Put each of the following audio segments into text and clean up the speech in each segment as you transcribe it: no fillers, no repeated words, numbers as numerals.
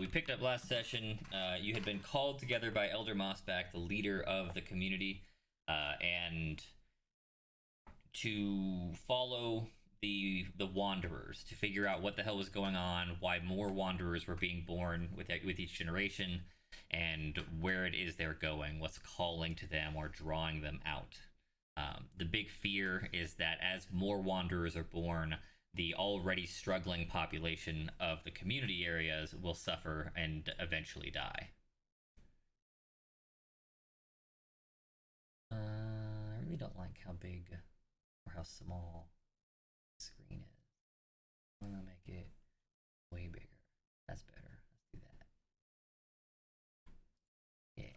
we picked up last session. You had been called together by Elder Mossback, the leader of the community, and to follow the Wanderers, to figure out what the hell was going on, why more Wanderers were being born with each generation, and where it is they're going, what's calling to them or drawing them out. The big fear is that as more Wanderers are born, the already struggling population of the community areas will suffer and eventually die. I really don't like how big or how small the screen is. I'm gonna make it way bigger. That's better. Let's do that. Yeah.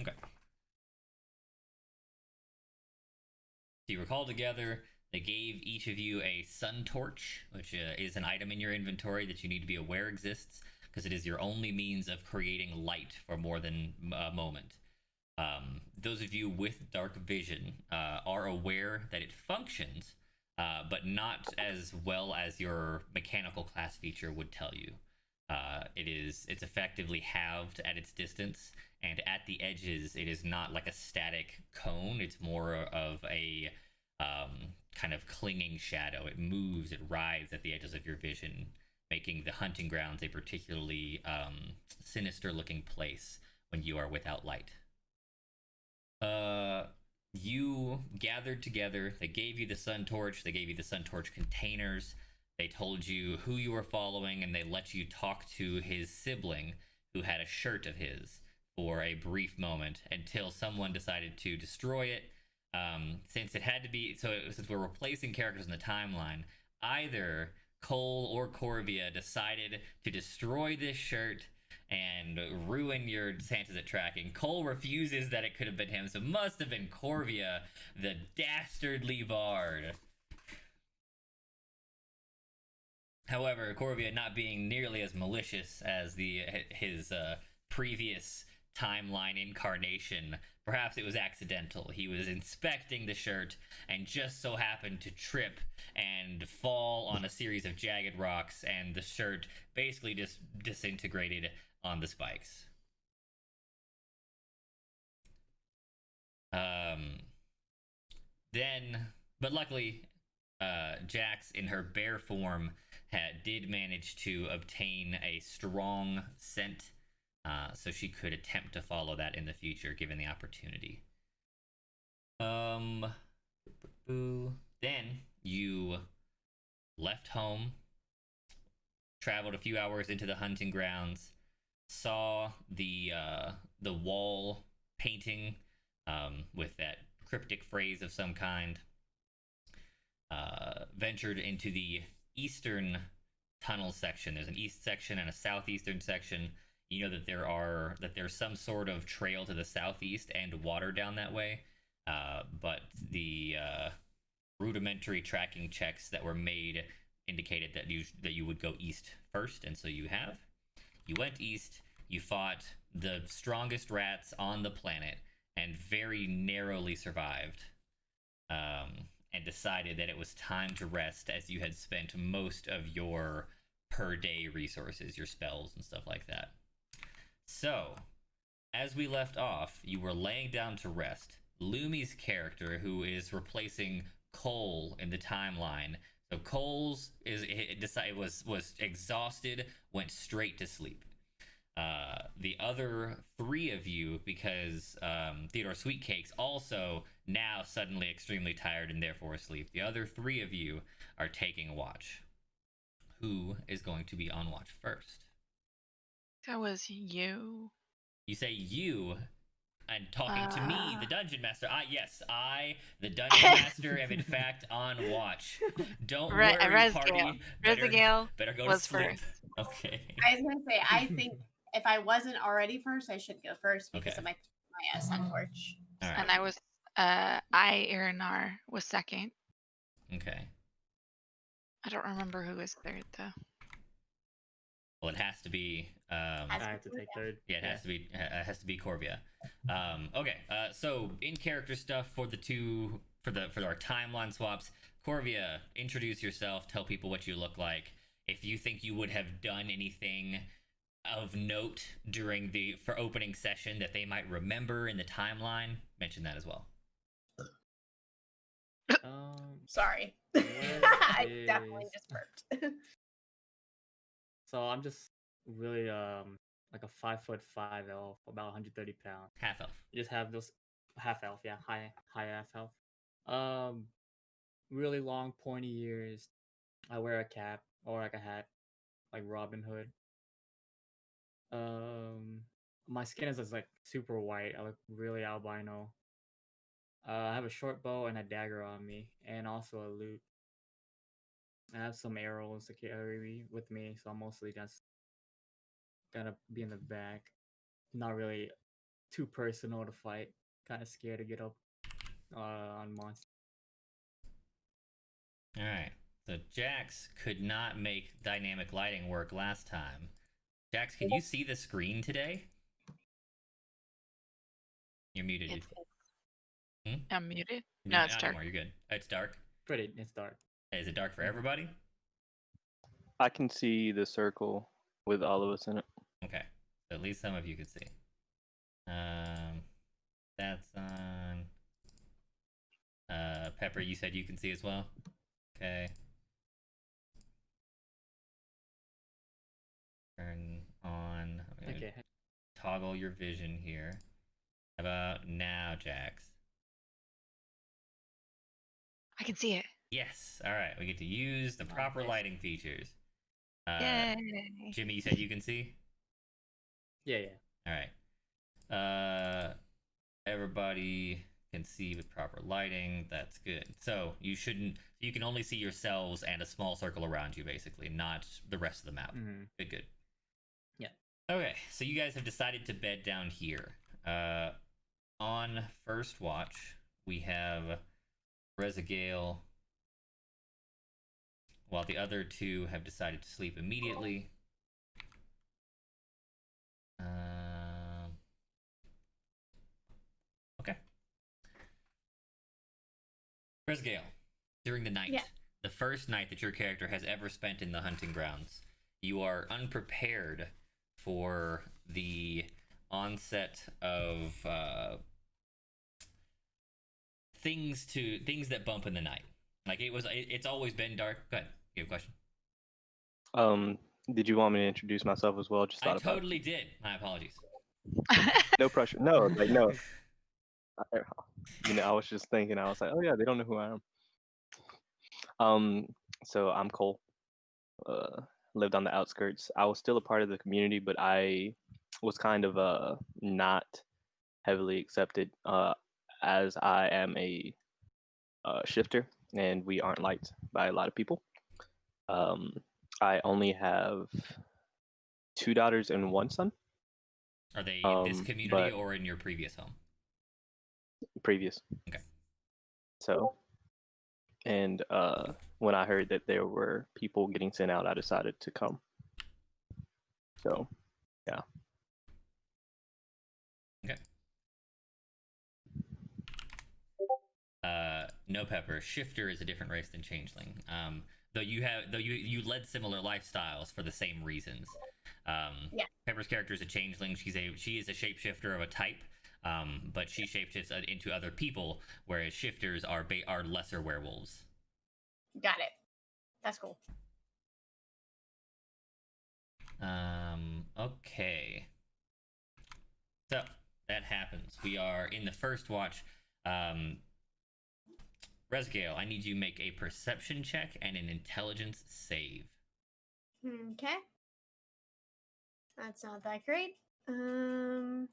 Okay. So you were called together. They gave each of you a sun torch, which is an item in your inventory that you need to be aware exists, because it is your only means of creating light for more than a moment. Those of you with dark vision are aware that it functions, but not as well as your mechanical class feature would tell you. It's effectively halved at its distance, and at the edges, it is not like a static cone. It's more of a kind of clinging shadow. It moves, it writhes at the edges of your vision, making the hunting grounds a particularly sinister-looking place when you are without light. You gathered together. They gave you the sun torch. They gave you the sun torch containers. They told you who you were following, and they let you talk to his sibling, who had a shirt of his, for a brief moment until someone decided to destroy it. Since it had to be, since we're replacing characters in the timeline, either Cole or Corvia decided to destroy this shirt and ruin your chances at tracking. Cole refuses that it could have been him, so it must have been Corvia, the dastardly bard. However, Corvia not being nearly as malicious as his previous timeline incarnation, perhaps it was accidental. He was inspecting the shirt and just so happened to trip and fall on a series of jagged rocks, and the shirt basically just disintegrated on the spikes. But luckily, Jax, in her bear form, did manage to obtain a strong scent, so she could attempt to follow that in the future, given the opportunity. Then you left home, traveled a few hours into the hunting grounds, saw the wall painting with that cryptic phrase of some kind, ventured into the eastern tunnel section. There's an east section and a southeastern section. You know that there's some sort of trail to the southeast and water down that way, but the rudimentary tracking checks that were made indicated that you would go east first, and so you went east. You fought the strongest rats on the planet and very narrowly survived, and decided that it was time to rest, as you had spent most of your per day resources, your spells and stuff like that. So, as we left off, you were laying down to rest. Lumi's character, who is replacing Cole in the timeline, so Cole's was exhausted, went straight to sleep. The other three of you, because Theodore Sweetcakes also now suddenly extremely tired and therefore asleep, the other three of you are taking watch. Who is going to be on watch first? That was you. You say you, and talking to me, the dungeon master. Yes, I, the dungeon master, am in fact on watch. Don't worry, party. Better go to sleep. First. Okay. I was gonna say, I think if I wasn't already first, I should go first because of my sun torch. Right. And I was, Irinar was second. Okay. I don't remember who was third though. Well, it has to be. I have to take third. Yeah, it has to be Corvia. Okay. So in character stuff for the two for our timeline swaps. Corvia, introduce yourself. Tell people what you look like. If you think you would have done anything of note during for opening session that they might remember in the timeline, mention that as well. Sorry. What I is- definitely just burped. So I'm just really like a 5'5" elf, about 130 pounds. Half elf. You just have those half elf, yeah, high half elf. Really long pointy ears. I wear a cap or like a hat, like Robin Hood. My skin is just like super white. I look really albino. I have a short bow and a dagger on me, and also a lute. I have some arrows to carry with me, so I'm mostly just gonna be in the back. Not really too personal to fight. Kind of scared to get up on monsters. All right. So Jax could not make dynamic lighting work last time. Jax, can you see the screen today? You're muted. I'm muted. No, it's Not dark. anymore. You're good. It's dark. It's dark. Is it dark for everybody? I can see the circle with all of us in it. Okay. So at least some of you can see. That's on. Pepper, you said you can see as well? Okay. Turn on. Okay. Toggle your vision here. How about now, Jax? I can see it. Yes. All right. We get to use the proper Nice. lighting features. Yay. Jimmy, you said you can see? Yeah. All right. Everybody can see with proper lighting. That's good. So you can only see yourselves and a small circle around you, basically, not the rest of the map. Mm-hmm. Good. Yeah. Okay, so you guys have decided to bed down here. On first watch, we have Rezagale, while the other two have decided to sleep immediately. Okay. Rezagale, during the night, Yeah. the first night that your character has ever spent in the hunting grounds, you are unprepared for the onset of things that bump in the night. Like it's always been dark. Go ahead. You have a question? Did you want me to introduce myself as well? Just I thought about totally did. My apologies. it. No pressure. No, like no. I was just thinking. I was like, oh yeah, they don't know who I am. So I'm Cole. Lived on the outskirts. I was still a part of the community, but I was kind of not heavily accepted as I am a shifter, and we aren't liked by a lot of people. I only have 2 daughters and 1 son. Are they in this community but- or in your previous home? Previous. Okay. So, and when I heard that there were people getting sent out, I decided to come. So, yeah. Okay. No, Pepper. Shifter is a different race than Changeling. Though you led similar lifestyles for the same reasons. Yeah. Pepper's character is a Changeling. She is a shapeshifter of a type. But she shapeshifts into other people, whereas shifters are lesser werewolves. Got it. That's cool. Okay. So that happens. We are in the first watch. Rezgale, I need you to make a perception check and an intelligence save. Okay. That's not that great. That's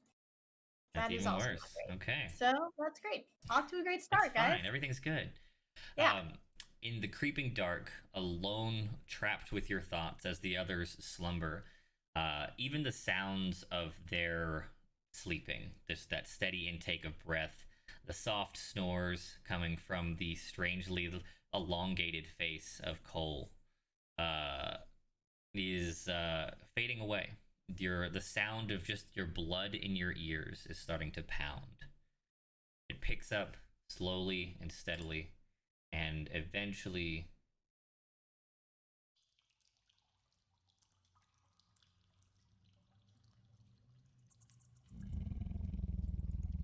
That is even also worse. not great. Okay. So that's great. Off to a great start, That's fine. guys. Everything's good. Yeah. In the creeping dark, alone, trapped with your thoughts as the others slumber, even the sounds of their sleeping, that steady intake of breath, the soft snores coming from the strangely elongated face of Cole, is fading away. The sound of just your blood in your ears is starting to pound. It picks up slowly and steadily, and eventually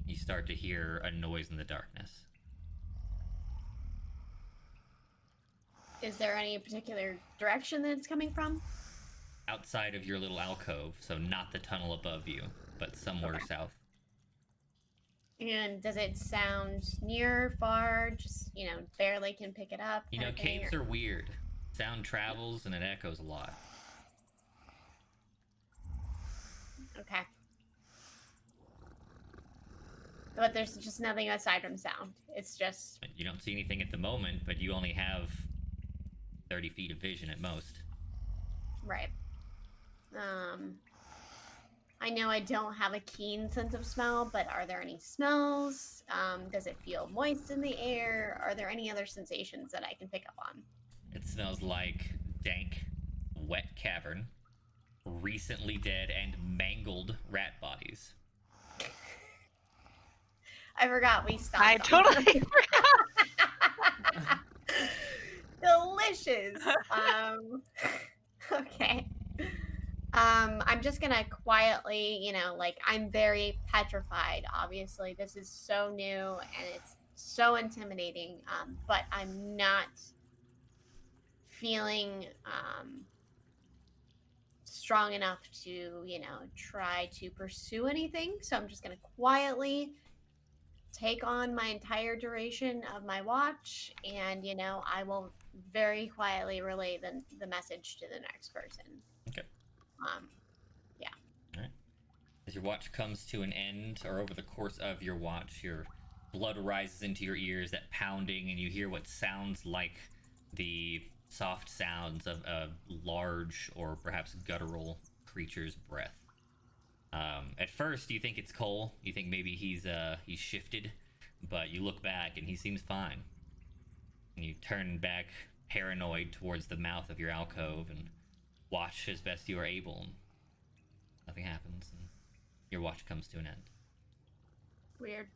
you start to hear a noise in the darkness. Is there any particular direction that it's coming from? Outside of your little alcove, so not the tunnel above you, but somewhere south. And does it sound near, far, just, barely can pick it up? You know, caves are weird. Sound travels and it echoes a lot. Okay. But there's just nothing aside from sound. It's just... You don't see anything at the moment, but you only have 30 feet of vision at most. Right. I know I don't have a keen sense of smell, but are there any smells? Does it feel moist in the air? Are there any other sensations that I can pick up on? It smells like dank, wet cavern, recently dead and mangled rat bodies. I forgot we stopped. I on totally that. Delicious. Okay. I'm just gonna quietly, I'm very petrified. Obviously, this is so new and it's so intimidating. But I'm not feeling strong enough to, try to pursue anything. So I'm just gonna quietly take on my entire duration of my watch, and I will very quietly relay the message to the next person. Okay. Yeah. All right. As your watch comes to an end, or over the course of your watch, your blood rises into your ears, that pounding, and you hear what sounds like the soft sounds of a large or perhaps guttural creature's breath. At first, you think it's Cole. You think maybe he's shifted, but you look back and he seems fine. And you turn back, paranoid, towards the mouth of your alcove and watch as best you are able. And nothing happens, and your watch comes to an end. Weird.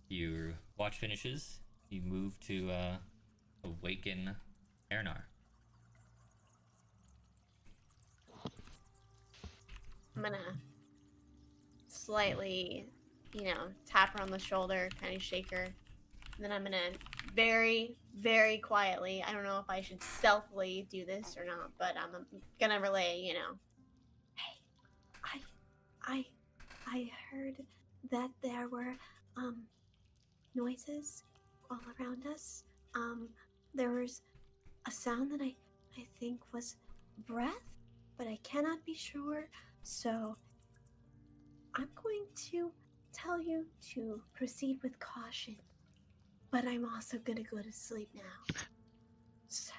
Your watch finishes. You move to awaken Ernar. I'm gonna slightly, tap her on the shoulder, kind of shake her. And then I'm gonna very, very quietly, I don't know if I should stealthily do this or not, but I'm gonna relay, hey, I heard that there were noises all around us. There was a sound that I think was breath, but I cannot be sure. So I'm going to tell you to proceed with caution, but I'm also going to go to sleep now. So,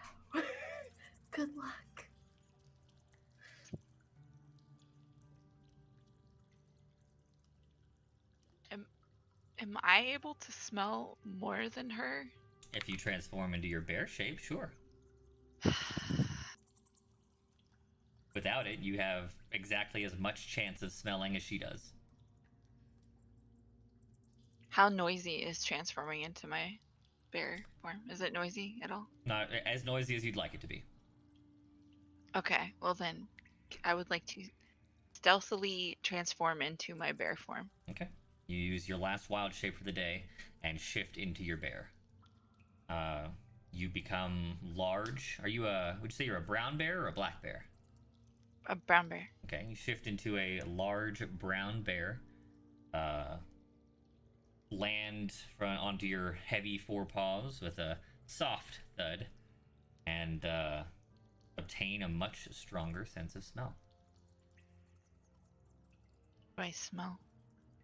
good luck. Am I able to smell more than her? If you transform into your bear shape, sure. Without it, you have exactly as much chance of smelling as she does. How noisy is transforming into my bear form? Is it noisy at all? Not as noisy as you'd like it to be. Okay, well then, I would like to stealthily transform into my bear form. Okay. You use your last wild shape for the day and shift into your bear. You become large. Would you say you're a brown bear or a black bear? A brown bear. Okay, you shift into a large brown bear. Land onto your heavy forepaws with a soft thud, and obtain a much stronger sense of smell. What do I smell?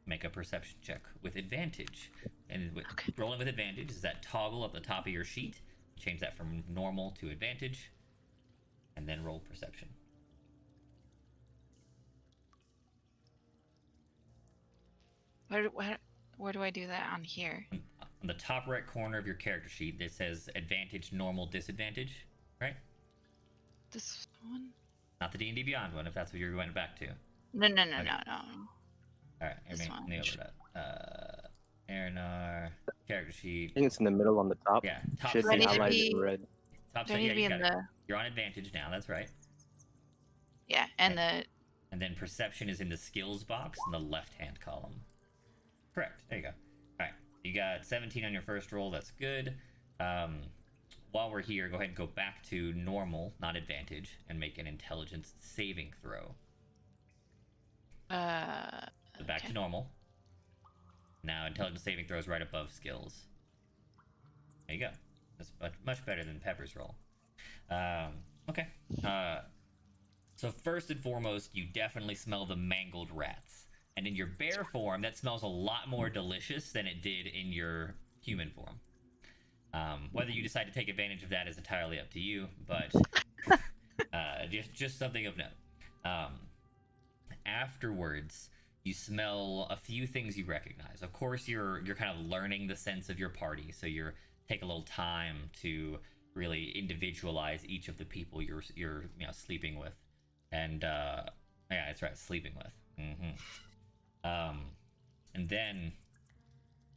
Make a perception check with advantage. And Okay. rolling with advantage is that toggle at the top of your sheet. Change that from normal to advantage, and then roll perception. Where do I do that on here? On the top right corner of your character sheet, it says advantage, normal, disadvantage, right? This one? Not the D&D Beyond one, if that's what you're going back to. No. Okay. All right, This let me one. over that. Arinar character sheet. I think it's in the middle on the top. Yeah, top Should Do I be need to highlighted be? in red. Top Do I set. need Yeah, to be you in got it. the? You're on advantage now. That's right. Yeah, and the. And then perception is in the skills box in the left-hand column. Correct. There you go. All right, you got 17 on your first roll. That's good. While we're here, go ahead and go back to normal, not advantage, and make an intelligence saving throw. So back Okay. to normal. Now intelligence saving throw is right above skills. There you go. That's much better than Pepper's roll. Okay. So first and foremost, you definitely smell the mangled rats. And in your bear form, that smells a lot more delicious than it did in your human form. Whether you decide to take advantage of that is entirely up to you, but just something of note. Afterwards, you smell a few things you recognize. Of course, you're kind of learning the sense of your party, so you're take a little time to really individualize each of the people you're sleeping with, and yeah, that's right, sleeping with. And then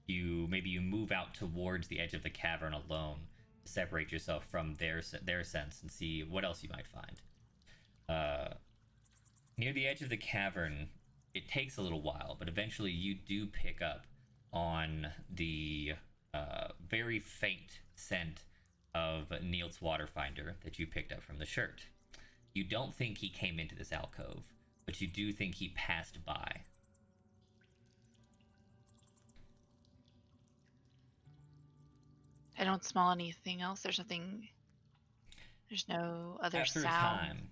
you move out towards the edge of the cavern alone to separate yourself from their sense and see what else you might find. Near the edge of the cavern, it takes a little while, but eventually you do pick up on the very faint scent of Neil's Waterfinder that you picked up from the shirt. You don't think he came into this alcove, but you do think he passed by. I don't smell anything else. There's nothing. There's no other After sound. a time,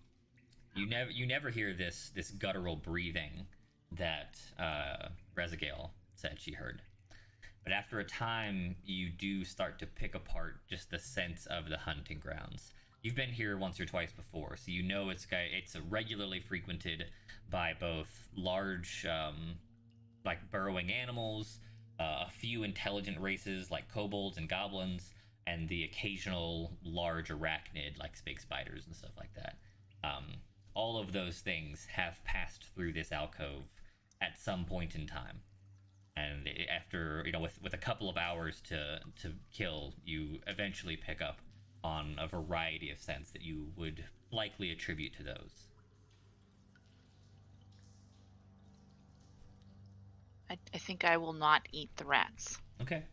you never hear this guttural breathing that Rezagale said she heard. But after a time, you do start to pick apart just the sense of the hunting grounds. You've been here once or twice before, so you know it's regularly frequented by both large, like burrowing animals, a few intelligent races like kobolds and goblins, and the occasional large arachnid like big spiders and stuff like that. All of those things have passed through this alcove at some point in time. And after, with a couple of hours to kill, you eventually pick up on a variety of scents that you would likely attribute to those. I think I will not eat the rats. Okay.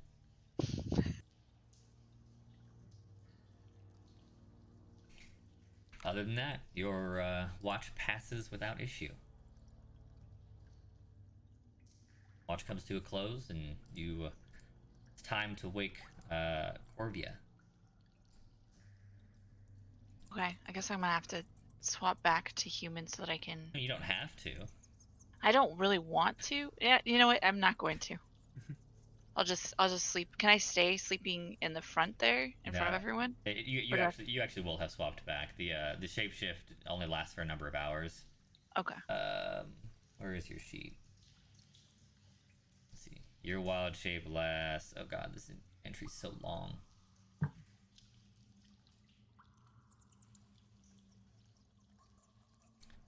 Other than that, your watch passes without issue. Watch comes to a close, and it's time to wake Corvia. Okay, I guess I'm gonna have to swap back to human so that I can. You don't have to. I don't really want to. Yeah, you know what? I'm not going to. I'll just sleep. Can I stay sleeping in the front there, in front of No. everyone? You actually will have swapped back. The shapeshift only lasts for a number of hours. Okay. Where is your sheet? Let's see. Your wild shape lasts. Oh god, this entry's so long.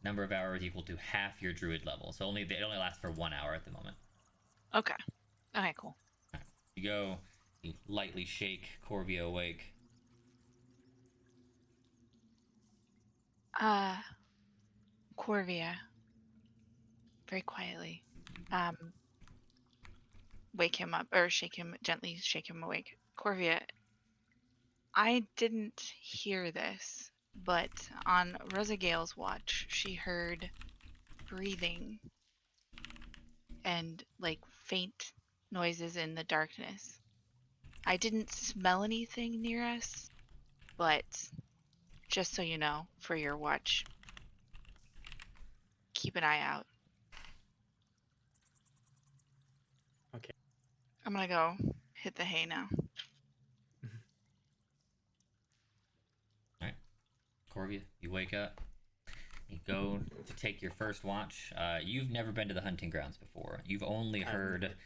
Number of hours equal to half your druid level. So it only lasts for 1 hour at the moment. Okay. Okay, cool. You lightly shake Corvia awake. Corvia. Very quietly. Wake him up, or gently shake him awake. Corvia, I didn't hear this, but on Rezagale's watch, she heard breathing and like faint noises in the darkness. I didn't smell anything near us, but just so you know, for your watch, keep an eye out. Okay. I'm gonna go hit the hay now. Alright. Corvia, you wake up. You go to take your first watch. You've never been to the hunting grounds before. You've only heard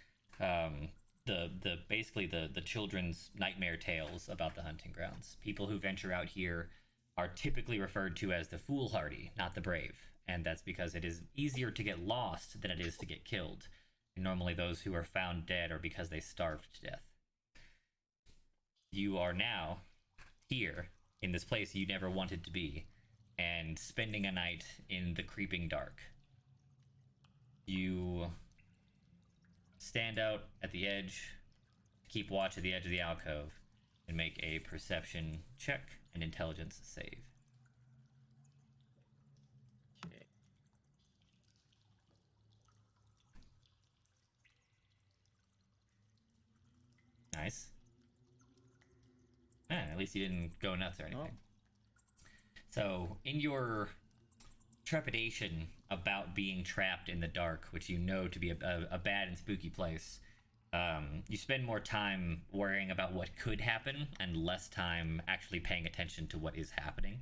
basically the children's nightmare tales about the hunting grounds. People who venture out here are typically referred to as the foolhardy, not the brave. and that's because it is easier to get lost than it is to get killed. And normally those who are found dead are because they starved to death. You are now here in this place you never wanted to be, and spending a night in the creeping dark. You stand out at the edge, keep watch at the edge of the alcove, and make a perception check and intelligence save. Okay. Nice. At least you didn't go nuts or anything. So, in your trepidation about being trapped in the dark, which you know to be a bad and spooky place, you spend more time worrying about what could happen and less time actually paying attention to what is happening.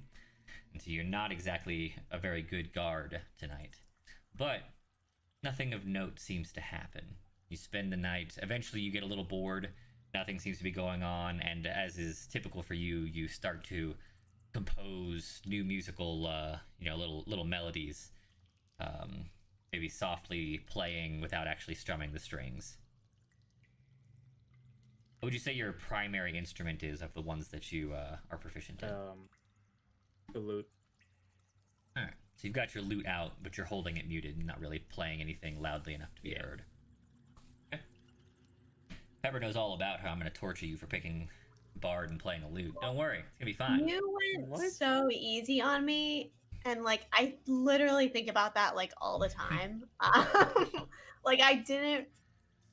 And so you're not exactly a very good guard tonight. But nothing of note seems to happen. You spend the night, eventually you get a little bored, nothing seems to be going on, and as is typical for you, you start to compose new musical, little melodies, maybe softly playing without actually strumming the strings. What would you say your primary instrument is of the ones that you are proficient in? The lute. Alright, so you've got your lute out, but you're holding it muted and not really playing anything loudly enough to be heard. Okay. Pepper knows all about how I'm going to torture you for picking Bard and playing a lute. Don't worry, it's going to be fine. You went What? so easy on me, and like I literally think about that like all the time. Like I didn't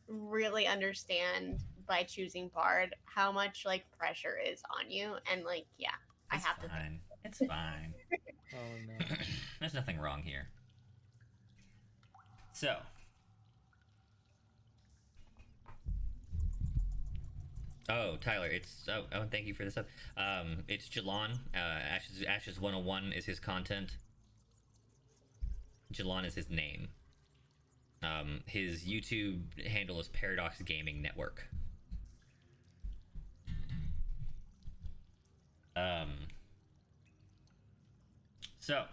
really understand by choosing Bard how much like pressure is on you, and like yeah, I It's have to. fine. It's fine. Oh no. There's nothing wrong here. So. Oh, Tyler, it's thank you for this up. It's Jalon. Ashes 101 is his content. Jalon is his name. His YouTube handle is Paradox Gaming Network. So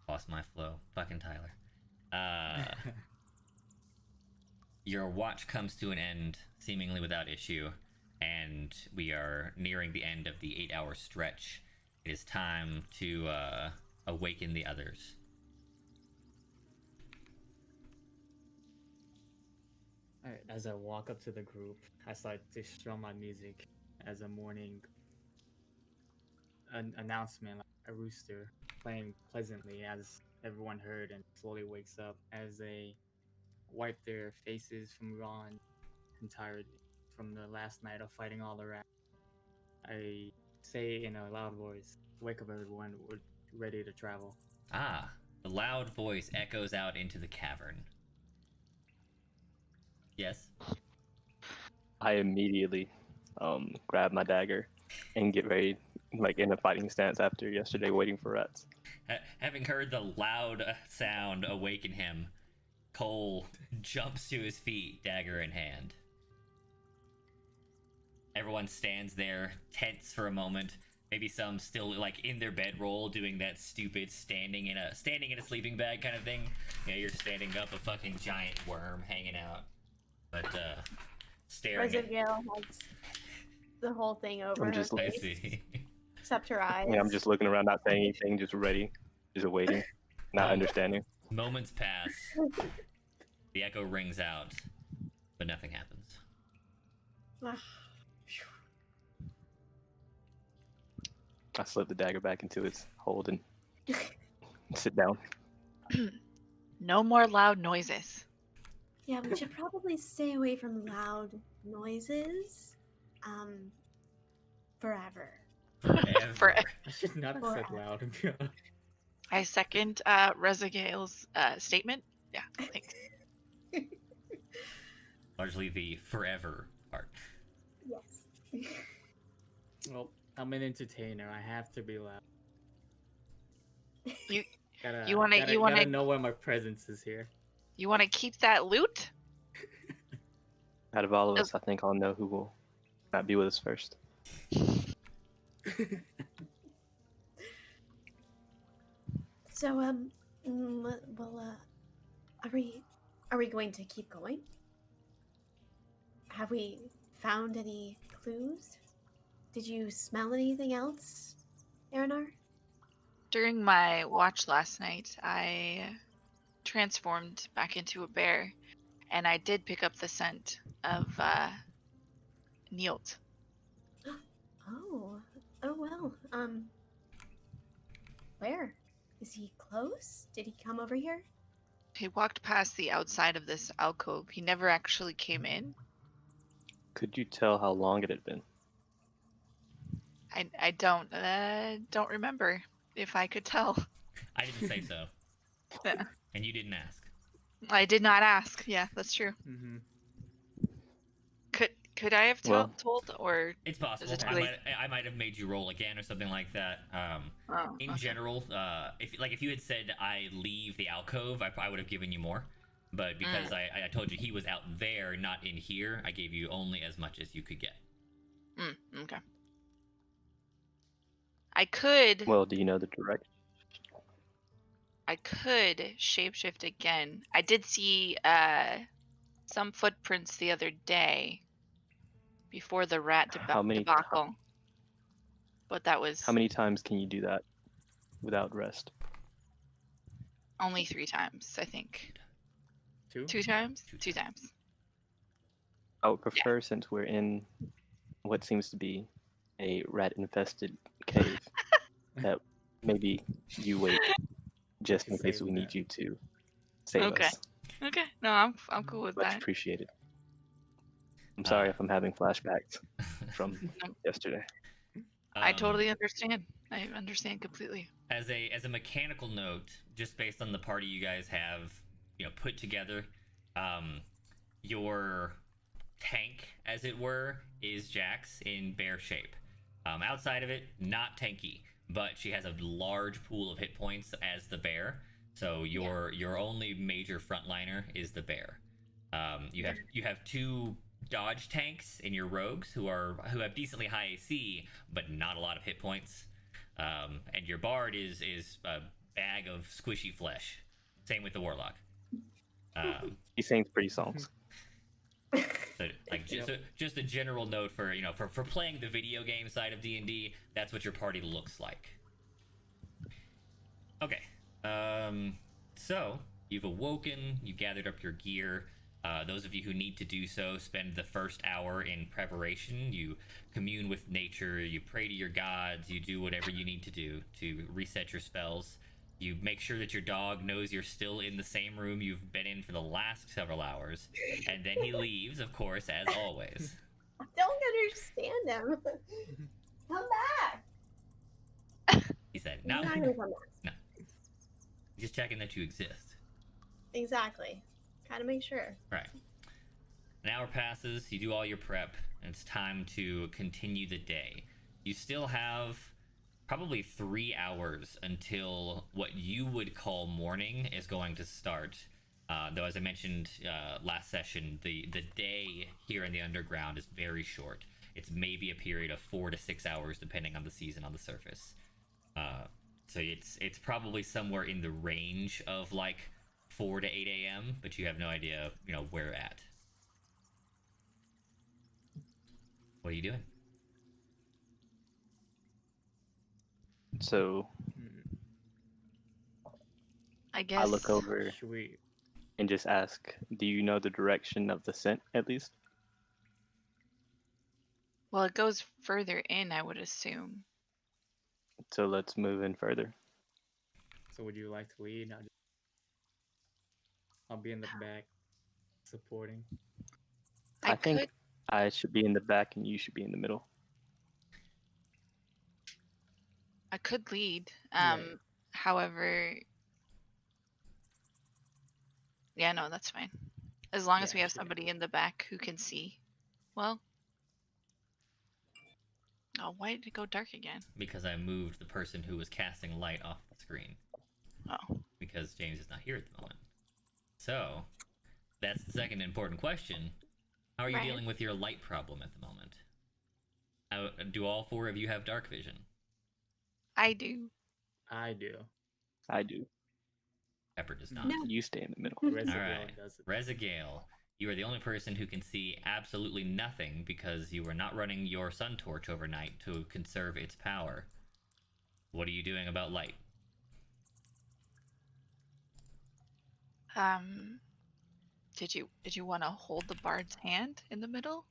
lost my flow. Fucking Tyler. Your watch comes to an end, seemingly without issue, and we are nearing the end of the 8-hour stretch. It is time to awaken the others. Alright, as I walk up to the group, I start to strum my music as a morning announcement, like a rooster playing pleasantly, as everyone heard and slowly wakes up as they wipe their faces from Ron and tired from the last night of fighting all the rats. I say in a loud voice, "Wake up, everyone! We're ready to travel." Ah, the loud voice echoes out into the cavern. Yes? I immediately grab my dagger and get ready, like in a fighting stance after yesterday waiting for rats. Having heard the loud sound awaken him, Cole jumps to his feet, dagger in hand. Everyone stands there, tense for a moment. Maybe some still like in their bedroll, doing that stupid standing in a sleeping bag kind of thing. You know, you're standing up, a fucking giant worm hanging out, but staring. Rosagale has the whole thing over her just- I face, see. except her eyes. Yeah, I'm just looking around, not saying anything, just ready, just waiting, not understanding. Moments pass. The echo rings out, but nothing happens. I slip the dagger back into its hold and sit down. No more loud noises. Yeah, we should probably stay away from loud noises. Forever. Forever. Forever. I should not have said loud. To be honest. I second Rosagale's statement. Yeah, thanks. Largely the forever part. Yes. Well, I'm an entertainer. I have to be loud. You- gotta, you wanna- gotta, you wanna- gotta know where my presence is here. You want to keep that loot? Out of all of us, I think I'll know who will not be with us first. So, well, are we going to keep going? Have we found any clues? Did you smell anything else, Aranar? During my watch last night, I transformed back into a bear, and I did pick up the scent of Nealt. Oh, well, where? Is he close? Did he come over here? He walked past the outside of this alcove. He never actually came in. Could you tell how long it had been? I don't remember if I could tell. I didn't say so, Yeah. and you didn't ask. I did not ask. Yeah, that's true. Mm-hmm. Could I have Well- told, or It's possible. it too I late? might have made you roll again or something like that. oh, In okay. general, if you had said I leave the alcove, I probably would have given you more. But because I told you he was out there, not in here, I gave you only as much as you could get. Okay. I could Well, do you know the direction? shapeshift again. I did see some footprints the other day before the rat How many debacle. But that was How many times can you do that without rest? only 3 times, I think. Two? 2 times? 2 times. I would prefer, since we're in what seems to be a rat-infested cave, that maybe you wait just in case Save we need that. you to save Okay. us. Okay. No, I'm cool with Much that. appreciated. I'm sorry if I'm having flashbacks from yesterday. I Um, totally understand. I understand completely. As a mechanical note, just based on the party you guys have, put together, your tank, as it were, is Jax in bear shape. Outside of it, not tanky, but she has a large pool of hit points as the bear. So your only major frontliner is the bear. You have 2 dodge tanks in your rogues who have decently high AC, but not a lot of hit points. And your bard is a bag of squishy flesh. Same with the warlock. He sings pretty songs. So, just a general note for for playing the video game side of D&D, that's what your party looks like. Okay. So you've awoken, you gathered up your gear. Those of you who need to do so spend the first hour in preparation. You commune with nature, you pray to your gods, you do whatever you need to do to reset your spells. You make sure that your dog knows you're still in the same room you've been in for the last several hours. And then he leaves, of course, as always. I don't understand him. Come back. He said, He's no, not gonna come back. just checking that you exist. Exactly. Gotta make sure. Right. An hour passes, you do all your prep, and it's time to continue the day. You still have probably 3 hours until what you would call morning is going to start. Though, as I mentioned last session, the day here in the underground is very short. It's maybe a period of 4 to 6 hours, depending on the season on the surface. So it's probably somewhere in the range of like 4 to 8 a.m., but you have no idea, where at. What are you doing? So I guess I look over Should we? and just ask, do you know the direction of the scent at least? Well, it goes further in, I would assume. So let's move in further. So would you like to lead? I'll be in the back, supporting. I think could I should be in the back and you should be in the middle. I could lead. Right. However, yeah, no, that's fine. As long as Yeah, we have sure. somebody in the back who can see. Well. Oh, why did it go dark again? Because I moved the person who was casting light off the screen. Oh. Because James is not here at the moment. So, that's the second important question. How are you Right. dealing with your light problem at the moment? Do all 4 of you have dark vision? I do. I do. I do. Pepper does not. No. You stay in the middle. Resigale Alright. does it. Rezagale, you are the only person who can see absolutely nothing because you were not running your sun torch overnight to conserve its power. What are you doing about light? Did you want to hold the bard's hand in the middle?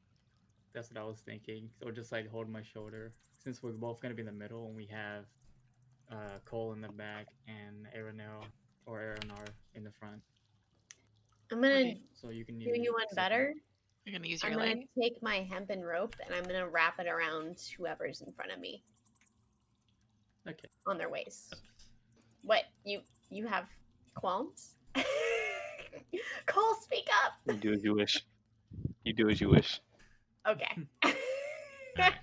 That's what I was thinking. Or just like hold my shoulder. Since we're both gonna be in the middle and we have Cole in the back and Aronar in the front. I'm gonna Okay. So you can do you one second. better. You're gonna use I'm your gonna light. take my hempen rope and I'm gonna wrap it around whoever's in front of me Okay. on their waist. Oops. What, you have qualms? Cole, speak up. You do as you wish. You do as you wish. Okay. Alright.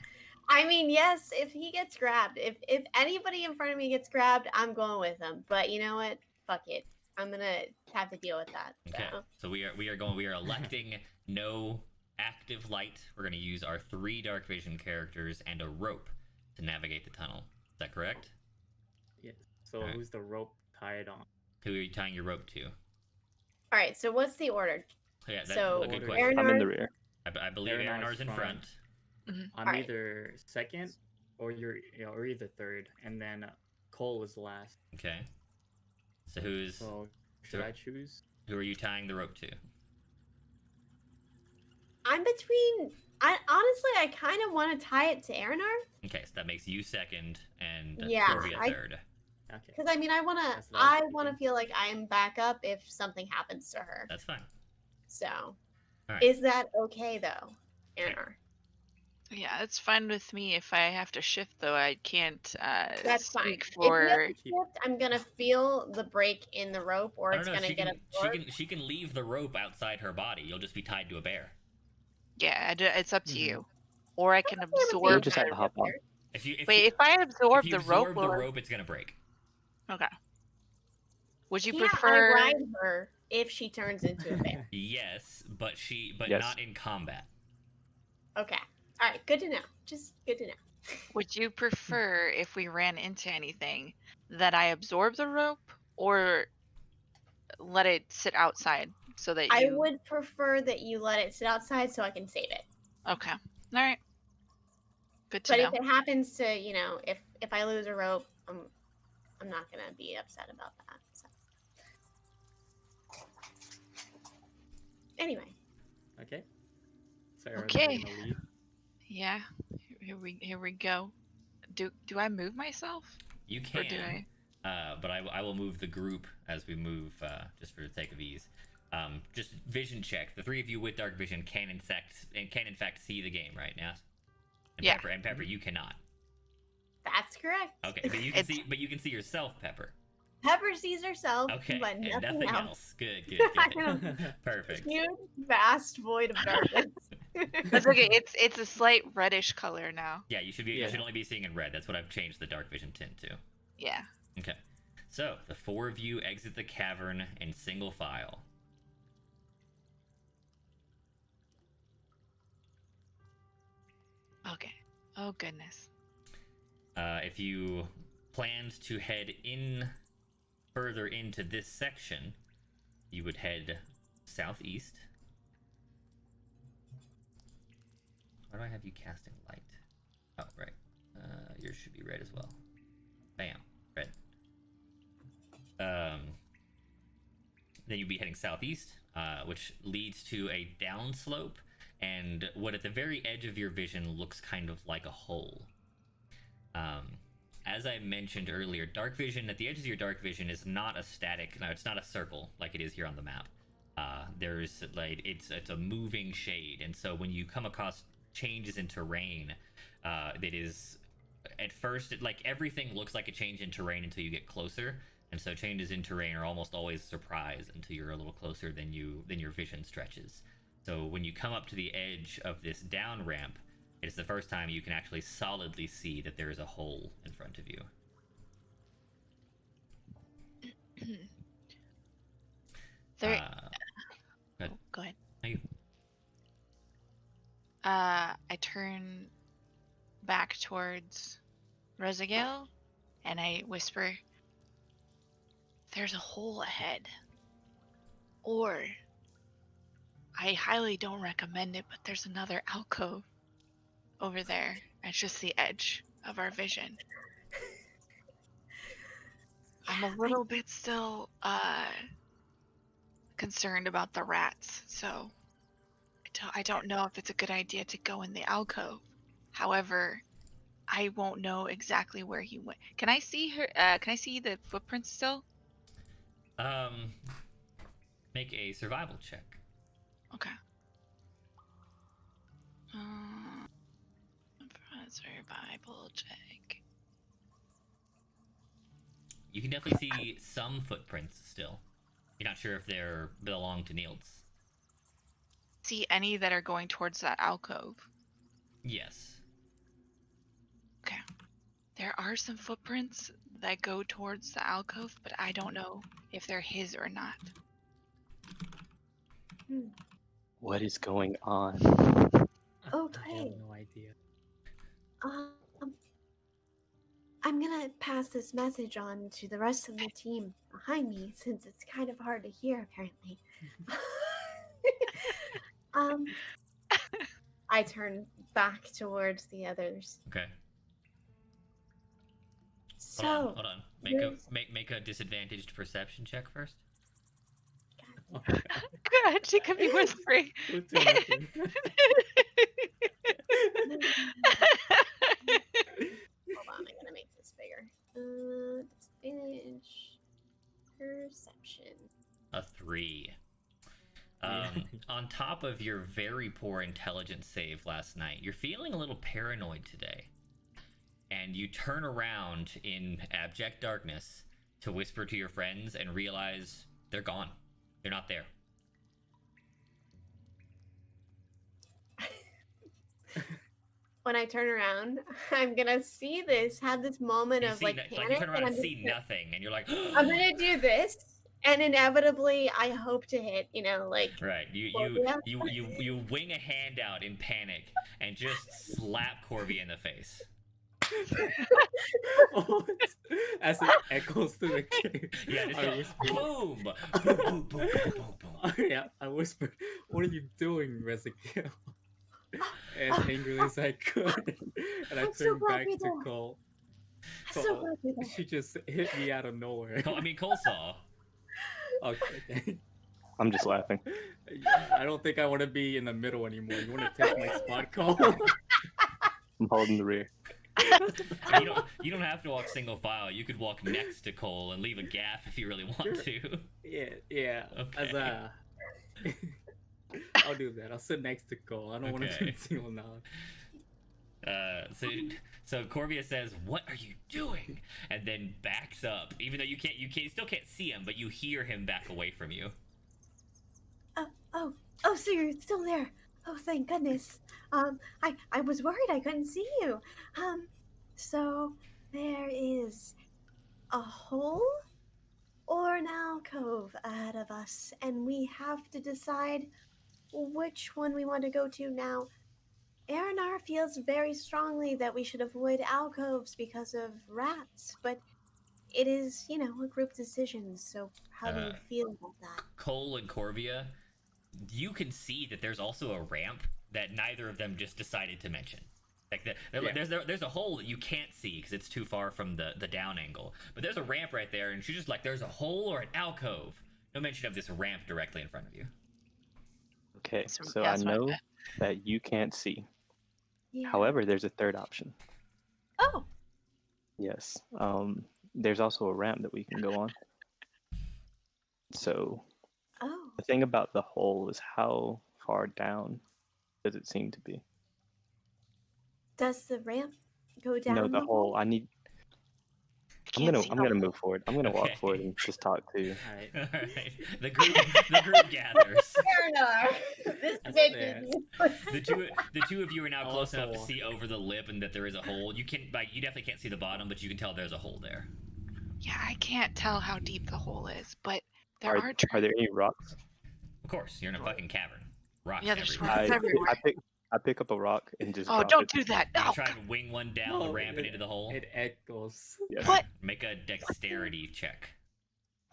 I mean, yes, if he gets grabbed, if anybody in front of me gets grabbed, I'm going with him. But you know what? Fuck it. I'm gonna have to deal with that. Okay. So. So we are electing no active light. We're gonna use our 3 dark vision characters and a rope to navigate the tunnel. Is that correct? Yeah. So Alright. who's the rope tied on? Who are you tying your rope to? All right. So what's the order? Yeah, that's So, a good Aaron- question. I'm in the Aronar- rear. I believe Aronar's Aronar's in front. I'm Alright. either second or or either third, and then Cole is last. Okay. So who's So should I choose? who are you tying the rope to? I'm between. I kind of want to tie it to Aronar Okay, so that makes you second and Yeah, Corvia I- third. Okay. because I mean I want to. That's what I I was want to thinking. feel like I am back up if something happens to her. That's fine. So, Alright. is that okay though, Aronar? Yeah, it's fine with me. If I have to shift though, I can't That's fine. speak If you have for. to shift, I'm gonna feel the break in the rope, or I it's don't know. gonna She get can, absorbed. she can leave the rope outside her body. You'll just be tied to a bear. Yeah, it's up to Mhm. you. Or I can Okay with absorb. being just have the- to hop on. If you Wait, if I absorb if you the rope, absorb the will- rope, it's gonna break. Okay. Would you Can't prefer? I ride her if she turns into a bear? Yes, but Yes. not in combat. Okay. All right. Good to know. Just good to know. Would you prefer if we ran into anything that I absorb the rope or let it sit outside so that I you? would prefer that you let it sit outside so I can save it. Okay. All right. Good to But know. if it happens to, if I lose a rope, I'm not gonna be upset about that. So. Anyway, Okay. So Aronar Okay. gonna lead. Yeah. Here we go. Do I move myself You or do can, I? but I will move the group as we move, just for the sake of ease. Just vision check. The 3 of you with dark vision can in fact see the game right now. And Yeah. Pepper, you cannot. that's correct. Okay, but you can It's- see, you can see yourself, Pepper. Pepper sees herself, Okay, but and nothing, nothing else. else. Good. I know. Perfect. Huge, vast void of darkness. That's okay. It's a slight reddish color now. Yeah, you should Yeah. only be seeing in red. That's what I've changed the dark vision tint to. Yeah. Okay. So the 4 of you exit the cavern in single file. Okay. Oh goodness. If you planned to head in further into this section, you would head southeast. Why do I have you casting light? Oh, right. Yours should be red as well. Bam, red. Then you'd be heading southeast, which leads to a downslope, and what at the very edge of your vision looks kind of like a hole. As I mentioned earlier, dark vision, at the edges of your dark vision is not a static, no, it's not a circle like it is here on the map. There's like, it's a moving shade, and so when you come across changes in terrain, that is, at first, like everything looks like a change in terrain until you get closer, and so changes in terrain are almost always a surprise until you're a little closer than your vision stretches. So when you come up to the edge of this down ramp, it's the first time you can actually solidly see that there is a hole in front of you. There. Good. Oh, go ahead. No, you- I turn back towards Rosagale and I whisper, there's a hole ahead. Or, I highly don't recommend it, but there's another alcove over there. It's just the edge of our vision. I'm a little bit still concerned about the rats, so I don't know if it's a good idea to go in the alcove. However, I won't know exactly where he went. Can I see her? Can I see the footprints still? Make a survival check. Okay. Survival check. You can definitely see some footprints still. You're not sure if they belong to Niels. See any that are going towards that alcove? Yes. Okay. There are some footprints that go towards the alcove, but I don't know if they're his or not. What is going on? I Okay. have no idea. I'm gonna pass this message on to the rest of the team behind me since it's kind of hard to hear apparently. I turn back towards the others. Okay. So, Hold on. there's- Make a disadvantaged perception check first. Oh my God. Good, she could be whispering. What's happening? Hold on, I'm gonna make this bigger. Disadvantage perception. A 3. Yeah. On top of your very poor intelligence save last night, you're feeling a little paranoid today. And you turn around in abject darkness to whisper to your friends and realize they're gone. They're not there. When I turn around, I'm gonna see this, have this moment You of see, like no- panic, you turn around and and I'm see nothing, and you're like, I'm gonna do this, and inevitably, I hope to hit, like right. Well, yeah. You wing a hand out in panic and just slap Corby in the face. Oh, as it echoes through the cave. Yeah, just I go, whisper, boom, boom, boom, boom, boom, boom, boom. yeah, I whispered, "What are you doing, Rezekiel?" As angrily as I could, and I I'm so turned glad back we to don't. Cole. I'm so glad you're there. She just hit me out of nowhere. Cole saw. Okay. I'm just laughing. I don't think I want to be in the middle anymore. You want to take my spot, Cole? I'm holding the rear. And you don't have to walk single file. You could walk next to Cole and leave a gap if you really want to. Yeah. Okay. I'll do that. I'll sit next to Cole. I don't want to Okay. be single now. So Corvia says, "What are you doing?" and then backs up, even though you still can't see him, but you hear him back away from you. Oh, so you're still there. Oh, thank goodness. I was worried I couldn't see you. So there is a hole or an alcove ahead of us, and we have to decide which one we want to go to now. Aranar feels very strongly that we should avoid alcoves because of rats, but it is, a group decision, so how do you feel about that? Cole and Corvia, you can see that there's also a ramp that neither of them just decided to mention. Like there's a hole that you can't see because it's too far from the down angle. But there's a ramp right there, and she's just like, "There's a hole or an alcove." No mention of this ramp directly in front of you. Okay, So, so yeah, I that's what I know meant. that you can't see. Yeah. However, there's a third option. Oh, Yes. There's also a ramp that we can go on. So oh. the thing about the hole is how far down does it seem to be? Does the ramp go down? No, the hole. I'm Can't gonna see I'm the gonna hole. move forward. I'm gonna walk Okay. forward and just talk to. All right. All right, the group gathers. Aranar, this That's bitch fair. is The two of you are now close Also enough to walk. see over the lip and that there is a hole. You definitely can't see the bottom, but you can tell there's a hole there. Yeah, I can't tell how deep the hole is, but there Are are there any rocks? Of course, you're in a fucking cavern. Rocks Yeah, there's everywhere. rocks. I everywhere. I pick up a rock and just. Oh, drop don't it. do that. You No. try and wing one down the ramp and into the hole. It echoes. Yeah. What? Make a dexterity check.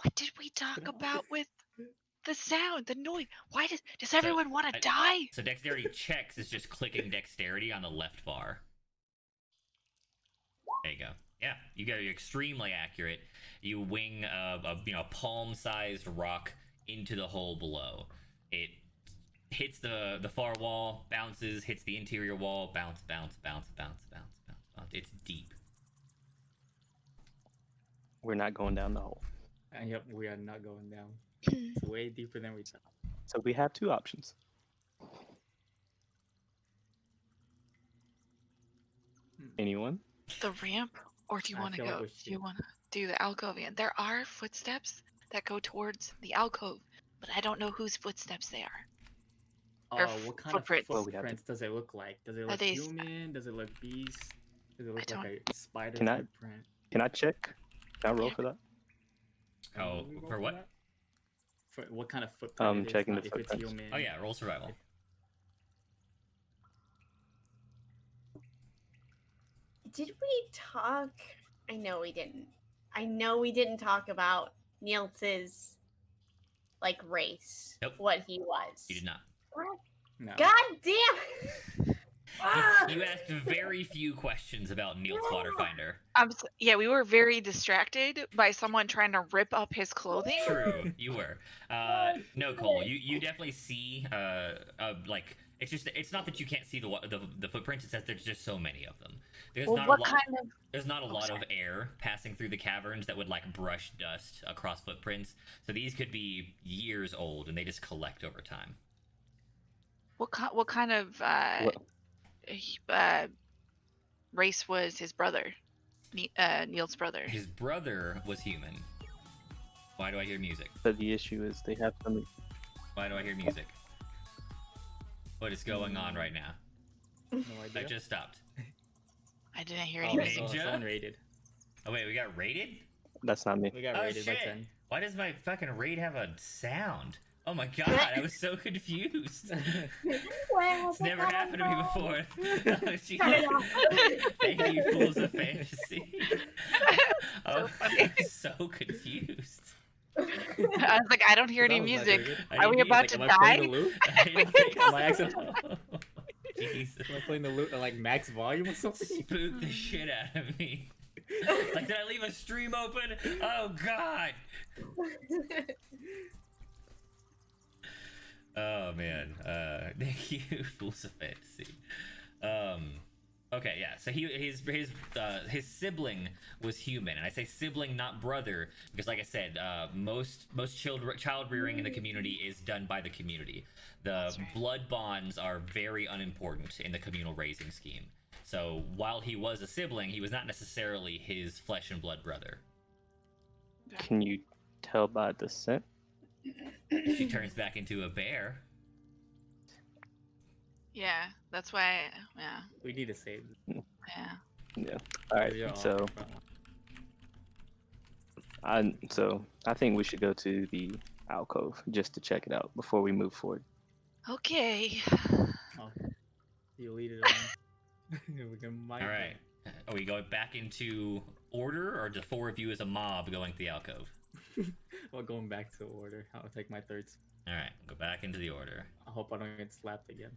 What did we talk Get off. about with the sound, the noise? Why does So, everyone want to die? So dexterity checks is just clicking dexterity on the left bar. There you go. Yeah, you're extremely accurate. You wing a palm-sized rock into the hole below. It hits the far wall, bounces, hits the interior wall, bounce. It's deep. We're not going down the hole. And yep, we are not going down. It's way deeper than we thought. So we have two options. Anyone? The ramp, or do you I want to feel like go? we Do you should. want to do the alcovian? There are footsteps that go towards the alcove, but I don't know whose footsteps they are. Or What kind of footprints. Well, we have to- footprints does it look like? Does it look they- human? Does it look beast? Does it look I like a spider Can I- footprint? Can I check? Can I roll Yeah. for that? Oh, Can we roll for what? that? For what kind of footprint? it is, Checking not the if it's footprints. human. Oh yeah, roll survival. Did we talk? I know we didn't. I know we didn't talk about Niels's like race. Nope. What he was. You did not. No. God damn! Ah! You asked very few questions about Niels Waterfinder. Yeah, we were very distracted by someone trying to rip up his clothing. True, you were. No, Cole, you definitely see like it's not that you can't see the footprints. It's that there's just so many of them. There's Well, not what a lot. kind of? There's not a lot of sorry. air passing through the caverns that would like brush dust across footprints. So these could be years old, and they just collect over time. What kind of race was his brother? Niels' brother. His brother was human. Why do I hear music? But the issue is they have some. Why do I hear music? What is going on right now? No I idea. just stopped. I didn't hear Oh, anything. Ninja? someone raided. Oh wait, we got raided? That's not me. We got Oh raided by shit! 10. Why does my fucking raid have a sound? Oh my god, I was so confused. Where It's never happened to me before. Oh, Jesus. Turn it off. Thank you, fools of fantasy. Oh, funny. I'm so confused. I was like, I don't hear any That was not music. very good. I Are we didn't about Like, to am I playing die? the loot? I didn't think Am I so. accidentally? Jesus. Am I playing the loot at like max volume or something? Spooked the shit out of me. Like, did I leave a stream open? Oh god. Oh man. Thank you, fools of fantasy. Okay, yeah. So his sibling was human, and I say sibling, not brother, because like I said, most child rearing in the community is done by the community. The That's right. blood bonds are very unimportant in the communal raising scheme. So while he was a sibling, he was not necessarily his flesh and blood brother. Can you tell by the scent? She turns back into a bear. Yeah, that's why. Yeah, We need to save. yeah. Yeah. All right. We are on So the front line. I think we should go to the alcove just to check it out before we move forward. Okay. Oh, you lead it on. We can mic All it. right. Are we going back into order, or the four of you as a mob going to the alcove? Well, going back to order. I'll take my third. All right, go back into the order. I hope I don't get slapped again.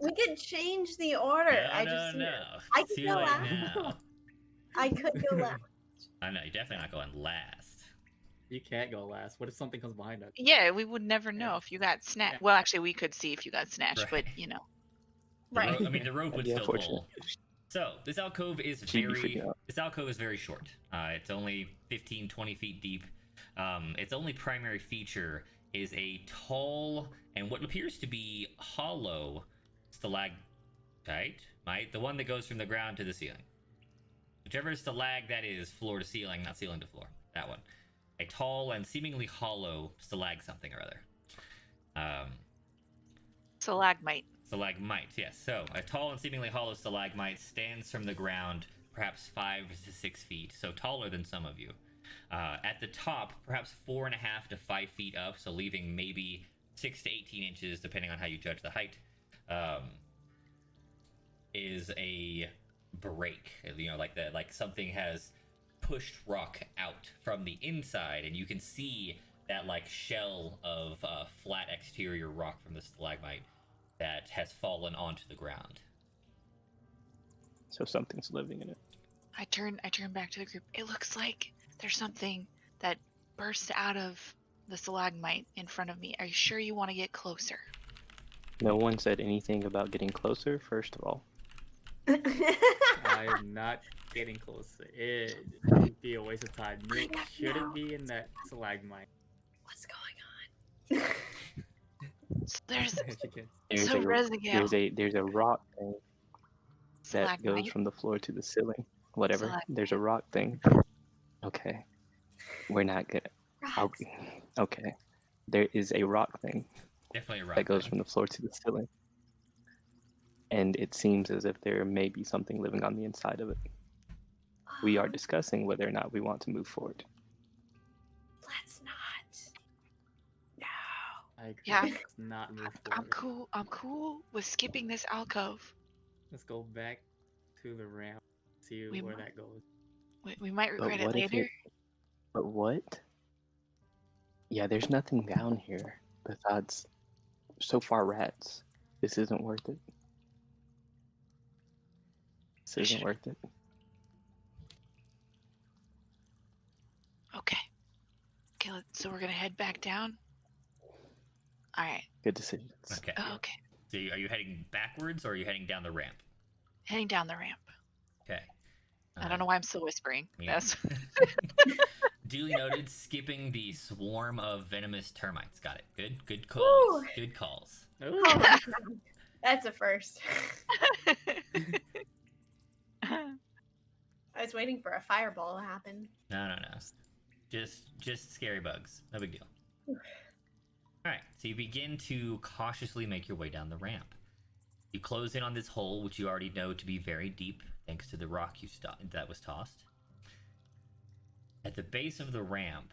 We could change the order. No. I It's could too go late last. now. I could go last. I know you're definitely not going last. You can't go last. What if something comes behind us? Yeah, we would never know if you got snatched. Well, actually, we could see if you got snatched, but Right. you know. Right. I mean, the rope would That'd be still unfortunate. pull. So this alcove is She'd be freaking out. this alcove is very short. It's only 15, 20 feet deep. Its only primary feature is a tall and what appears to be hollow stalactite, the one that goes from the ground to the ceiling. Whichever stalag that is, floor to ceiling, not ceiling to floor. That one. A tall and seemingly hollow stalag something or other. Stalagmite. Stalagmite, yes. So, a tall and seemingly hollow stalagmite stands from the ground, perhaps 5 to 6 feet, so taller than some of you. At the top, perhaps 4.5 to 5 feet up, so leaving maybe 6 to 18 inches, depending on how you judge the height, is a break. You know, like something has pushed rock out from the inside, and you can see that like shell of flat exterior rock from the stalagmite that has fallen onto the ground. So something's living in it. I turn back to the group. It looks like there's something that burst out of the stalagmite in front of me. Are you sure you want to get closer? No one said anything about getting closer, first of all. I am not getting closer. It would be a waste of time. Milk know. shouldn't be in that stalagmite. What's going on? So there's Chicken. There's so a Resigale. there's a rock thing that goes Stalagmite. from the floor to the ceiling. Whatever. Stalagmite. There's a rock thing. Okay. We're not gonna. Rocks. Okay. There is a rock thing Definitely a rock. that goes thing. from the floor to the ceiling. And it seems as if there may be something living on the inside of it. We are discussing whether or not we want to move forward. Let's not. No. I agree. Yeah. Let's not move forward. I'm cool with skipping this alcove. Let's go back to the ramp. See We where might- that goes. We might regret it what if later. But what? Yeah, there's nothing down here besides so far rats. This isn't worth it. This isn't worth it. Okay. Okay, so we're gonna head back down. All right. Good decisions. Okay. Oh, okay. So are you heading backwards or are you heading down the ramp? Heading down the ramp. Okay. I don't know why I'm still whispering. Yeah. That's Duly noted. Skipping the swarm of venomous termites. Got it. Good. Good calls. Woo. Good calls. Ooh. Oh my God. That's a first. I was waiting for a fireball to happen. No. Just scary bugs. No big deal. All right. So you begin to cautiously make your way down the ramp. You close in on this hole, which you already know to be very deep, thanks to the rock that was tossed. At the base of the ramp,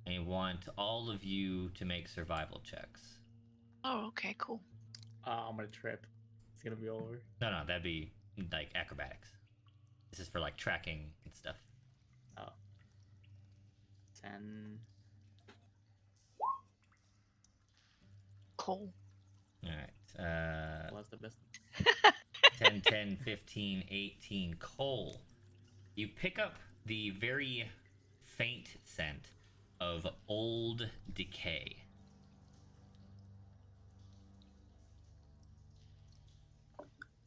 I want all of you to make survival checks. Oh, okay, cool. I'm gonna trip. It's gonna be over. No, that'd be like acrobatics. This is for like tracking and stuff. 10. Cool. All right. What's the best? 10, 10, 15, 18. Cole, you pick up the very faint scent of old decay.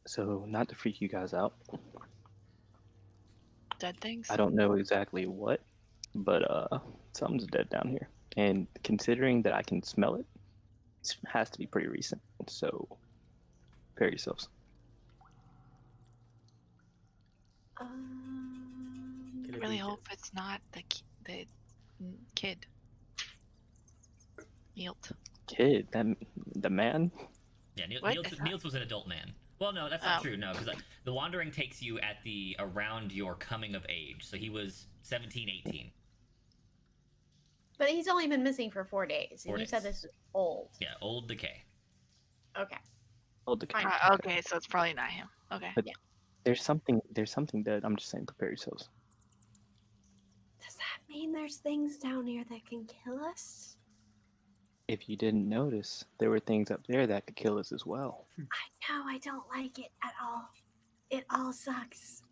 So, not to freak you guys out, Dead things. I don't know exactly what, but something's dead down here. And considering that I can smell it, it has to be pretty recent. So, prepare yourselves. Could it Really be hope just- it's not the kid. Milt. Kid, the man. Yeah, What? Niels was an adult man. Well, no, that's not Oh. true. No, because like, the wandering takes you at the around your coming of age. So he was 17, 18. But he's only been missing for 4 days. 4 And you said days. this is old. Yeah, old decay. Okay. Old decay. Fine. Okay, so it's probably not him. Okay. But there's something dead. I'm just saying, prepare yourselves. Does that mean there's things down here that can kill us? If you didn't notice, there were things up there that could kill us as well. I know, I don't like it at all. It all sucks.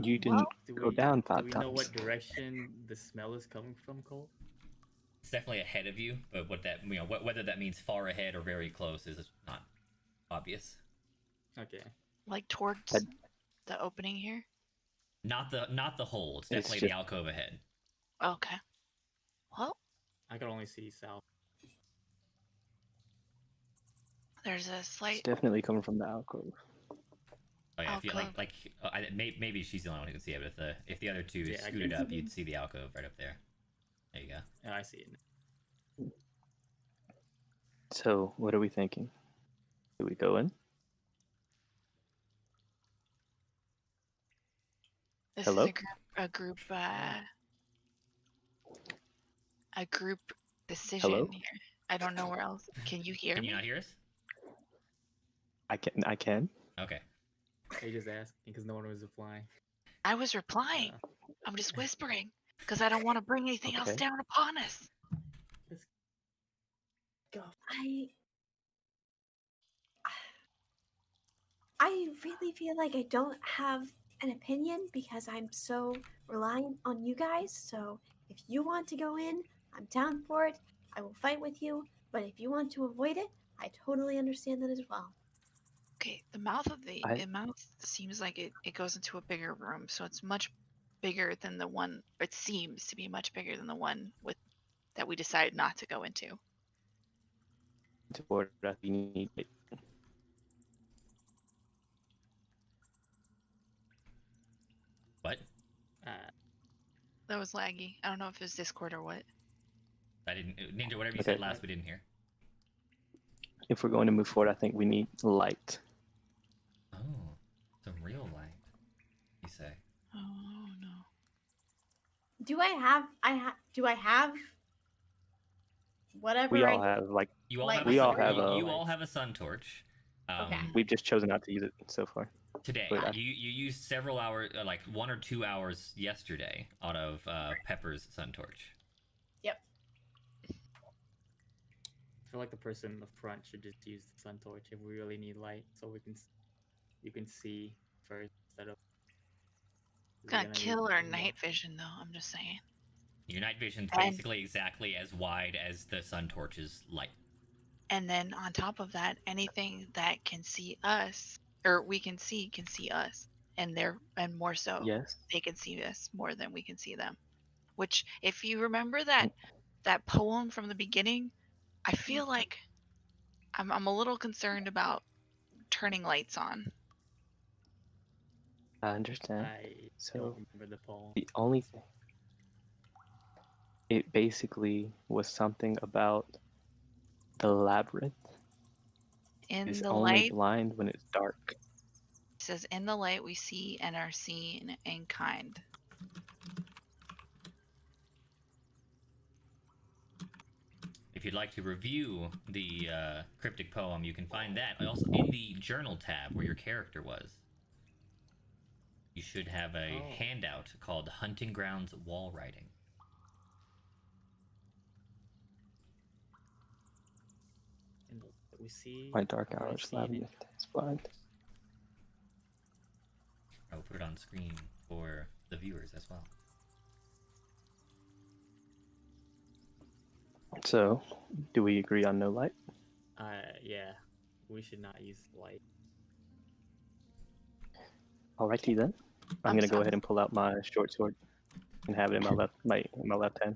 You didn't Well, Do go we- down Do 5 we times. know what direction the smell is coming from, Cole? It's definitely ahead of you, but whether that means far ahead or very close is not obvious. Okay. like towards I'd- the opening here. Not the hole. It's It's definitely the just- alcove ahead. Okay. Well, I can only see south. there's a It's slight. definitely coming from the alcove. Oh yeah, if you Alcove. maybe she's the only one who can see it. But if the other two Yeah, I scooted can up, see you'd see the alcove right up there. There you go. And I see it. So, what are we thinking? Do we go in? This Hello? is a group decision Hello? here. I don't know where else. Can you hear Can me? you not hear us? I can. Okay. They just asked because no one was replying. I was replying. I'm just whispering because I don't want to bring anything else Okay. down upon us. Let's go. I really feel like I don't have an opinion because I'm so reliant on you guys. So if you want to go in, I'm down for it. I will fight with you. But if you want to avoid it, I totally understand that as well. Okay, the mouth of the I- mouth seems like it goes into a bigger room, so it's much bigger than the one. It seems to be much bigger than the one with that we decided not to go into. To order that we need it. What? That was laggy. I don't know if it was Discord or what. I didn't. Ninja, whatever you Okay. said last, we didn't hear. If we're going to move forward, I think we need light. Oh, some real light. You say? Oh no. Do I have whatever We I all have like You all Like, have. we a all sun, have you, a- you all have a sun torch. Okay. we've just chosen not to use it so far. Today, But I- you used several hours, like 1 or 2 hours yesterday, out of Pepper's sun torch. I feel like the person in the front should just use the sun torch if we really need light, so you can see first instead of. It's gonna You're kill use our the night vision though. I'm just saying. Your night vision's And- basically exactly as wide as the sun torch's light. And then on top of that, anything that can see us or we can see us, and more so Yes. they can see us more than we can see them. Which, if you remember that poem from the beginning, I feel like I'm a little concerned about turning lights on. I understand. I So- don't remember the poem. The only thing, it basically was something about the labyrinth In is the only light, blind when it's dark. it says, in the light we see and are seen in kind. If you'd like to review the cryptic poem, you can find that also in the journal tab where your character was. You should have a Oh. handout called Hunting Grounds Wall Writing. In the, we see. My dark or hours seen in- labyrinth is blind. I will put it on screen for the viewers as well. So, do we agree on no light? Yeah, we should not use light. Alrighty then. I'm I'm gonna go sorry. ahead and pull out my short sword and have it in my left hand.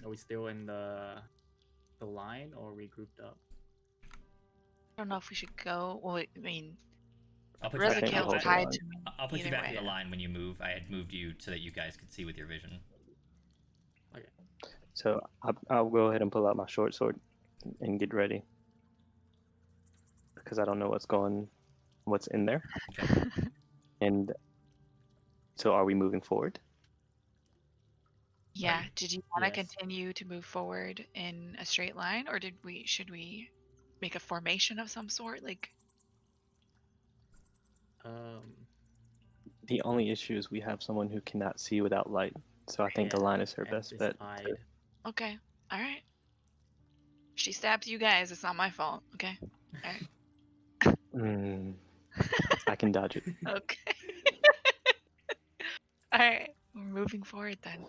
Are we still in the line or are we grouped up? I don't know if we should go. Well, I mean, I'll put you back, think we'll Rezakale's hold the tied line. to me. I'll put you either back way. in the line when you move. I had moved you so that you guys could see with your vision. So I'll go ahead and pull out my short sword and get ready because I don't know what's in there. Okay. And so, are we moving forward? Yeah. Did you want to Yes. continue to move forward in a straight line, or should we make a formation of some sort? Like, The only issue is we have someone who cannot see without light. So I think the Yeah, line is her and best this bet. hide. okay, all right. She stabs you guys. It's not my fault. Okay. I can dodge it. Okay. All right. We're moving forward then.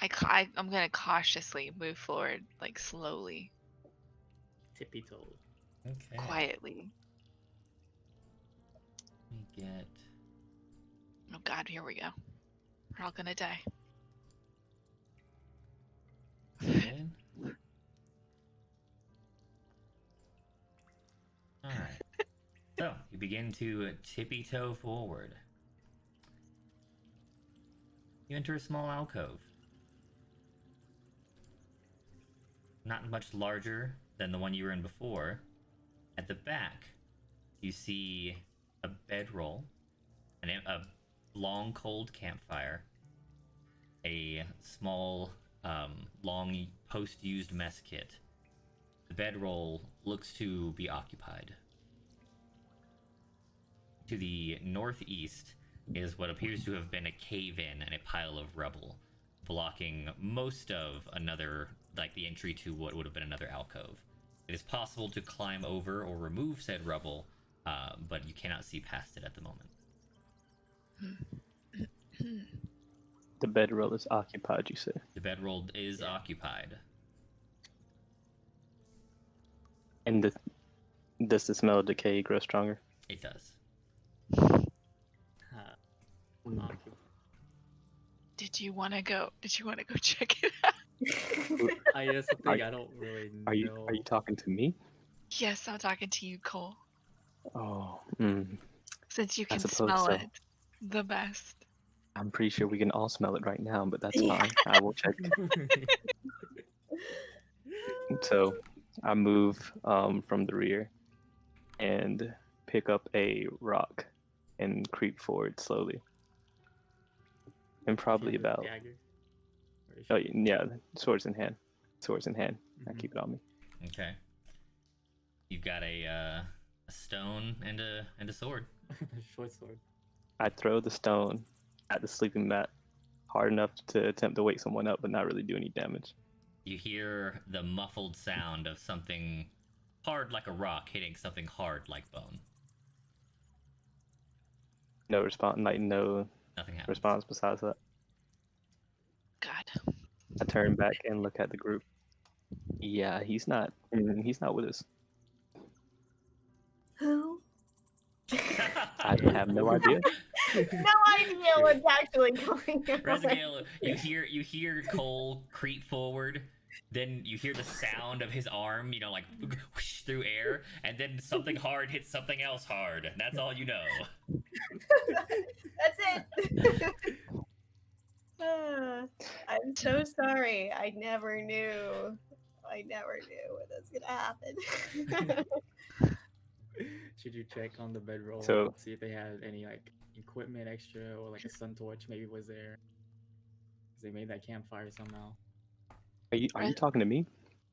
I'm gonna cautiously move forward, like slowly, Tippy toe. Okay. quietly. Let me get. Oh God, here we go. We're all gonna die. Good. Alright. So, you begin to tippy toe forward. You enter a small alcove. Not much larger than the one you were in before. At the back, you see a bedroll, a long, cold campfire, a small long post-used mess kit. The bedroll looks to be occupied. To the northeast is what appears to have been a cave-in and a pile of rubble, blocking most of another, like the entry to what would have been another alcove. It is possible to climb over or remove said rubble, but you cannot see past it at the moment. The bedroll is occupied, you say? The bedroll is occupied. And does the smell of decay grow stronger? It does. Did you want to go check it out? That's the thing. I don't really know. Are you talking to me? Yes, I'm talking to you, Cole. Oh, Since you I can suppose smell so. it the best. I'm pretty sure we can all smell it right now, but that's fine. I will check. So I move from the rear and pick up a rock and creep forward slowly. And probably about Dagger? Or is oh she- yeah, swords in hand. Swords in hand. I Mhm. keep it on me. Okay. You've got a stone and a sword. Short sword. I throw the stone at the sleeping mat hard enough to attempt to wake someone up, but not really do any damage. You hear the muffled sound of something hard like a rock hitting something hard like bone. No response. Like no Nothing happens. response besides that. God. I turn back and look at the group. Yeah, he's not with us. Who? I have no idea. No idea what's actually going on. Rezagale, you hear Cole creep forward, then you hear the sound of his arm, like whoosh through air, and then something hard hits something else hard. And that's all you know. That's it. I'm so sorry. I never knew what was gonna happen. Should you check on the bedroll So- and see if they had any like equipment extra or like a sun torch maybe was there? 'Cause they made that campfire somehow. Are you talking to me?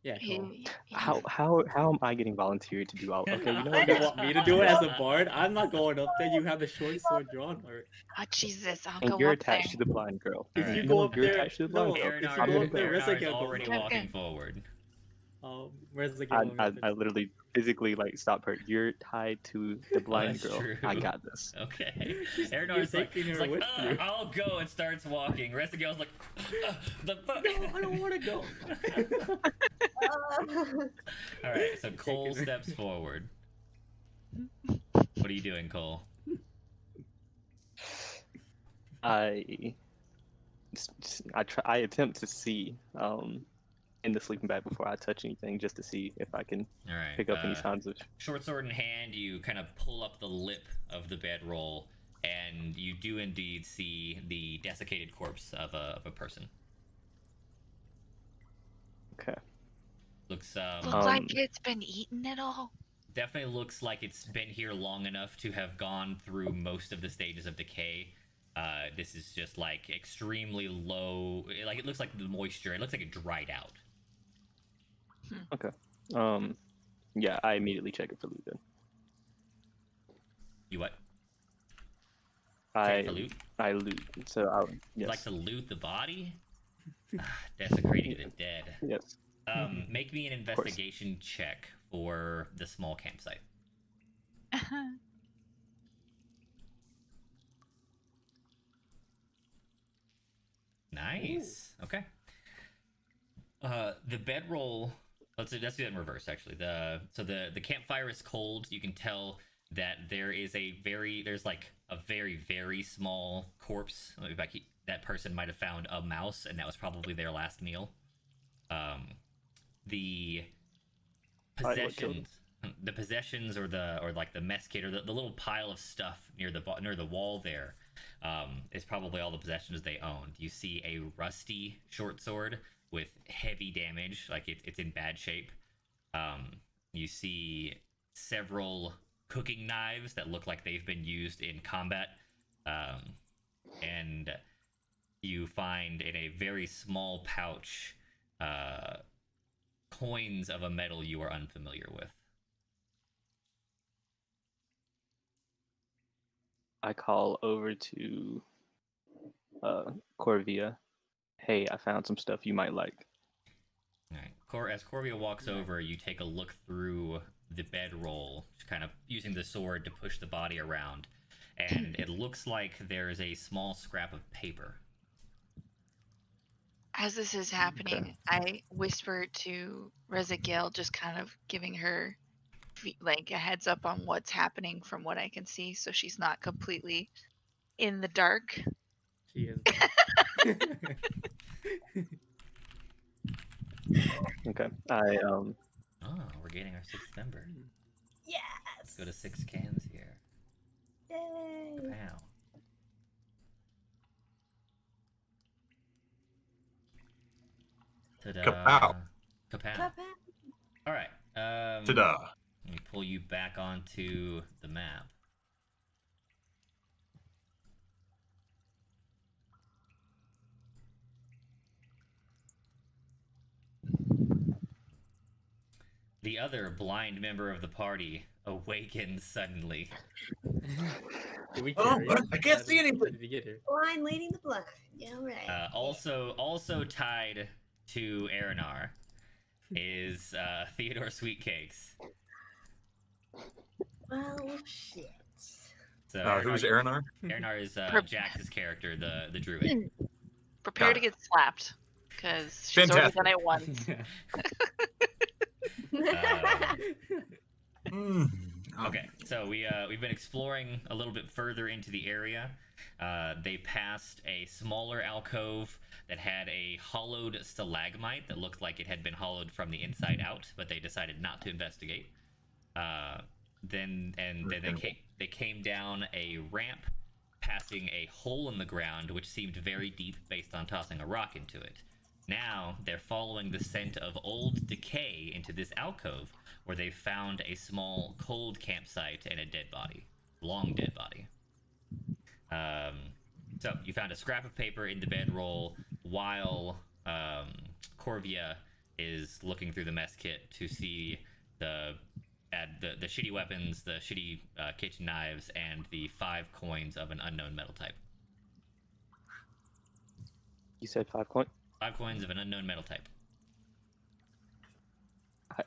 Yeah, cool. How am I getting volunteered to do all? Okay, you know what? You want me to do it as a bard? I'm not going up there. You have the short sword drawn. Or Oh Jesus, I'll And go you're up there. attached to the blind girl. if Alright. you You go know up you're there, attached to the blind no. girl. If you Arinar, go up there, Arinar is Rezagale already goes. walking Okay. forward. Where's the I literally physically like stop her. You're tied to the blind that's girl. true. I got this. Okay. You're Arinar's like, taking he's her like, with you. I'll go, and starts walking. Rezagale's like, the fuck? No, I don't want to go. Alright, so Cole Taking her. steps forward. What are you doing, Cole? I attempt to see in the sleeping bag before I touch anything, just to see if I can Alright. pick up any signs of. Short sword in hand, you kind of pull up the lip of the bedroll, and you do indeed see the desiccated corpse of a person. Okay. Looks Look Um, like it's been eaten at all. definitely looks like it's been here long enough to have gone through most of the stages of decay. This is just like extremely low. Like it looks like the moisture. It looks like it dried out. Yeah, I immediately check it for loot. Then You what? I Check for loot? I loot. So I'll You'd yes like to loot the body? Desecrating the dead. yes. Make me an investigation check for the small campsite. Nice. Okay. The bedroll. Let's do that in reverse. Actually, the campfire is cold. You can tell that there's like a very small corpse. Like that person might have found a mouse, and that was probably their last meal. The Alright, what killed him? possessions or like the mess kit or the little pile of stuff near the wall there is probably all the possessions they owned. You see a rusty short sword with heavy damage, like it's in bad shape. You see several cooking knives that look like they've been used in combat, and you find in a very small pouch coins of a metal you are unfamiliar with. I call over to Corvia. Hey, I found some stuff you might like. All right. As Corvia walks over, you take a look through the bedroll, just kind of using the sword to push the body around, and it looks like there's a small scrap of paper. As this is happening, I whisper to Rezagale, just kind of giving her like a heads up on what's happening from what I can see, so she's not completely in the dark. She is. Okay. Oh, we're getting our sixth member. Yes. Let's go to 6 cans here. Yay. Wow. Ta-da. Kapow. Kapow. Kapow. All right. Ta-da. Let me pull you back onto the map. The other blind member of the party awakens suddenly. Did we Oh, carry but him? I can't How see anything. Did he get here? Blind leading the blind. Yeah, right. Also tied to Aranar is Theodore Sweetcakes. Well, shit. So Who's Aranar? Aranar is Perp- Jax's character, the druid. Prepare Got to it. get slapped, because she's already Fantastic. done it once. Okay, so we've been exploring a little bit further into the area. They passed a smaller alcove that had a hollowed stalagmite that looked like it had been hollowed from the inside out, but they decided not to investigate. Then they came down a ramp, passing a hole in the ground which seemed very deep based on tossing a rock into it. Now they're following the scent of old decay into this alcove, where they found a small cold campsite and a dead body, long dead body. So you found a scrap of paper in the bedroll, while Corvia is looking through the mess kit to see the shitty weapons, the shitty kitchen knives, and the 5 coins of an unknown metal type. You said 5 coins? 5 coins of an unknown metal type.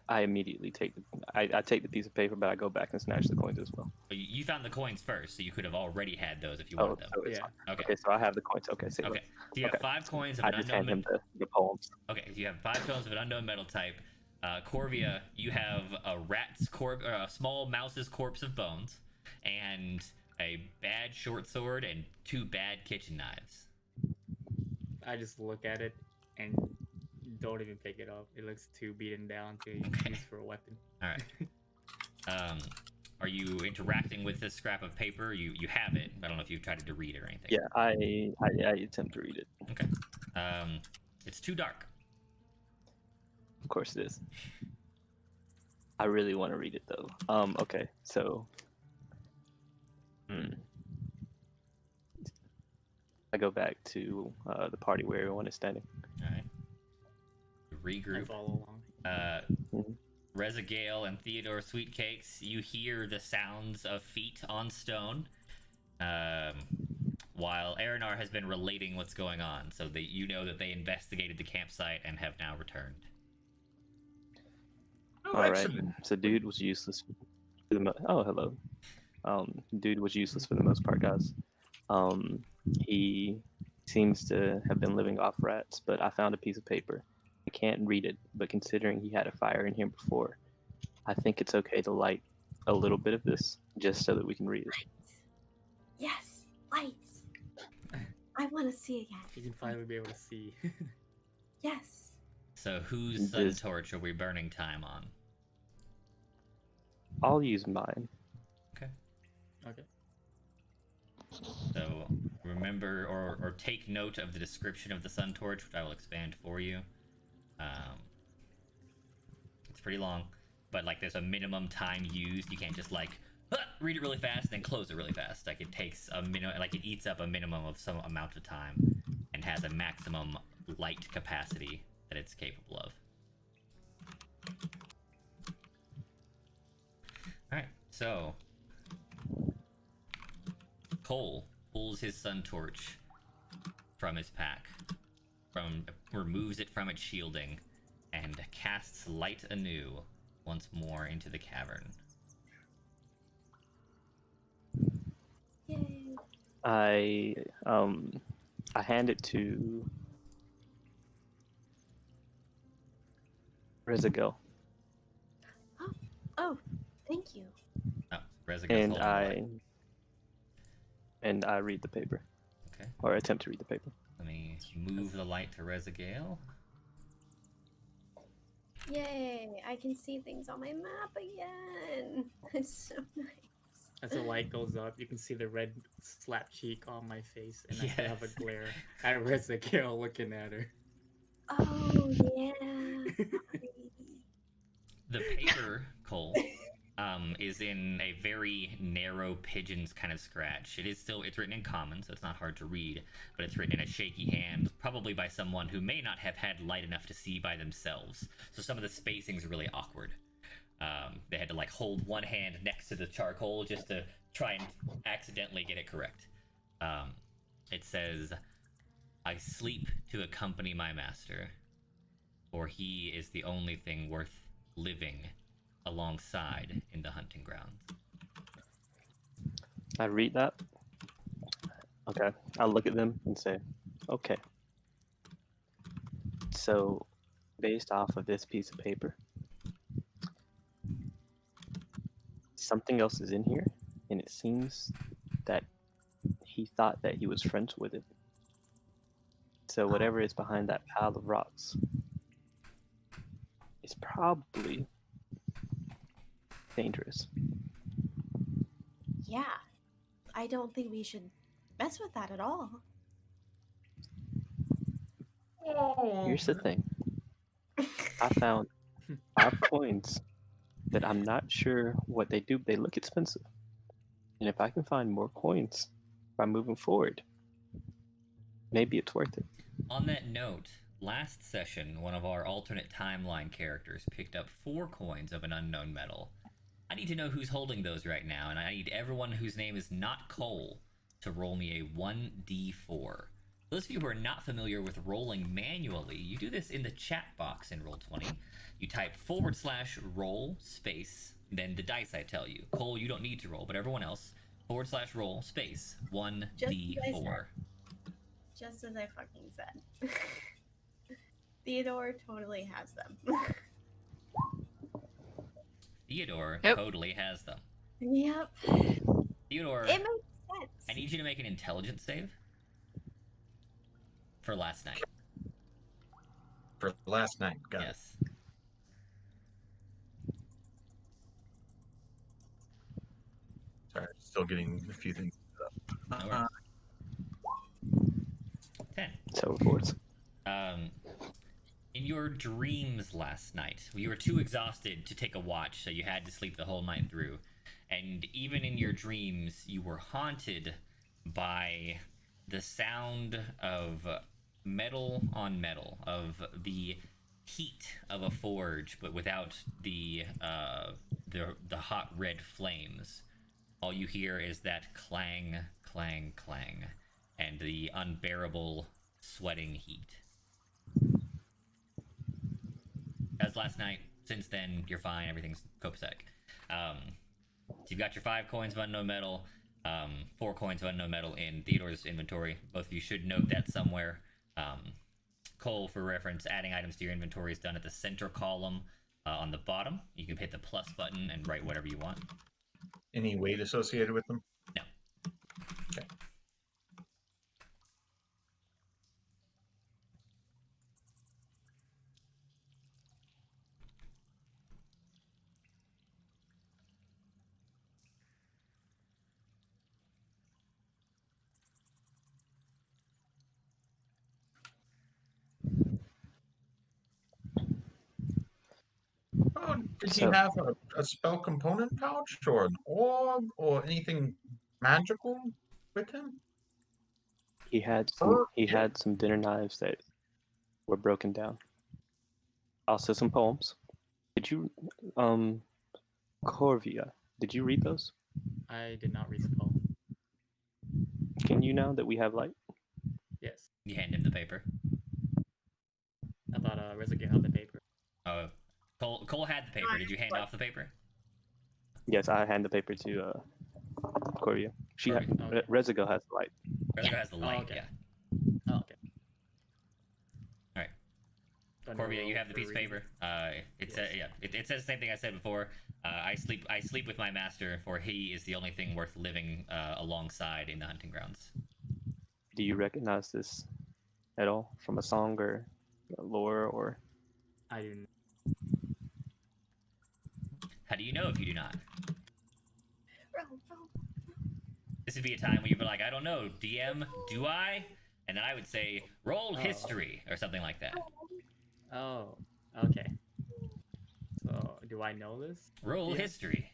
I immediately take I take the piece of paper, but I go back and snatch the coins as well. But you found the coins first, so you could have already had those if you Oh, wanted them. so it's Yeah. fine. Okay. Okay, so I have the coins. Okay, say Okay. So you have Okay. 5 coins of I an just unknown hand him metal. the poems. Okay, so you have 5 coins of an unknown metal type. Corvia, you have a rat's corpse, or a small mouse's corpse of bones, and a bad short sword and 2 bad kitchen knives. I just look at it and don't even pick it up. It looks too beaten down to use for a weapon. All right. Are you interacting with this scrap of paper? You have it. I don't know if you've tried to read it or anything. Yeah, I attempt to read it. Okay. It's too dark. Of course it is. I really want to read it though. Okay, so I go back to the party where everyone is standing. All right. I Regroup. follow along. Rezagale and Theodore Sweetcakes, you hear the sounds of feet on stone, while Aranar has been relating what's going on, so that you know that they investigated the campsite and have now returned. Oh, All right. excellent. So dude was useless. Oh, hello. Dude was useless for the most part, guys. He seems to have been living off rats, but I found a piece of paper. I can't read it, but considering he had a fire in here before, I think it's okay to light a little bit of this just so that we can read it. Yes, lights. I want to see again. You can finally be able to see. Yes. So whose sun This- torch are we burning time on? I'll use mine. Okay. Okay. So remember or take note of the description of the sun torch, which I will expand for you. It's pretty long, but like there's a minimum time used. You can't just like read it really fast and then close it really fast. Like it takes a minimum, like it eats up a minimum of some amount of time. and has a maximum light capacity that it's capable of. Alright, so Cole pulls his sun torch from his pack, removes it from its shielding, and casts light anew once more into the cavern. Yay. I hand it to Rizagel, Oh, thank you. Oh, Rezagel's holding the light. I read the paper, Okay, or attempt to read the paper. let me move the light to Rezagale. Yay, I can see things on my map again. It's so nice. As the light goes up, you can see the red slap cheek on my face, and I still have a Yes. glare at Rezakiel looking at her. Oh, yeah. Pretty. The paper, Cole, is in a very narrow pigeon's kind of scratch. It's written in common, so it's not hard to read, but it's written in a shaky hand, probably by someone who may not have had light enough to see by themselves. So some of the spacing's really awkward. They had to like hold one hand next to the charcoal just to try and accidentally get it correct. It says, "I sleep to accompany my master, for he is the only thing worth living alongside in the hunting grounds." I read that. Okay. I'll look at them and say, okay. So, based off of this piece of paper, something else is in here, and it seems that he thought that he was friends with it. So, whatever is behind that pile of rocks is probably dangerous. Yeah. I don't think we should mess with that at all. Here's the thing. I found 5 coins that I'm not sure what they do. They look expensive. And if I can find more coins by moving forward, maybe it's worth it. On that note, last session, one of our alternate timeline characters picked up 4 coins of an unknown metal. I need to know who's holding those right now, and I need everyone whose name is not Cole to roll me a 1d4. Those of you who are not familiar with rolling manually, you do this in the chat box in Roll20. You type /roll space, then the dice I tell you. Cole, you don't need to roll, but everyone else, /roll space, 1d4. Just as I fucking said. Theodore totally has them. Theodore Yep. totally has them. Yep. Theodore, It makes sense. I need you to make an intelligence save for last night. For last night. Got it. Yes. Sorry, still getting a few things. No worries. 10. So forth. In your dreams last night, you were too exhausted to take a watch, so you had to sleep the whole night through. And even in your dreams, you were haunted by the sound of metal on metal, of the heat of a forge, but without the hot red flames. All you hear is that clang, clang, clang, and the unbearable sweating heat. As last night, since then, you're fine, everything's copacetic. So you've got your 5 coins of unknown metal, 4 coins of unknown metal in Theodore's inventory. Both of you should note that somewhere. Cole, for reference, adding items to your inventory is done at the center column on the bottom. You can hit the plus button and write whatever you want. Any weight associated with them? No. Okay. Oh, did he So- have a spell component pouch or an orb or anything magical with him? He had some dinner knives that were broken down. Also some poems. Did you Corvia, did you read those? I did not read the poem. Can you now that we have light? Yes. You hand him the paper. I thought Rezagiel had the paper. Oh, Cole had the paper. Did you hand off the paper? Yes, I hand the paper to Corvia. Corvia, okay. Rezago has the light. Rezago has the light. okay. Yeah. Oh, okay. All right. Do I need to Corvia, you roll have the for piece of reading? paper. It Yes. says it says the same thing I said before. I sleep with my master, for he is the only thing worth living alongside in the hunting grounds. Do you recognize this at all from a song or lore or? I didn't. How do you know if you do not? Roll. This would be a time when you'd be like, I don't know, DM, do I? And then I would say, roll Oh. history or something like that. Oh, okay. So, do I know this? Roll Yeah. history.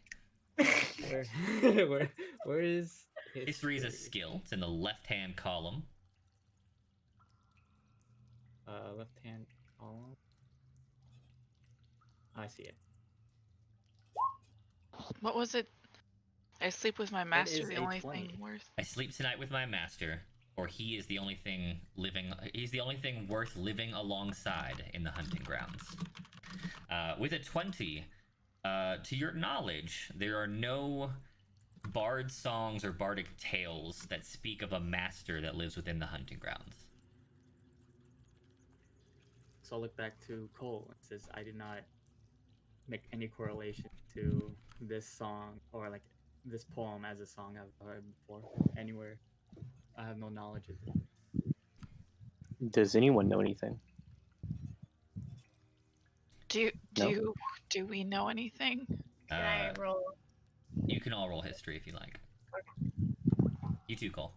Where is History is a skill. It's in the left-hand column. Left hand column. I see it. What was it? I sleep with my master. is The a only 20. thing worth. I sleep tonight with my master, for he is the only thing living. He's the only thing worth living alongside in the hunting grounds. With a 20, to your knowledge, there are no bard songs or bardic tales that speak of a master that lives within the hunting grounds. So I'll look back to Cole and says, I did not make any correlation to this song or like this poem as a song I've heard before anywhere. I have no knowledge of it. Does anyone know anything? Do we know anything? Can I roll? You can all roll history if you like. You too, Cole.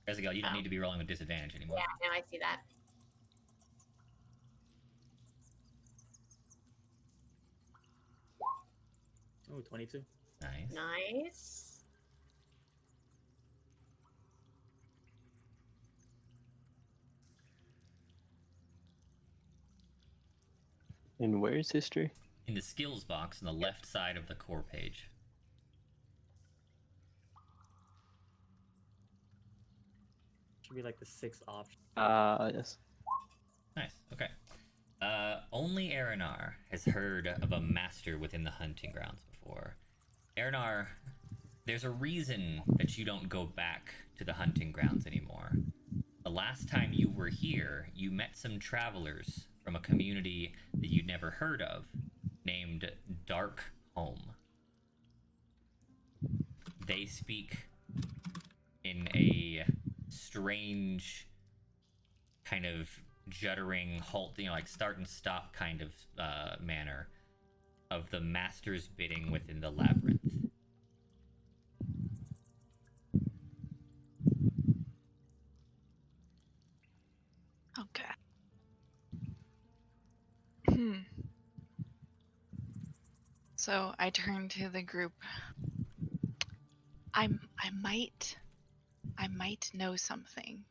Rezagal, you don't need to be rolling with disadvantage anymore. Yeah, now I see that. Oh, 22. Nice. Nice. And where is history? In the skills box on the left side of the core page. Should be like the 6th option. Yes. Nice. Okay. Only Aranar has heard of a master within the hunting grounds before. Aranar, there's a reason that you don't go back to the hunting grounds anymore. The last time you were here, you met some travelers from a community that you'd never heard of, named Dark Home. They speak in a strange kind of juddering halt, like start and stop kind of manner of the master's bidding within the labyrinth. Okay. So I turn to the group. I might know something.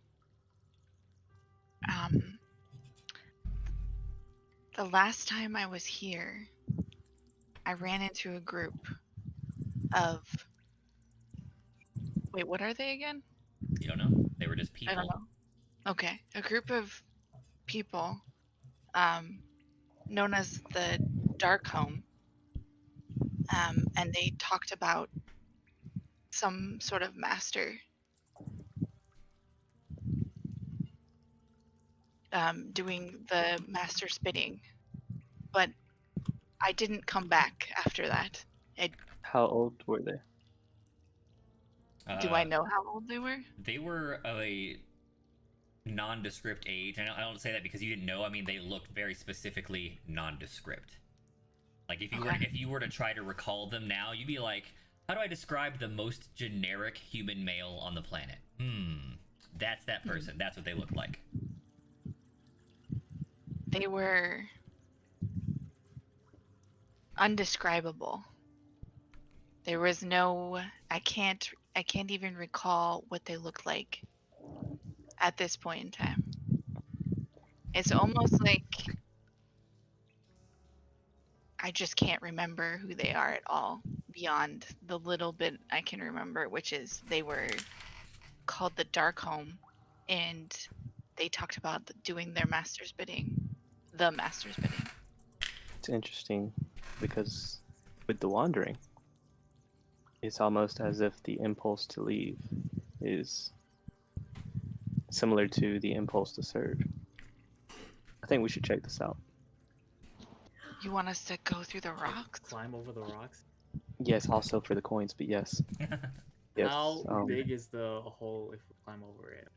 The last time I was here, I ran into a group of. Wait, what are they again? You don't know? They were just people. I don't know. Okay, a group of people, known as the Dark Home, and they talked about some sort of master, doing the master's bidding, but I didn't come back after that. How old were they? Do I know how old they were? They were of a nondescript age. I don't say that because you didn't know. I mean, they looked very specifically nondescript. Like if you were to try to recall them now, you'd be like, how do I describe the most generic human male on the planet? That's that person. That's what they look like. They were undescribable. There was no. I can't even recall what they looked like at this point in time. It's almost like I just can't remember who they are at all beyond the little bit I can remember, which is they were called the Dark Home, and they talked about doing their master's bidding. The master's bidding. It's interesting because with the wandering, it's almost as if the impulse to leave is similar to the impulse to serve. I think we should check this out. You want us to go through the rocks? Climb over the rocks. Yes, also for the coins, but yes. Yes. How big is the hole if we climb over it?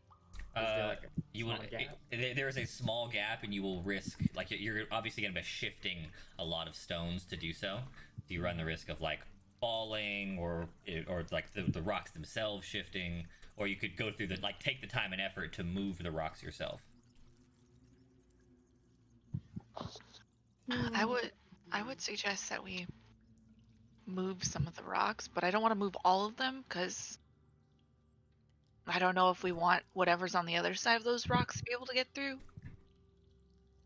Is there like a You will. small gap? There is a small gap, and you will risk like you're obviously going to be shifting a lot of stones to do so. So you run the risk of like falling, or like the rocks themselves shifting, or you could go through the like take the time and effort to move the rocks yourself. I would suggest that we move some of the rocks, but I don't want to move all of them because I don't know if we want whatever's on the other side of those rocks to be able to get through.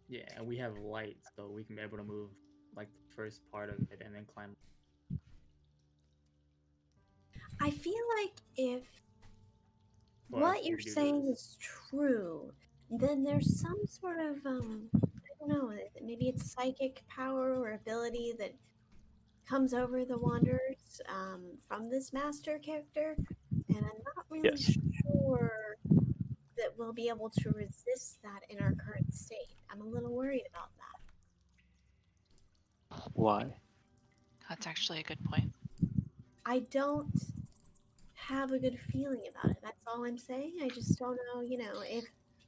Yeah, and we have light, so we can be able to move like the first part of it and then climb. I feel like if Well, what if you're we do saying this. is true, then there's some sort of I don't know, maybe it's psychic power or ability that comes over the wanderers from this master character, and I'm not really Yes. sure that we'll be able to resist that in our current state. I'm a little worried about that. Why? That's actually a good point. I don't have a good feeling about it. That's all I'm saying. I just don't know,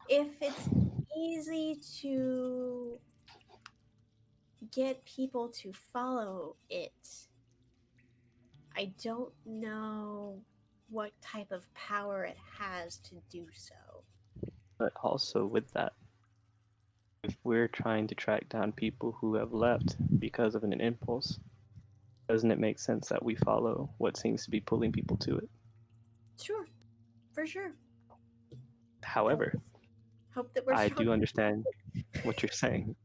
if it's easy to get people to follow it. I don't know what type of power it has to do so. But also with that, if we're trying to track down people who have left because of an impulse, doesn't it make sense that we follow what seems to be pulling people to it? Sure, for sure. However, Hope that we're I strong. do understand what you're saying,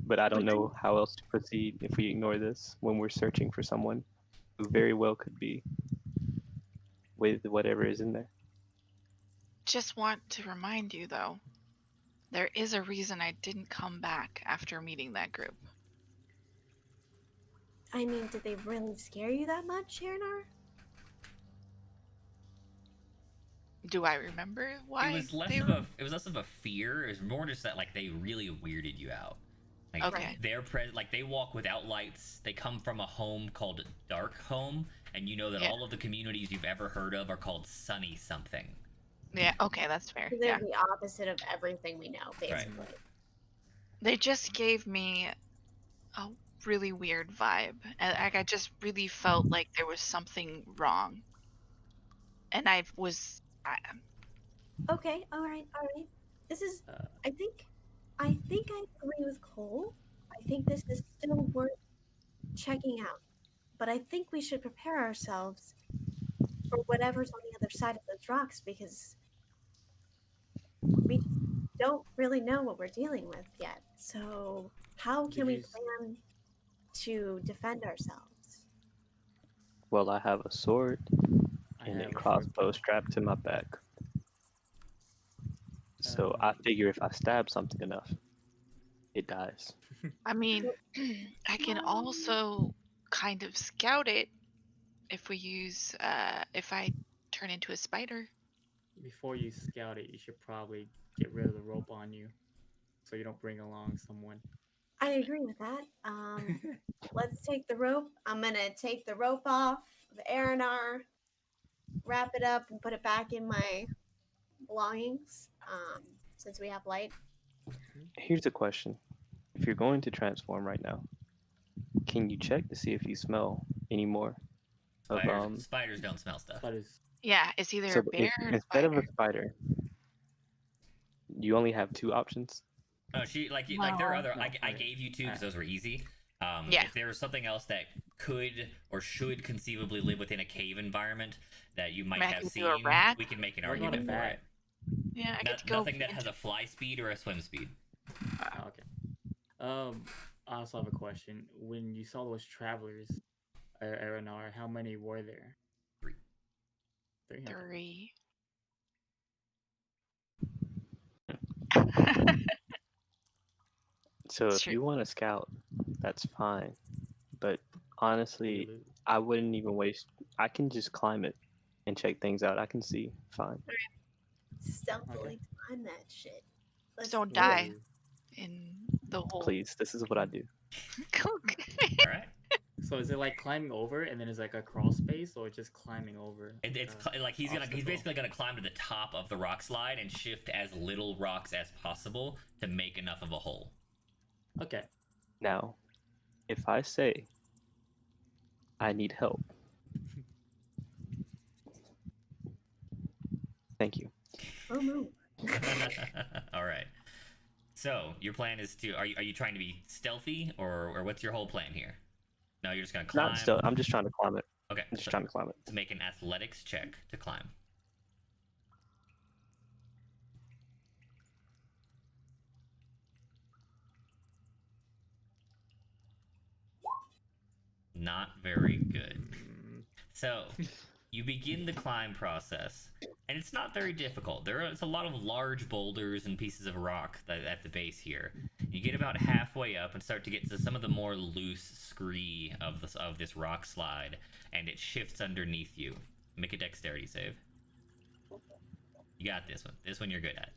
but I don't know how else to proceed if we ignore this when we're searching for someone who very well could be with whatever is in there. Just want to remind you, though, there is a reason I didn't come back after meeting that group. I mean, did they really scare you that much, Sherinar? Do I remember why? It was less of a fear. It was more just that like they really weirded you out. Like, Okay. They're like they walk without lights. They come from a home called Dark Home, and you know that Yeah. all of the communities you've ever heard of are called Sunny something. Yeah, okay, that's fair. They're Yeah. the opposite of everything we know, basically. They just gave me a really weird vibe. And I just really felt like there was something wrong. And I, Okay, all right. This is. Uh, I think I agree with Cole. I think this is still worth checking out, but I think we should prepare ourselves for whatever's on the other side of those rocks because we don't really know what we're dealing with yet. So how can we Did you plan to defend ourselves? Well, I have a sword I and have a a crossbow short- strapped to my back. So I figure if I stab something enough, it dies. I mean, I can also kind of scout it if we use, if I turn into a spider. Before you scout it, you should probably get rid of the rope on you, so you don't bring along someone. I agree with that. Let's take the rope. I'm gonna take the rope off of Aranar, wrap it up, and put it back in my belongings. Since we have light. Here's a question. If you're going to transform right now, can you check to see if you smell any more of Spiders don't smell stuff. But it's Yeah, it's either so a bear or a instead of spider. a spider, you only have two options? No, she like there are other. No, I okay. gave you two because those were easy. Yeah. If there was something else that could or should conceivably live within a cave environment that you might I have could seen, do a rat. we can make an What about a argument for bat? it. Yeah, I get to go. Nothing that has a fly speed or a swim speed. Oh, okay. I also have a question. When you saw those travelers, Aranar, how many were there? 3. 3. Okay. 3. So if Sure. you want to scout, that's fine. But What do you honestly, lose? I wouldn't even waste. I can just climb it and check things out. I can see fine. Stealthily climb that shit. Let's Don't do die. it. In the hole. Please, this is what I do. Okay. All right. So is it like climbing over and then it's like a crawl space, or just climbing over? It's like a like he's obstacle? basically gonna climb to the top of the rock slide and shift as little rocks as possible to make enough of a hole. Okay. Now, if I say I need help, thank you. Oh no. All right. So your plan is to are you trying to be stealthy or what's your whole plan here? No, you're just gonna climb. Not still. I'm just trying to climb it. Okay. I'm just So trying to climb it. to make an athletics check to climb. Not very good. Mm, So, you begin the climb process, and it's not very difficult. It's a lot of large boulders and pieces of rock at the base here. You get about halfway up and start to get to some of the more loose scree of this rock slide, and it shifts underneath you. Make a dexterity save. You got this one. This one you're good at.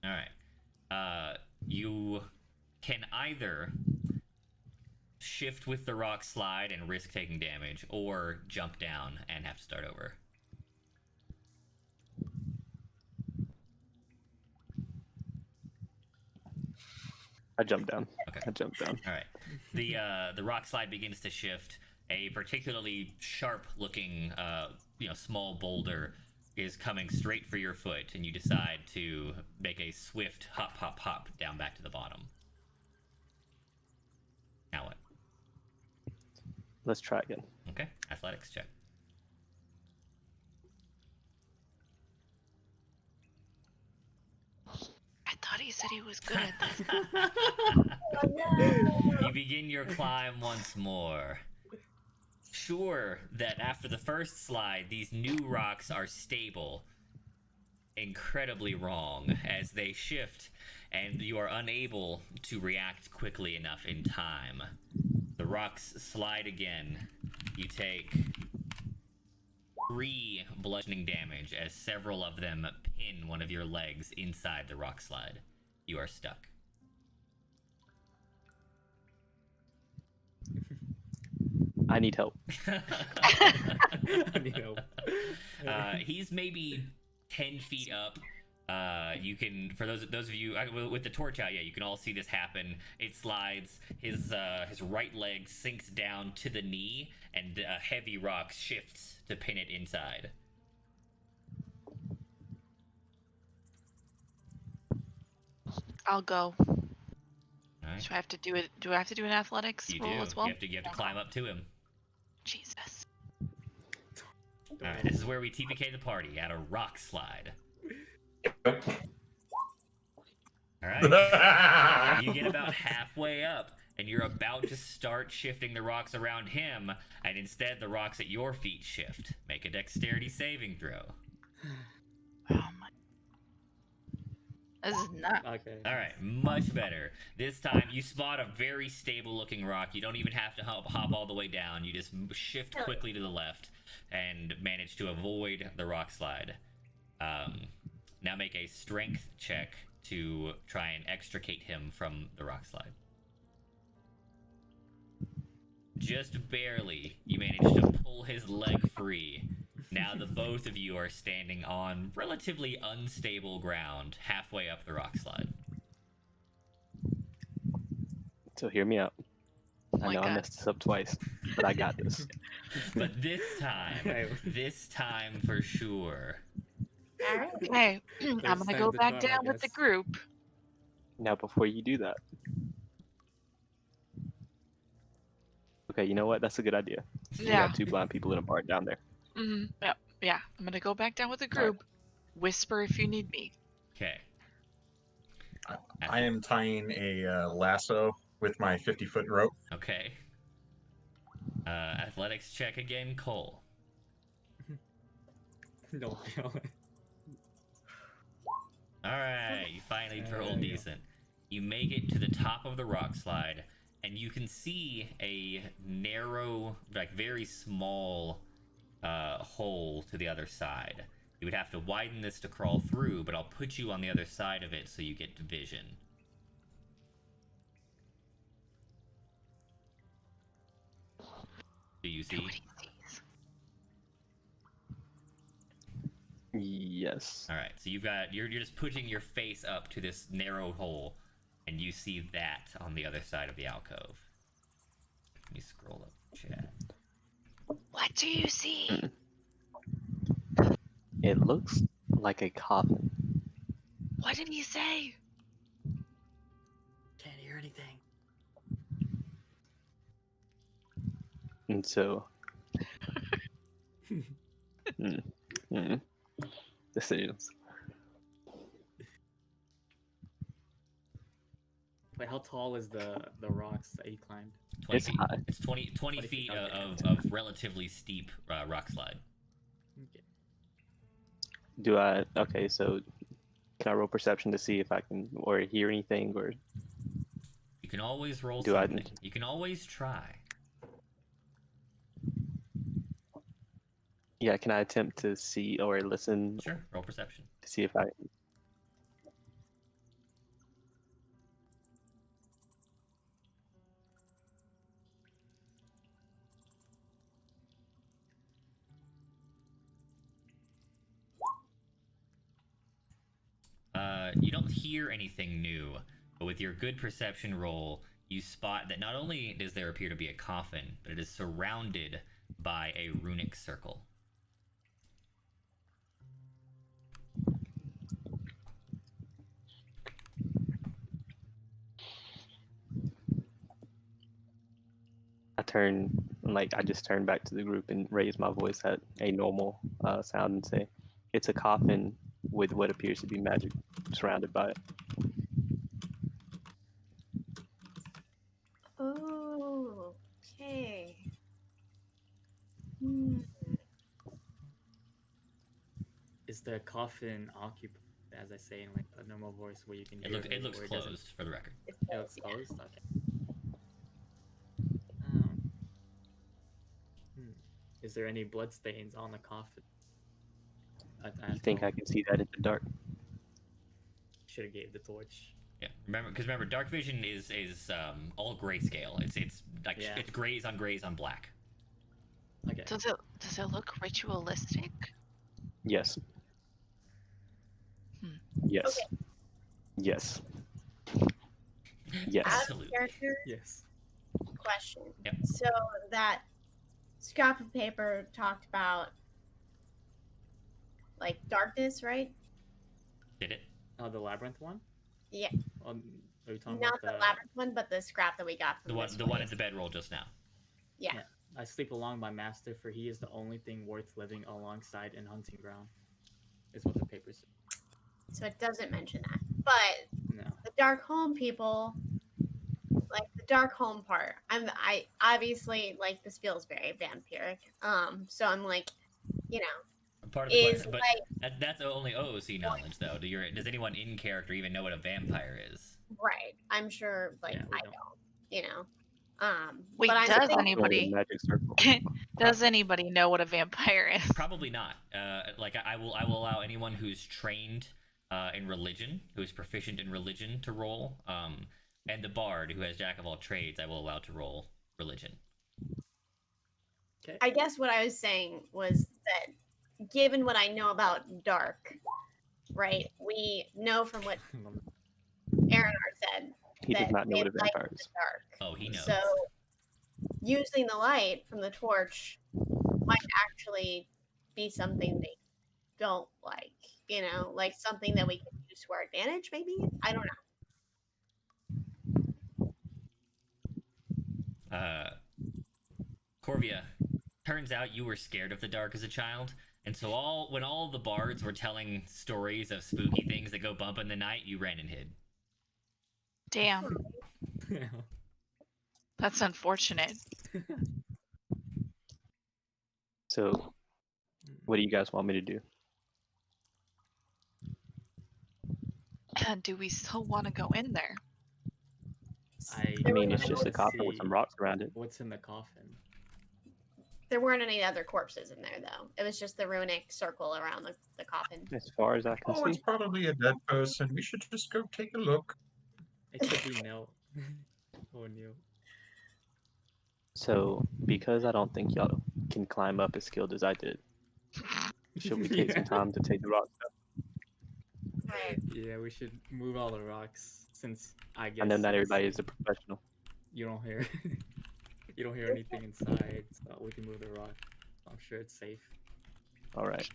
All right. You can either shift with the rock slide and risk taking damage, or jump down and have to start over. I jumped down. Okay. I jumped down. All right. The rock slide begins to shift. A particularly sharp-looking, small boulder is coming straight for your foot, and you decide to make a swift hop, hop, hop down back to the bottom. Now what? Let's try again. Okay. Athletics check. I thought he said he was good at this. You begin your climb once more. Sure that after the first slide, these new rocks are stable. Incredibly wrong as they shift, and you are unable to react quickly enough in time. The rocks slide again. You take 3 bludgeoning damage as several of them pin one of your legs inside the rock slide. You are stuck. I need help. I need help. He's maybe 10 feet up. You can, for those of you with the torch out, yeah, you can all see this happen. It slides. His right leg sinks down to the knee, and a heavy rock shifts to pin it inside. I'll go. All right. So I have to do it. Do I have to do an athletics You roll do. as well? You have to climb up to him. Jesus. All right. This is where we TPK the party at a rock slide. All right. You get about halfway up, and you're about to start shifting the rocks around him, and instead the rocks at your feet shift. Make a dexterity saving throw. Oh my. This is not. Okay. All right, much better. This time you spot a very stable-looking rock. You don't even have to hop all the way down. You just shift quickly to the left and manage to avoid the rock slide. Now make a strength check to try and extricate him from the rock slide. Just barely, you manage to pull his leg free. Now the both of you are standing on relatively unstable ground halfway up the rock slide. So hear me out. I my know I God. messed this up twice, but I got this. But this time for sure, All right. Okay, I'm There's gonna time go to back try, I down with the guess. group. Now, before you do that, okay, you know what? That's a good idea. We Yeah. got two blind people in a bar down there. Yep. Yeah. I'm gonna go back down with the All right. group. Whisper if you need me. Okay. I am tying a lasso with my 50-foot rope. Okay. Athletics check again, Cole. No, no. All right, you finally There rolled you go. decent. You make it to the top of the rock slide, and you can see a narrow, like very small hole to the other side. You would have to widen this to crawl through, but I'll put you on the other side of it so you get vision. Do you see? Nobody sees. Yes. All right, so you're just putting your face up to this narrow hole, and you see that on the other side of the alcove. Let me scroll up the chat. What do you see? It looks like a coffin. What did he say? Can't hear anything. And so, decisions. Wait, how tall is the rocks that you climbed? 20 It's feet. high. It's 20 20 feet feet, of, okay. of relatively steep rock slide. Okay. Do I? Okay, so can I roll perception to see if I can or hear anything or? You can always roll Do I- something. You can always try. Yeah, can I attempt to see or listen Sure, roll perception. to see if I? You don't hear anything new, but with your good perception roll, you spot that not only does there appear to be a coffin, but it is surrounded by a runic circle. I just turn back to the group and raise my voice at a normal sound and say, "It's a coffin with what appears to be magic surrounded by it." Oh, okay. Hmm. Is the coffin occupied, as I say in like a normal voice where you can hear It looks or does closed, for the record. It's It looks yeah. closed? Okay. Um, Is there any bloodstains on the coffin? You think I can see that in the dark? should have gave the torch. Yeah, remember, dark vision is all grayscale. It's like Yeah. it's grays on black. Okay. Does it look ritualistic? Yes. Hmm. Yes. Yes. Yes. Out of Absolutely. character Yes. question. Yep. So that scrap of paper talked about like darkness, right? Did it? Oh, the labyrinth one? Yeah. Are we talking Not about the labyrinth one, but the scrap that we got from The one at the bedroll just now. Yeah. Yeah. I sleep along my master, for he is the only thing worth living alongside in hunting ground. Is what the paper said. So it doesn't mention that. But No. the dark home people, like the dark home part, I obviously like this feels very vampiric. So I'm like, you know, Part of the is question, but like that's only OOC knowledge, though. Does anyone in character even know what a vampire is? right. I'm sure like Yeah, we I don't. don't, you know. Wait, but I'm does thinking- anybody Magic circle. does anybody know what a vampire is? Probably not. Like I will allow anyone who's trained in religion, who is proficient in religion, to roll. And the bard, who has jack of all trades, I will allow to roll religion. Okay. I guess what I was saying was that given what I know about dark, right? We know from what Aaron said He does that not know they what a like vampire the is. dark. Oh, he knows. So using the light from the torch might actually be something they don't like. like something that we can use to our advantage, maybe? I don't know. Corvia, turns out you were scared of the dark as a child, and so when all the bards were telling stories of spooky things that go bump in the night, you ran and hid. Damn, that's unfortunate. So, what do you guys want me to do? Do we still want to go in there? I mean, it's just a coffin with some rocks around it. What's in the coffin? There weren't any other corpses in there, though. It was just the runic circle around the coffin. As far as I can Oh, it's see. probably a dead person. We should just go take a look. It could be Nil. Or Neil. So, because I don't think y'all can climb up as skilled as I did, should we take some time to take the rocks down? Right. Yeah, we should move all the rocks since I guess I know not everybody is a professional. you don't hear you don't hear anything inside, so we can move the rock. I'm sure it's safe. All right.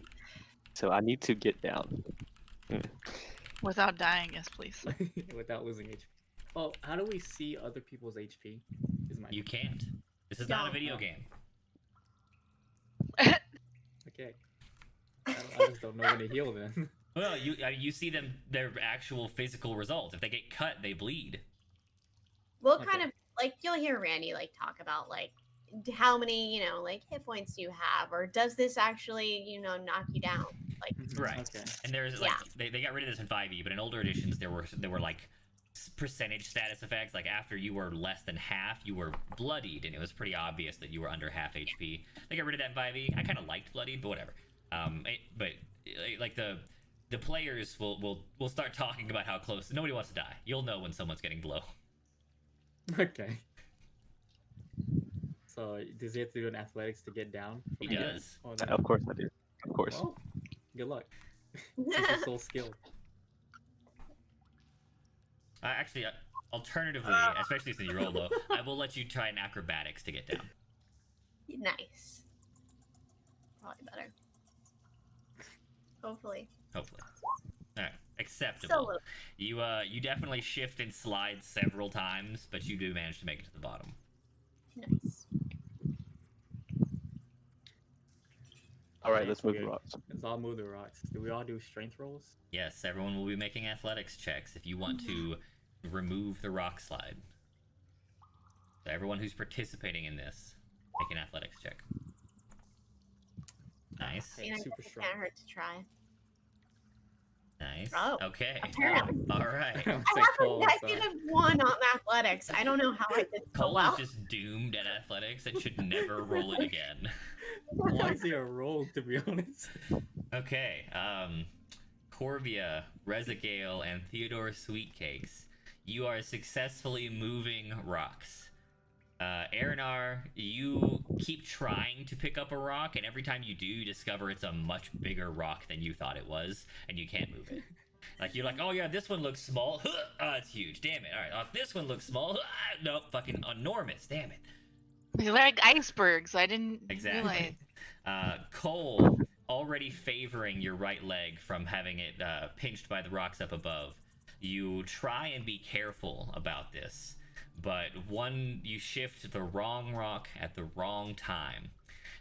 So I need to get down. Without dying, yes, please. Without losing HP. Oh, how do we see other people's HP? You can't. This is not a No. video game. Okay. I just don't know when to heal then. Well, you see them their actual physical results. If they get cut, they bleed. We'll Okay. kind of like you'll hear Randy like talk about like how many like hit points do you have, or does this actually knock you down? Like Right. Okay. And there's like they got rid of this in 5e, but in older editions there were like percentage status effects. Like after you were less than half, you were bloodied, and it was pretty obvious that you were under half HP. They got rid of that in 5e. I kind of liked bloodied, but whatever. But like the players will start talking about how close. Nobody wants to die. You'll know when someone's getting blow. Okay. So does he have to do an athletics to get down? He from here? does. Oh, no. Of course I do. Of course. Well, good luck. Since you're so skilled. Actually, alternatively, especially since you roll low, I will let you try an acrobatics to get down. nice. Probably better. Hopefully. Hopefully. All right, So acceptable. low. You definitely shift and slide several times, but you do manage to make it to the bottom. Nice. All right, Okay, let's so move the we- rocks. Let's all move the rocks. Do we all do strength rolls? Yes, everyone will be making athletics checks if you want to remove the rock slide. So everyone who's participating in this, make an athletics check. Nice. I mean, I guess super it strong. can't hurt to try. Nice. Oh, Okay. apparently. All right. It's I like have Cole, a -1 on athletics. I don't know how I did so Cole well. is just doomed at athletics and should never roll it again. Why is he a roll, to be honest? Okay, Corvia, Rezagale, and Theodore Sweetcakes, you are successfully moving rocks. Arinar, you keep trying to pick up a rock, and every time you do, you discover it's a much bigger rock than you thought it was, and you can't move it. Like, you're like, oh yeah, this one looks small. Oh, it's huge. Damn it. Alright, this one looks small. Nope, fucking enormous. Damn it. They're like icebergs. I didn't Exactly. realize. Cole, already favoring your right leg from having it pinched by the rocks up above. You try and be careful about this, but you shift the wrong rock at the wrong time,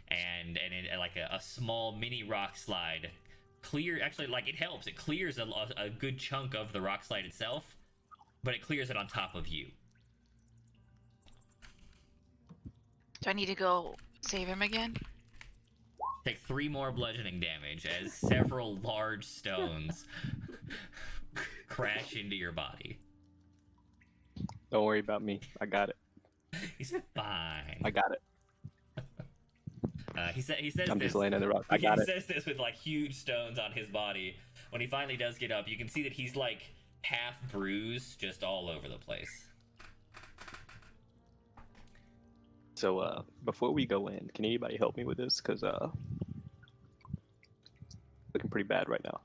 and like a small mini rock slide it helps. It clears a good chunk of the rock slide itself, but it clears it on top of you. Do I need to go save him again? Take 3 more bludgeoning damage as several large stones crash into your body. Don't worry about me. I got it. He's fine. I got it. He says I'm this. just laying on the rock. I got he it. says this with like huge stones on his body. When he finally does get up, you can see that he's like half bruised, just all over the place. So, before we go in, can anybody help me with this? Because, looking pretty bad right now.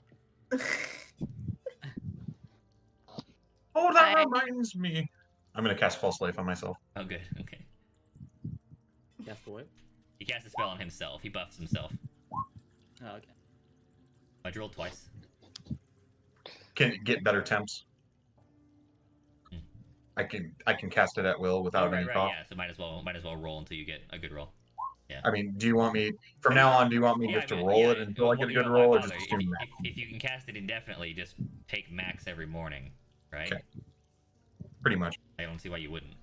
Oh, that I- reminds me. I'm gonna cast False Life on myself. Oh, good. Okay. Cast what? He casts a spell on himself. He buffs himself. Oh, okay. I rolled twice. can get better temps. Hmm. I can cast it at will Oh, without right, any right, cost. yeah. So might as well roll until you get a good roll. Yeah. I mean, do you want me from now on? Do you want me Yeah, just to I mean, roll yeah. it until I get a good Why roll, or bother? just assume that? If you can cast it indefinitely, just take max every morning, right? Okay. Pretty much. I don't see why you wouldn't.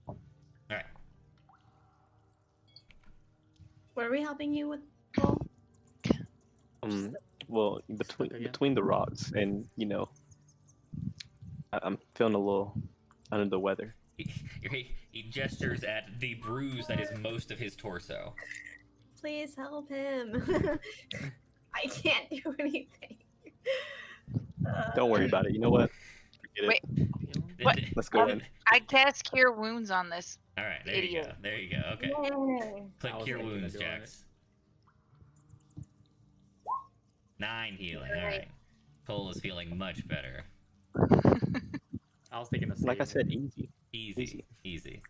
All right. What are we helping you with, Paul? Well, Stuck again? between the rocks, and I'm feeling a little under the weather. He gestures at the bruise that is most of his torso. Please help him. I can't do anything. Don't worry about it. You know what? Forget Wait. it. What? Let's go in. I cast Cure Wounds on this. All right, there you go. Idiot. There you go. Okay. Yay. Click I was Cure thinking of Wounds, doing it. Jax. 9 healing. All right. Cole is feeling much better. I was thinking the same. Like I said, easy. Easy.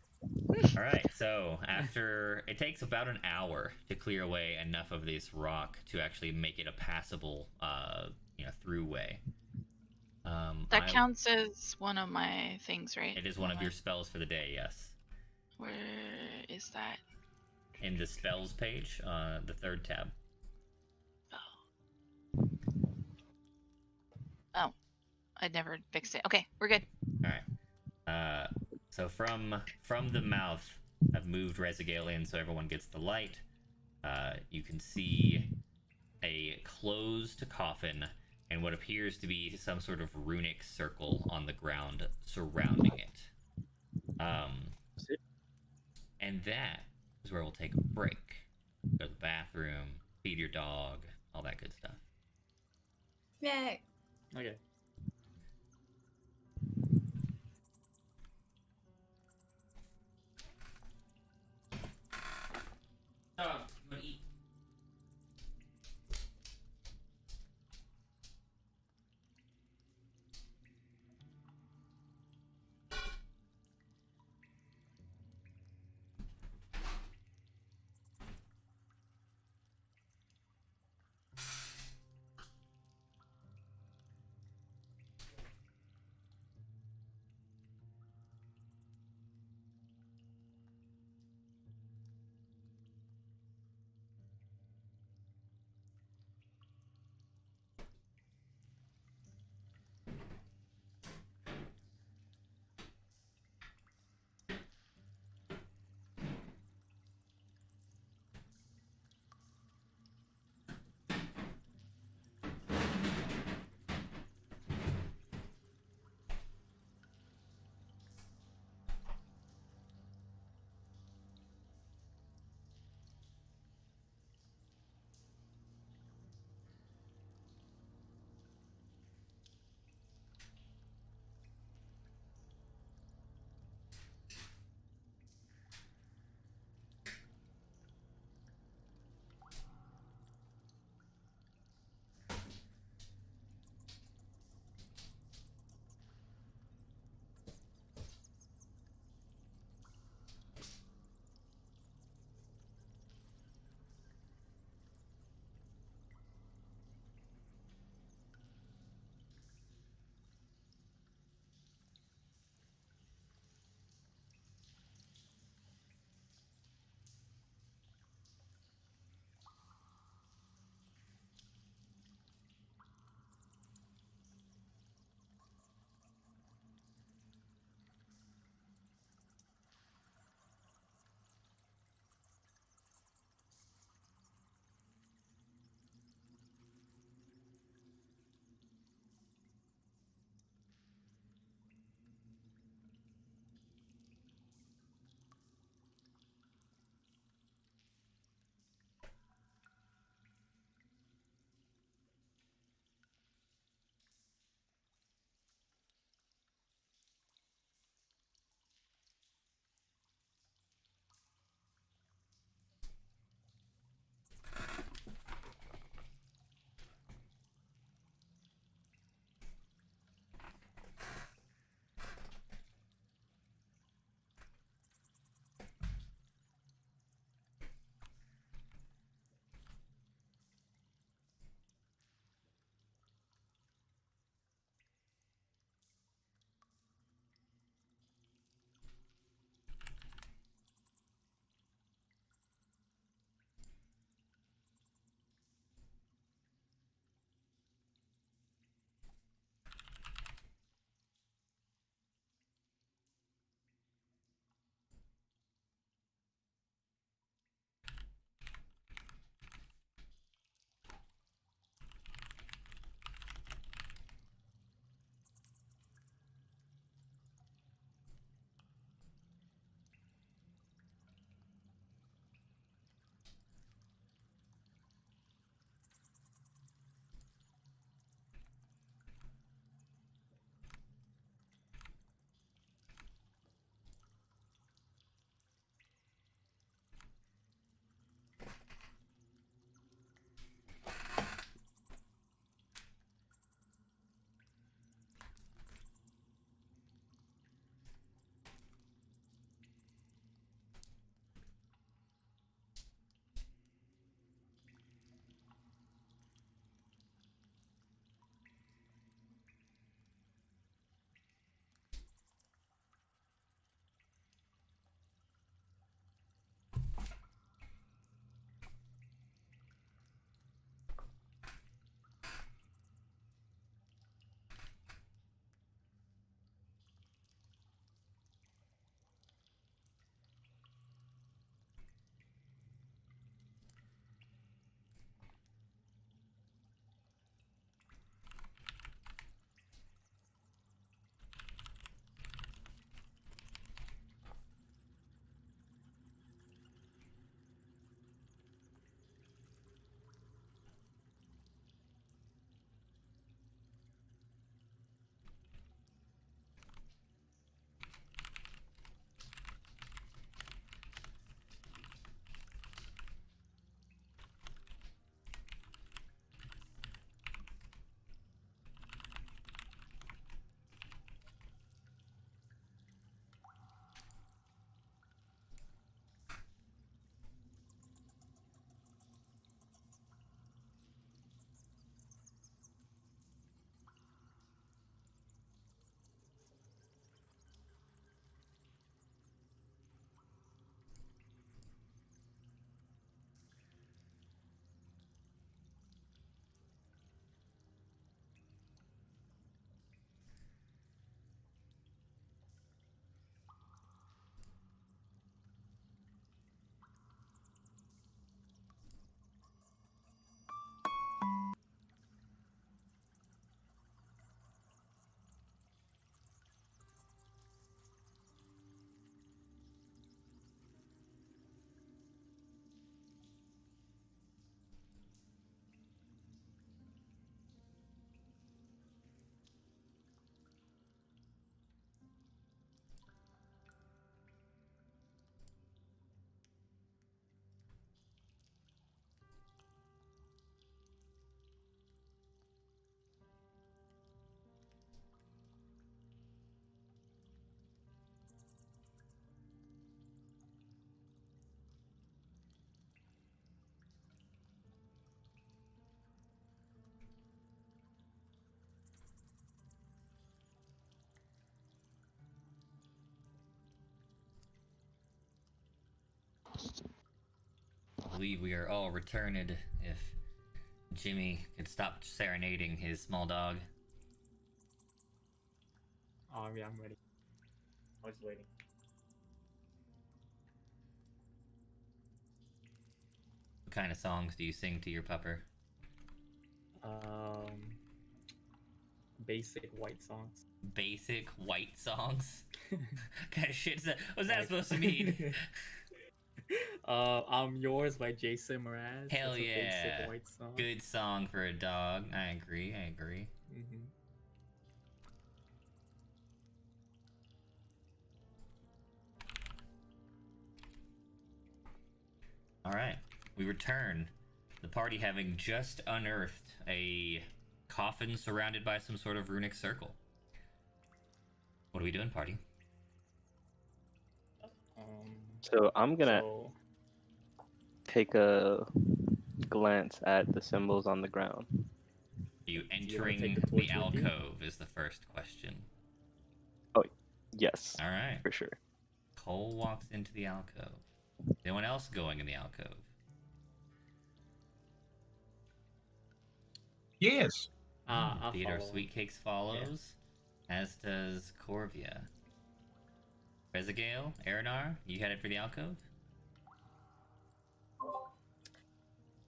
All right. So after it takes about an hour to clear away enough of this rock to actually make it a passable, throughway. That counts as one of my things, right? It is one of your spells for the day. Yes. Where is that? In the spells page, the third tab. Oh, I never fixed it. Okay, we're good. All right. So from the mouth, I've moved Rezagale in so everyone gets the light. You can see a closed coffin and what appears to be some sort of runic circle on the ground surrounding it. And that is where we'll take a break. Go to the bathroom, feed your dog, all that good stuff. Yay. Okay. Dog, you want to eat? believe we are all returned. If Jimmy could stop serenading his small dog. Yeah, I'm ready. I was waiting. What kind of songs do you sing to your pupper? Basic white songs. Basic white songs? What kind of shit is that? What's that supposed to mean? I'm Yours by Jason Mraz. Hell That's a yeah. basic white song. Good song for a dog. I agree. Mm-hmm. Alright. We return. The party having just unearthed a coffin surrounded by some sort of runic circle. What are we doing, party? So I'm gonna So, take a glance at the symbols on the ground. Are you you wanna entering take the the torch with you? alcove is the first question. Yes, Alright. for sure. Cole walks into the alcove. Anyone else going in the alcove? Yes. I'll Theodore follow. Sweetcakes follows, as does Corvia. Rezagale, Arinar, you headed for the alcove?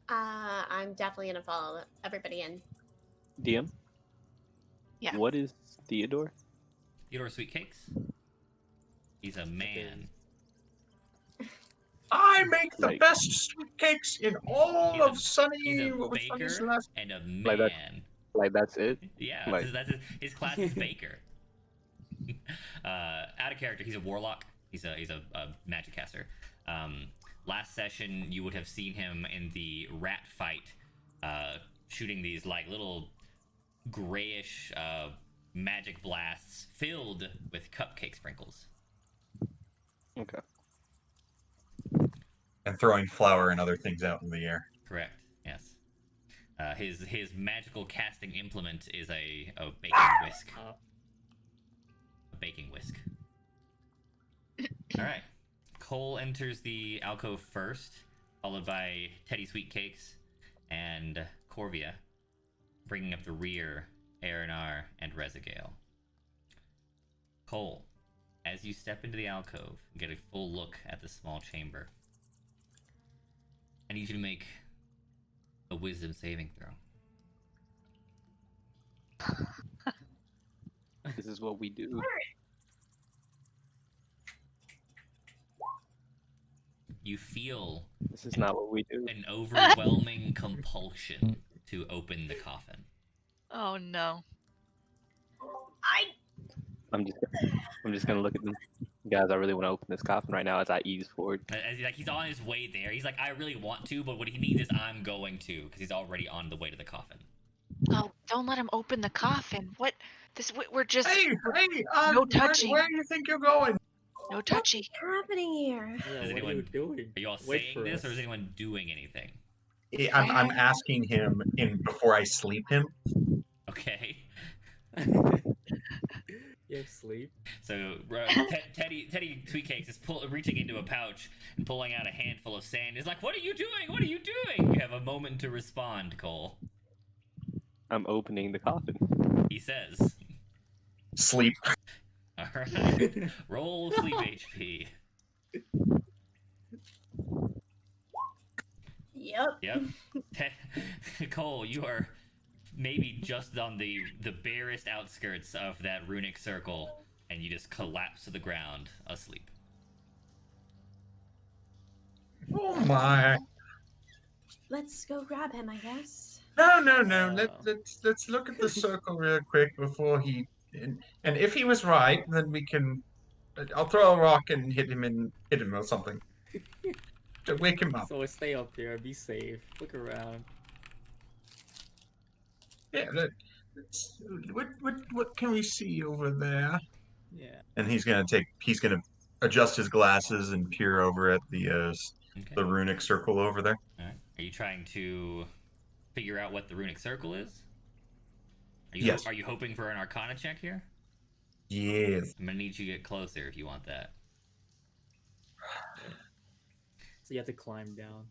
I'm definitely gonna follow everybody in. DM? Yeah. What is Theodore? Theodore Sweetcakes? He's a man. I make the Like- best sweet cakes in all He's a- of Sunny. He's a What was Sunny's baker last? and a Like that. man. Like that's it? Yeah, Like- his class is baker. Out of character, he's a warlock. He's a magic caster. Last session, you would have seen him in the rat fight, shooting these like little grayish magic blasts filled with cupcake sprinkles. Okay. And throwing flour and other things out in the air. Correct. Yes. His magical casting implement is a baking whisk. A baking whisk. All right. Cole enters the alcove first, followed by Teddy Sweetcakes and Corvia, bringing up the rear Arinar and Rezagale. Cole, as you step into the alcove, and get a full look at the small chamber. I need you to make a wisdom saving throw. This is what we do. You feel This is not what we do. an overwhelming compulsion to open the coffin. Oh no. I'm just gonna look at them. Guys, I really want to open this coffin right now as I ease forward. Like he's on his way there. He's like, I really want to, but what he needs is I'm going to, because he's already on the way to the coffin. Oh, don't let him open the coffin. What? We're just Hey, No touching. Where do you think you're going? no touchy. What's happening here? Yeah, Is what anyone- are you doing? Are you all Wait saying for this, or us. is anyone doing anything? I'm asking him in before I sleep him. Okay. You have sleep. So Teddy Sweetcakes is reaching into a pouch and pulling out a handful of sand. He's like, "What are you doing? What are you doing?" You have a moment to respond, Cole. I'm opening the coffin. He says, Sleep. "All right, roll sleep HP." Yep. Yep. Cole, you are maybe just on the barest outskirts of that runic circle, and you just collapse to the ground asleep. Oh my. Let's go grab him, I guess. No. Let's look at the circle real quick before he. And if he was right, then we can. I'll throw a rock and hit him or something to wake him up. So stay up there, be safe, look around. Yeah. What can we see over there? Yeah. And he's gonna adjust his glasses and peer over at the Okay. runic circle over there. All right. Are you trying to figure out what the runic circle is? Yes. Are you hoping for an Arcana check here? Yes. I'm gonna need you to get closer if you want that. So you have to climb down.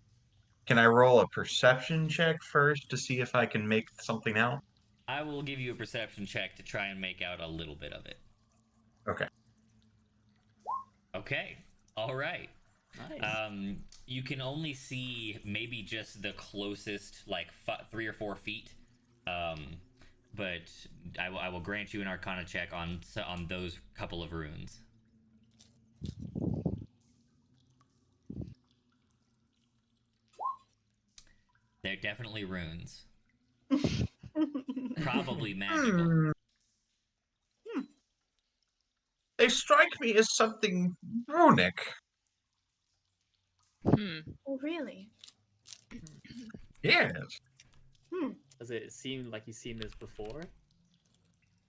can I roll a perception check first to see if I can make something out? I will give you a perception check to try and make out a little bit of it. Okay. Okay. All right. Nice. You can only see maybe just the closest, like 3 or 4 feet. But I will grant you an Arcana check on those couple of runes. They're definitely runes. Probably magical. They strike me as something runic. Oh, really? Yes. Does it seem like you've seen this before?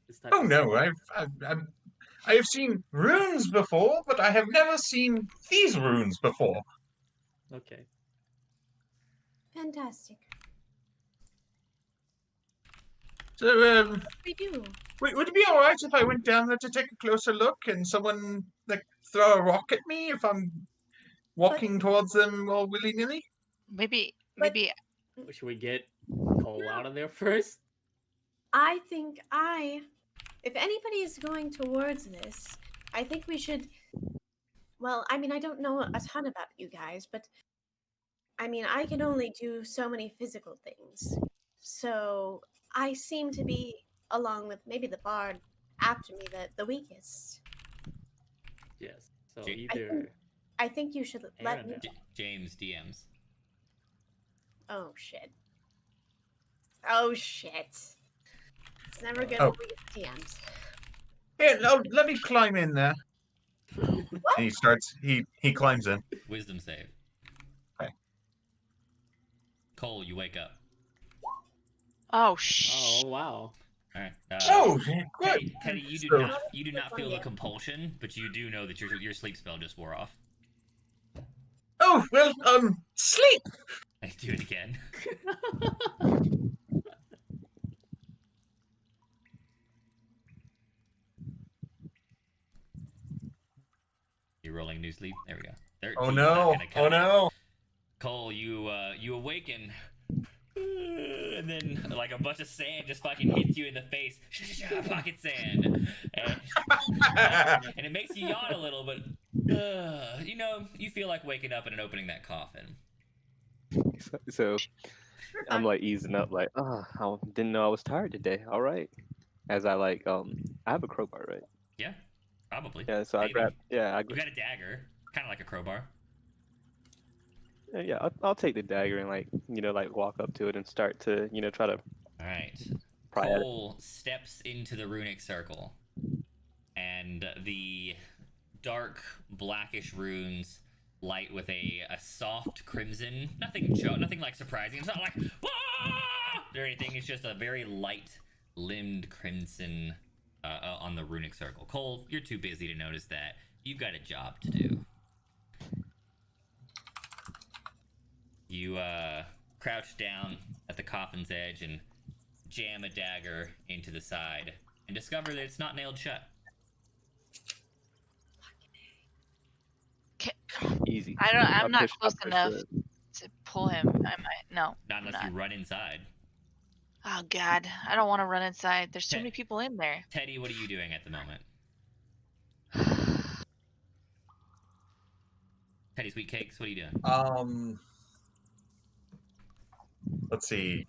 This type Oh of no, symbol? I have seen runes before, but I have never seen these runes before. Okay. Fantastic. So, We do. would it be all right if I went down there to take a closer look and someone like throw a rock at me if I'm walking towards them all willy nilly? Maybe But- Should we get Cole out of there first? I think if anybody is going towards this, I think we should. Well, I mean, I don't know a ton about you guys, but I mean, I can only do so many physical things. So I seem to be, along with maybe the bard after me, the weakest. Yes. So J- either I think you should let Aaron me. and- James DMs. Oh shit. Oh shit. It's never good Oh. when we get DMs. Here, let me climb in there. And he starts. He climbs in. Wisdom save. Okay. Cole, you wake up. Oh Oh wow. All right. Oh, good. Teddy, you do So- not feel the compulsion, but you do know that your sleep spell just wore off. Oh well, sleep. I do it again. You're rolling new sleep. There we go. 13's Oh not no! gonna cut Oh it. no! Cole, you awaken, and then like a bunch of sand just fucking hits you in the face. Pocket sand, and it makes you yawn a little, but you know you feel like waking up and opening that coffin. So I'm like easing up, like, I didn't know I was tired today. All right. As I like, I have a crowbar, right? Yeah, probably. Yeah. So I Maybe. grab, I You got a dagger, kind of like a crowbar. I'll take the dagger and like walk up to it and start to try to All right. pry at it. Cole steps into the runic circle, and the dark blackish runes light with a soft crimson. Nothing like surprising. It's not like "Ah!" or anything. It's just a very light limbed crimson on the runic circle. Cole, you're too busy to notice that. You've got a job to do. You crouch down at the coffin's edge and jam a dagger into the side and discover that it's not nailed shut. Easy. I'm not I close push enough it. to pull him. I might. No. Not I'm unless not. you run inside. Oh God, I don't want to run inside. There's too Okay. many people in there. Teddy, what are you doing at the moment? Teddy Sweet Cakes, what are you doing? Let's see.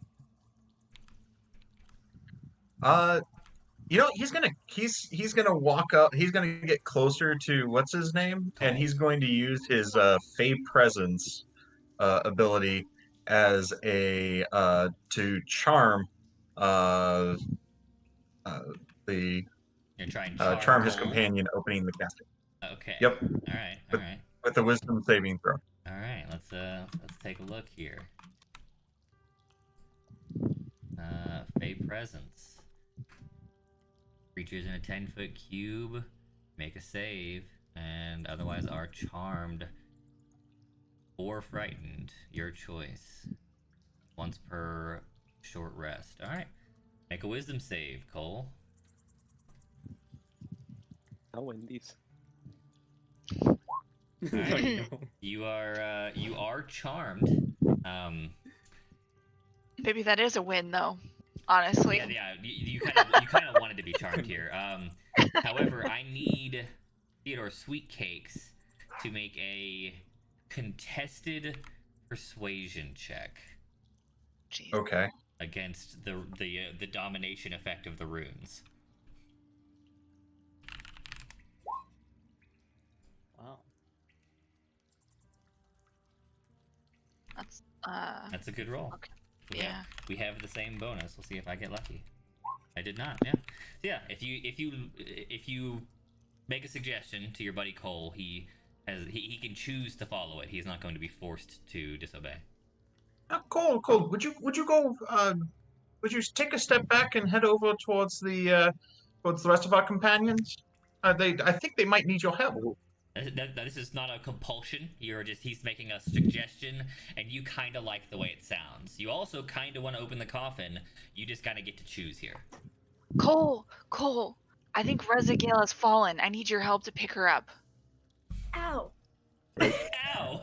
He's gonna walk up. He's gonna get closer to what's his name, and he's going to use his Fey Presence ability as a to charm the You're trying to charm his Cole? companion, opening the casket. Okay. Yep. All right. All But- right. With the wisdom saving throw. All right. Let's take a look here. Fey Presence. Creatures in a 10-foot cube make a save, and otherwise are charmed or frightened. Your choice. Once per short rest. All right. Make a wisdom save, Cole. I'll win these. Alright. You are charmed, Maybe that is a win, though. Honestly. Yeah. You kind of wanted to be charmed here. However, I need Theodore Sweet Cakes to make a contested persuasion check Jeez. Okay. against the domination effect of the runes. Wow. That's That's a good roll. Okay. Yeah. Yeah. We have the same bonus. We'll see if I get lucky. I did not. Yeah. So yeah. If you make a suggestion to your buddy Cole, he can choose to follow it. He's not going to be forced to disobey. Cool. Would you go? Would you take a step back and head over towards the rest of our companions? I think they might need your help. This is not a compulsion. He's making a suggestion, and you kind of like the way it sounds. You also kind of want to open the coffin. You just kind of get to choose here. Cole. I think Rezagale has fallen. I need your help to pick her up. Ow. Ow!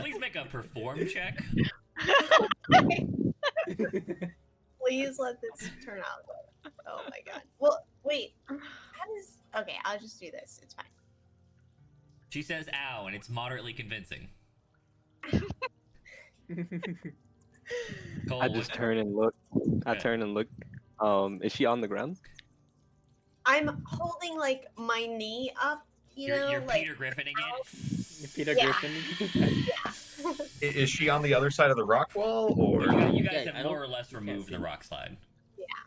Please make a perform check. Please let this turn out. Oh my god. Well, wait. Okay, I'll just do this. It's fine. She says ow, and it's moderately convincing. Cole, I just turn and look. Is she on the ground? I'm holding like my knee up, You're like Peter Griffining it. Peter Yeah. Griffin. Is she on the other side of the rock wall, or? You guys Yeah, I have don't- more or less can't removed see. the rock slide.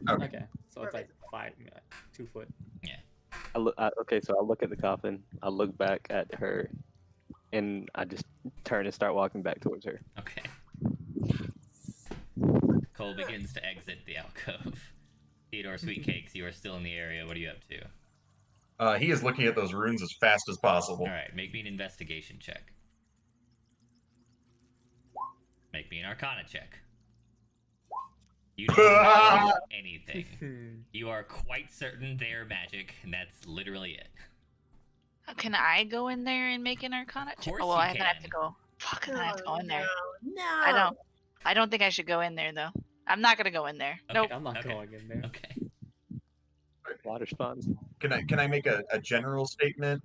Okay, so it's like 2 foot. Okay, so I look at the coffin. I look back at her, and I just turn and start walking back towards her. Okay. Cole begins to exit the alcove. Theodore Sweet Cakes, you are still in the area. What are you up to? He is looking at those runes as fast as possible. All right, make me an investigation check. Make me an Arcana check. You don't know anything. You are quite certain they're magic, and that's literally it. Can I go in there and make an Arcana check? course Oh, well, you I have to can. go. Fuck, I have to go in there. No. I don't think I should go in there though. I'm not gonna go in there. Okay. Nope. I'm not Okay. going in there. Okay. Water spawns. Can I make a general statement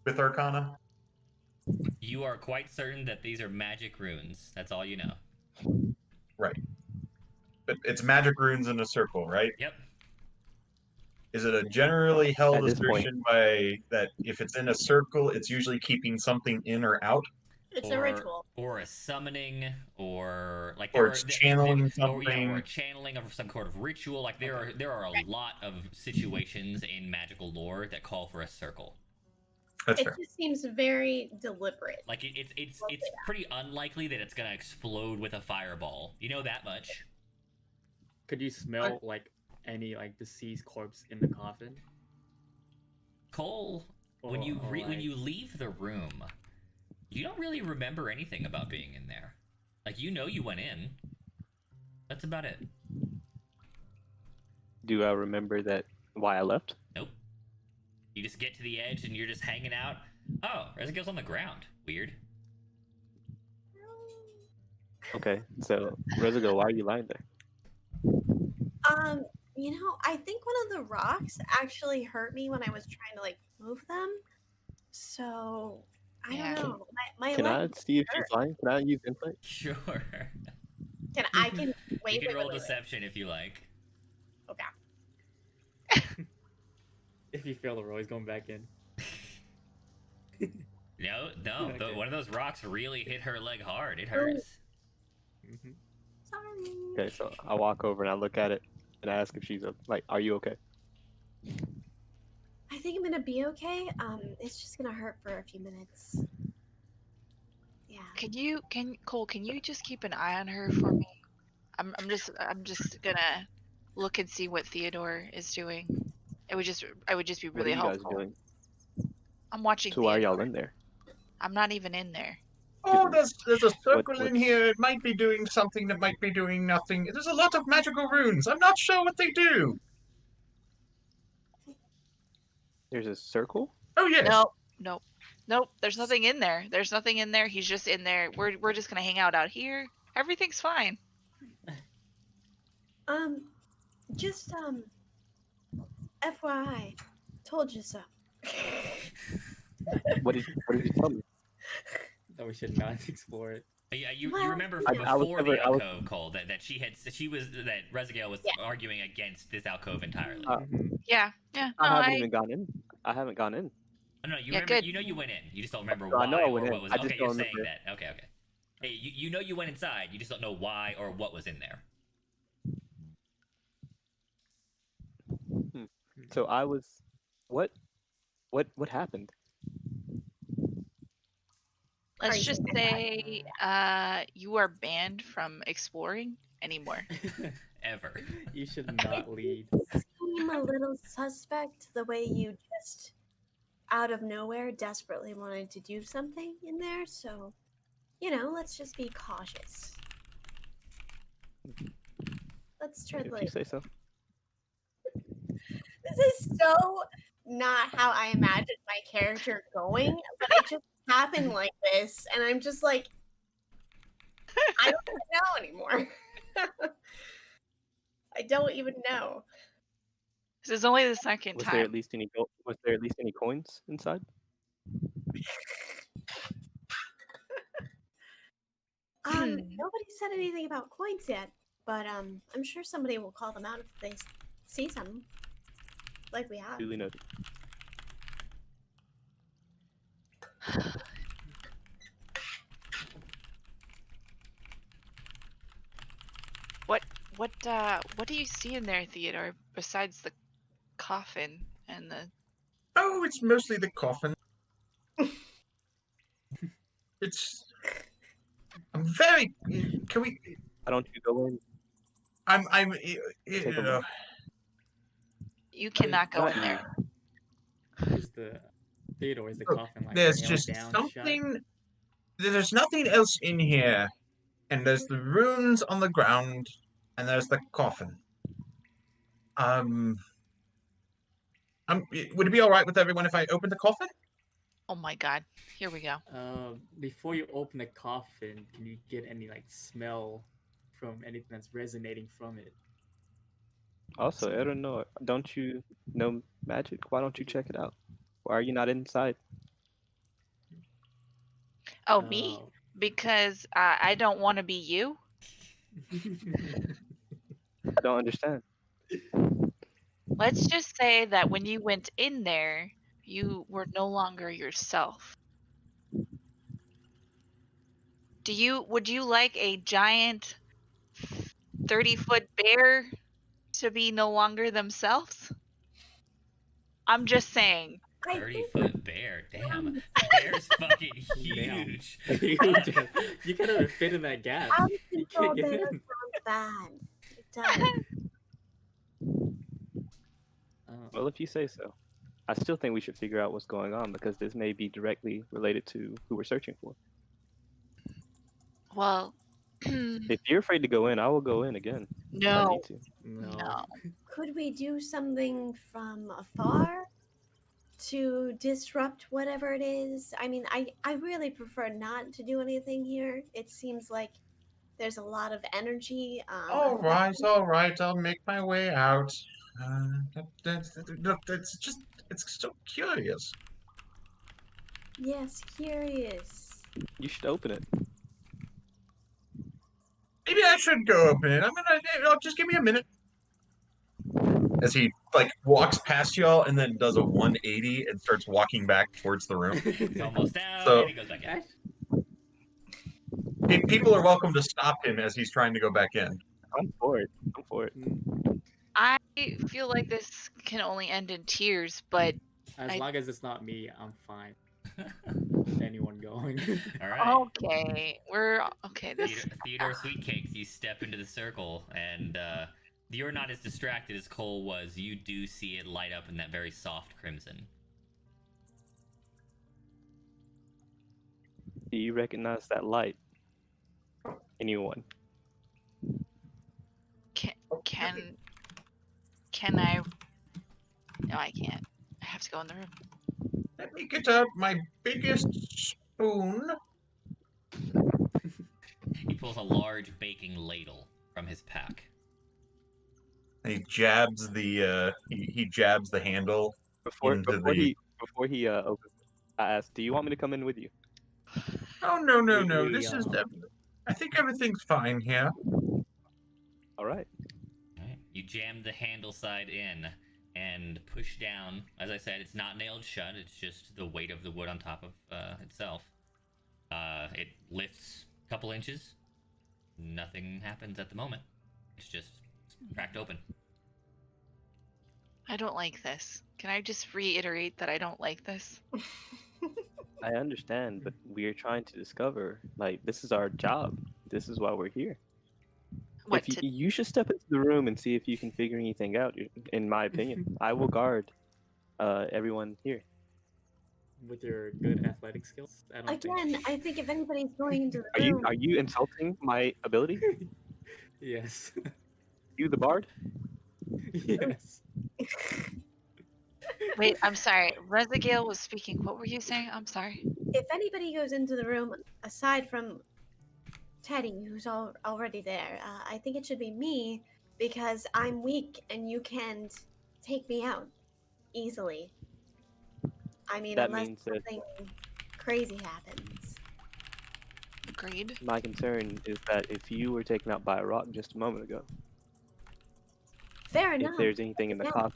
with Arcana? You are quite certain that these are magic runes. That's all you know. Right. But it's magic runes in a circle, right? Yep. Is it a generally held At this point. assertion by that if it's in a circle, it's usually keeping something in or out, It's a ritual. or a summoning, or like or it's channeling or something? a channeling of some sort of ritual. Like there are a lot of situations in magical lore that call for a circle. That's It fair. just seems very deliberate. Like it's pretty unlikely that it's gonna explode with a fireball. You know that much. Could you smell like any like deceased corpse in the coffin? Cole, when Or- you or, when like- you leave the room, you don't really remember anything about being in there. Like you know you went in. That's about it. Do I remember that why I left? Nope. You just get to the edge and you're just hanging out. Oh, Rezagale's on the ground. Weird. Okay, so Rezago, why are you lying there? I think one of the rocks actually hurt me when I was trying to like move them. So I Yeah. don't know. My Can I leg see if she's hurt. lying? Can I use insight? Sure. I can wait. You can wait, roll wait, wait. deception if you like. Okay. If you fail the roll, he's going back in. No, Okay. one of those rocks really hit her leg hard. It hurts. Hmm. Sorry. Okay, so I walk over and I look at it and I ask if she's like, "Are you okay?" I think I'm gonna be okay. It's just gonna hurt for a few minutes. Yeah. Cole, can you just keep an eye on her for me? I'm just gonna look and see what Theodore is doing. It would just be What are really you guys helpful. doing? I'm watching. So why are Theodore. y'all in there? I'm not even in there. Oh, there's a circle what- in here. It might be doing something. That might be doing nothing. There's a lot of magical runes. I'm not sure what they do. There's a circle. Oh yes. No, Nope, there's nothing in there. There's nothing in there. He's just in there. We're just gonna hang out here. Everything's fine. Just FYI, told you so. What did you tell me? That we should not explore it. Yeah, you Well, remember I- from I was before never- the I was- alcove, Cole, that Rezagale was arguing against this alcove entirely. Yeah. No, I haven't even gone in. I haven't gone in. Oh, no, you Yeah, remember. good. You know you went in. You just don't remember I why know I or went what in. was. I just Okay, you're don't saying remember. that. Okay. Hey, you know you went inside. You just don't know why or what was in there. So I was. What happened? Let's you just saying say you are banned from exploring anymore. Ever. You should not lead. Seem a little suspect the way you just out of nowhere desperately wanted to do something in there, so let's just be cautious. Let's tread If you lightly. say so. This is so not how I imagined my character going, but it just happened like this, and I'm just like, I don't even know anymore. I don't even know. This is only the second Was time. there at least any coins inside? Nobody said anything about coins yet, but I'm sure somebody will call them out if they see some, like we have. Duly noted. What do you see in there, Theodore, besides the coffin and the Oh, it's mostly the coffin. It's. I'm very. Can we? Why don't you go in? I'm. Take a look. you cannot go Not in there. Is the Theodore is the Look, coffin like There's nailed just down something. There's nothing else in here, and there's the runes on the ground, and there's the coffin. Would it be all right with everyone if I open the coffin? Oh my god. Here we go. shut? Before you open the coffin, can you get any like smell from anything that's resonating from it? Also, Eleanor, don't you know magic? Why don't you check it out? Why are you not inside? Oh, me? Because I don't want to be you. I don't understand. Let's just say that when you went in there, you were no longer yourself. Would you like a giant 30-foot bear to be no longer themselves? I'm just saying. 30-foot bear. Damn. The bear's fucking huge. you can't even fit in that gap. Out of You control can't get bear in. sounds bad. It does. Well, if you say so. I still think we should figure out what's going on because this may be directly related to who we're searching for. Well, If you're afraid to go in, I will go in again. If I no. need to. No. Could we do something from afar to disrupt whatever it is? I mean, I really prefer not to do anything here. It seems like there's a lot of energy. All right. I'll make my way out. Look, it's so curious. Yes, curious. You should open it. Maybe I should go open it. Just give me a minute. As he walks past y'all and then does a 180 and starts walking back towards the room. He's almost out. So- And he goes back in. People are welcome to stop him as he's trying to go back in. I'm for it. I feel like this can only end in tears, but As I- long as it's not me, I'm fine. With anyone going. All right. okay. We're okay. This Theodore Sweetcakes, you step into the circle, and you're not as distracted as Cole was. You do see it light up in that very soft crimson. Do you recognize that light? Anyone? can I? No, I can't. I have to go in the room. Let me get out my biggest spoon. He pulls a large baking ladle from his pack. He jabs the he jabs the handle into the. Before he opens, I asked, "Do you want me to come in with you?" Oh no no We- no! we, This is. uh, I think everything's fine here. All right. Alright. You jam the handle side in and push down. As I said, it's not nailed shut, it's just the weight of the wood on top of itself. It lifts a couple inches. Nothing happens at the moment. It's just cracked open. I don't like this. Can I just reiterate that I don't like this? I understand, but we're trying to discover. Like, this is our job. This is why we're here. What? If you should step into the room and see if you can figure anything out. In my opinion, I will guard everyone here. With your good athletic skills, I don't Again, think. I think if anybody's going into the Are you room, are you insulting my ability? Yes. You, the bard? Yes. Wait, I'm sorry. Rezagale was speaking. What were you saying? I'm sorry. if anybody goes into the room aside from Teddy, who's already there, I think it should be me because I'm weak and you can't take me out easily. I mean, That unless means that something crazy happens. Agreed. my concern is that if you were taken out by a rock just a moment ago, Fair enough. if there's anything in the Yeah. coffin,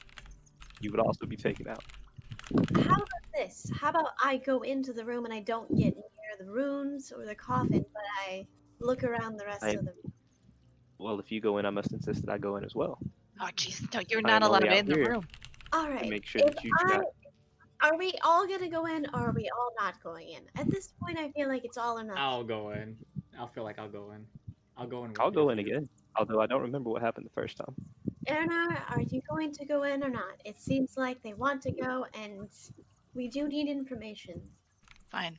you would also be taken out. How about this? How about I go into the room and I don't get near the runes or the coffin, but I look around the rest I- of the room? Well, if you go in, I must insist that I go in as well Oh, jeez. No, you're I not am only allowed out in the here room. All to right. make sure If that you do not. Are we all gonna go in or are we all not going in? At this point, I feel like it's all or nothing. I'll go in. I'll feel like I'll go in. I'll go in. I'll with go in you. again, although I don't remember what happened the first time. Erna, are you going to go in or not? It seems like they want to go, and we do need information. Fine.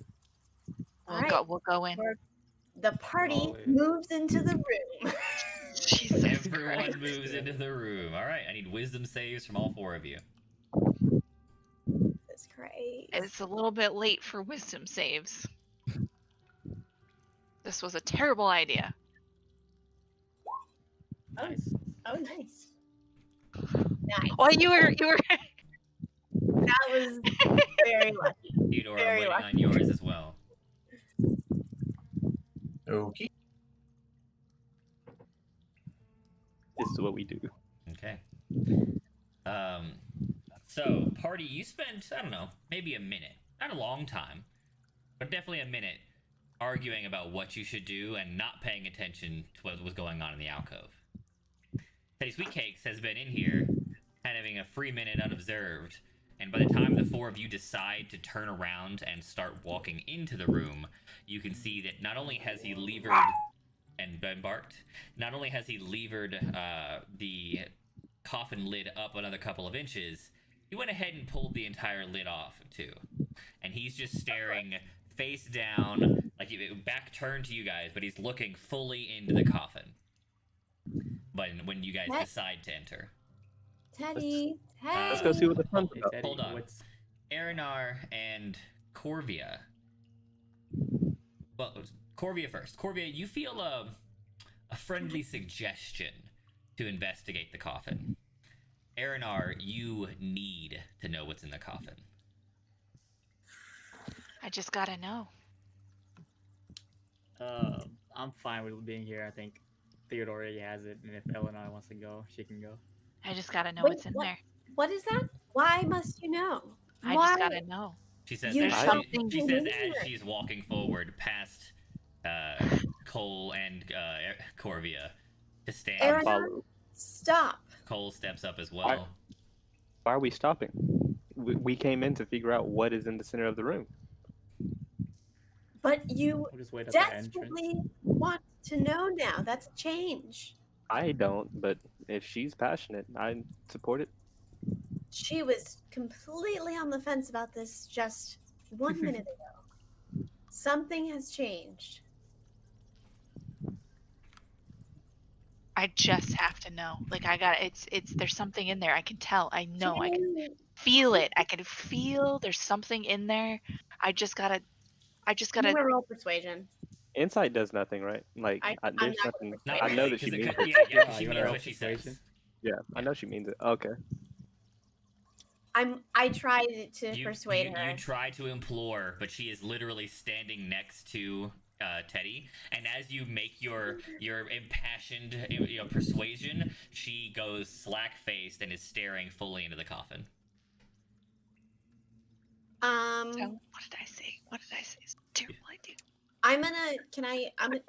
All We'll right. go. We'll go in. The party All in. moves into the room. Jesus Everyone Christ. moves into the room. Alright, I need wisdom saves from all four of you. That's great. It's a little bit late for wisdom saves. This was a terrible idea. Nice. Oh, nice. Nice. Well, you were. That was very lucky. Theodore, I'm Very waiting lucky. on yours as well. Okay. This is what we do. Okay. So, party, you spent, I don't know, maybe a minute. Not a long time, but definitely a minute arguing about what you should do and not paying attention to what was going on in the alcove. Teddy Sweetcakes has been in here, having a free minute unobserved, and by the time the four of you decide to turn around and start walking into the room, you can see that not only has he levered and embarked, not only has he levered the coffin lid up another couple of inches, he went ahead and pulled the entire lid off too. And he's just staring face down, like back turned to you guys, but he's looking fully into the coffin. But when you guys What? decide to enter, Teddy. Let's go see what the fun's Hey, about. Teddy, Hold on. what's Arinar and Corvia. Well, Corvia first. Corvia, you feel a friendly suggestion to investigate the coffin. Arinar, you need to know what's in the coffin. I just gotta know. I'm fine with being here. I think Theodore already has it, and if Eleanor wants to go, she can go. I just gotta know Wait, what's in what? there. What is that? Why must you know? I Why? just gotta know. She says You as shall she, think she you says need as it. she's walking forward past Cole and Corvia to stand. Aaron- Follow. Stop. Cole steps up as well. Why are we stopping? We came in to figure out what is in the center of the room. But you We'll just wait at the entrance. desperately want to know now. That's a change. I don't, but if she's passionate, I support it. She was completely on the fence about this just 1 minute ago. Something has changed. I just have to know. Like I got it's there's something in there. I can tell. I know. I can. feel it. I can feel there's something in there. I just gotta I'm gonna roll persuasion. Insight does nothing, right? Like, I'm there's not gonna nothing. Not I really, know that she 'cause it means could- it. yeah, 'cause she you means wanna roll what she says. persuasion? Yeah, I know she means it. Okay. I tried to You, persuade you, her. you try to implore, but she is literally standing next to Teddy. And as you make your impassioned persuasion, she goes slack faced and is staring fully into the coffin. So, what did I say? What did I say? It's a terrible idea. I'm gonna.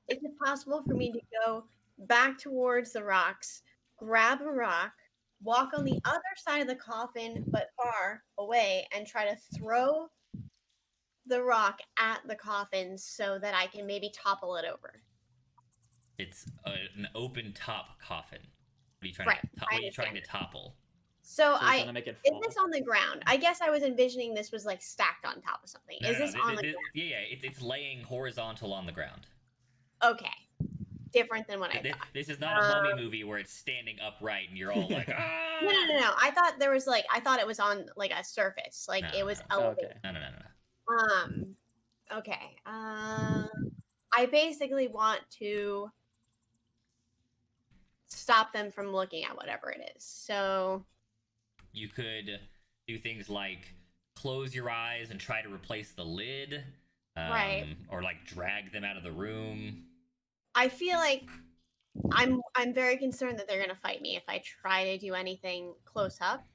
Is it possible for me to go back towards the rocks, grab a rock, walk on the other side of the coffin, but far away, and try to throw the rock at the coffin so that I can maybe topple it over? It's an open top coffin. What are you trying Right, to? I What are you trying to understand. topple? So So you're I trying to make it is fall. this on the ground? I guess I was envisioning this was like stacked on top of something. No, Is no, this no, on the yeah, it's laying horizontal on the ground. ground? Okay. Different than what I This, thought. this is not a mummy movie where it's standing upright and you're all like, ah! No. I thought there was I thought it was on like a surface. Like No, it was no, elevated. Okay. No. Okay. I basically want to stop them from looking at whatever it is. So You could do things like close your eyes and try to replace the lid, Right. or like drag them out of the room. I feel like I'm very concerned that they're gonna fight me if I try to do anything close up.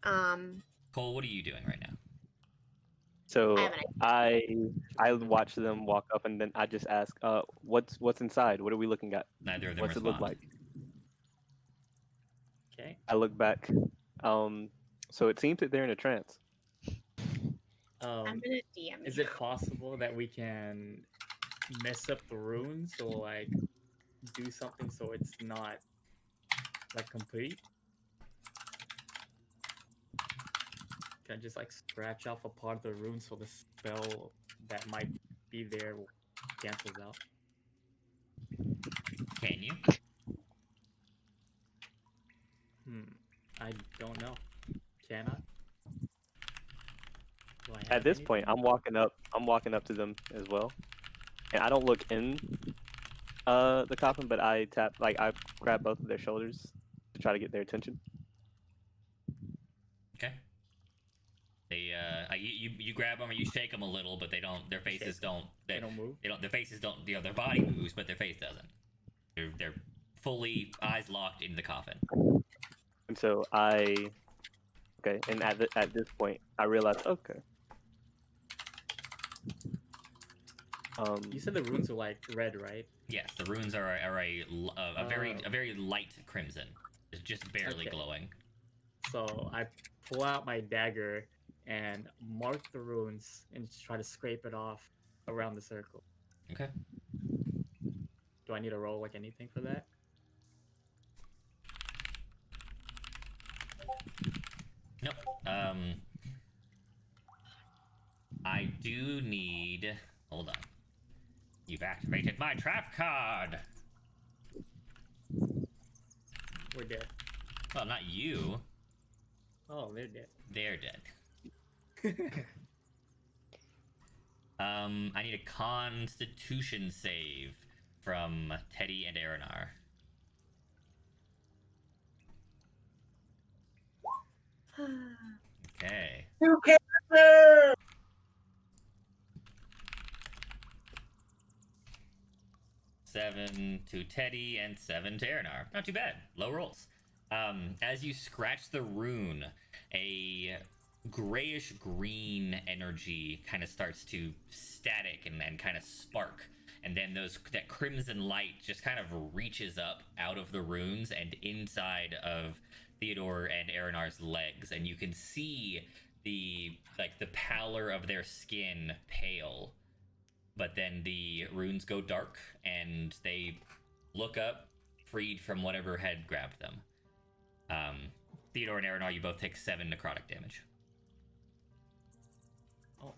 Cole, what are you doing right now? So I have an idea. I watch them walk up, and then I just ask, what's inside? What are we looking at? Neither of them What's it respond. look like? Okay. I look back. So it seems that they're in a trance. I'm gonna DM Is you. it possible that we can mess up the runes or like do something so it's not like complete? Can I just like scratch off a part of the rune so the spell that might be there cancels out? Can you? I don't know. Can I? Do I At have this point, anything? I'm walking up to them as well, and I don't look in the coffin, but I grab both of their shoulders to try to get their attention. Okay. They you grab them or you shake them a little, but they don't. Their faces don't. They don't move. They don't. Their faces don't. Their body moves, but their face doesn't. They're fully eyes locked into the coffin. And so and at this point, I realize, okay. You said the runes are like red, right? Yes, the runes are a very light crimson. It's just barely Okay. glowing. So I pull out my dagger and mark the runes and try to scrape it off around the circle. Okay. Do I need to roll like anything for that? Nope. I do need. Hold on. You've activated my trap card. We're dead. Well, not you. Oh, they're dead. They're dead. I need a Constitution save from Teddy and Aranar. Okay. You can't. 7 to Teddy and 7 to Aranar. Not too bad. Low rolls. As you scratch the rune, a grayish green energy kind of starts to static and then kind of spark. And then that crimson light just kind of reaches up out of the runes and inside of Theodore and Aranar's legs, and you can see the pallor of their skin pale. But then the runes go dark, and they look up, freed from whatever had grabbed them. Theodore and Aranar, you both take 7 necrotic damage. Oh.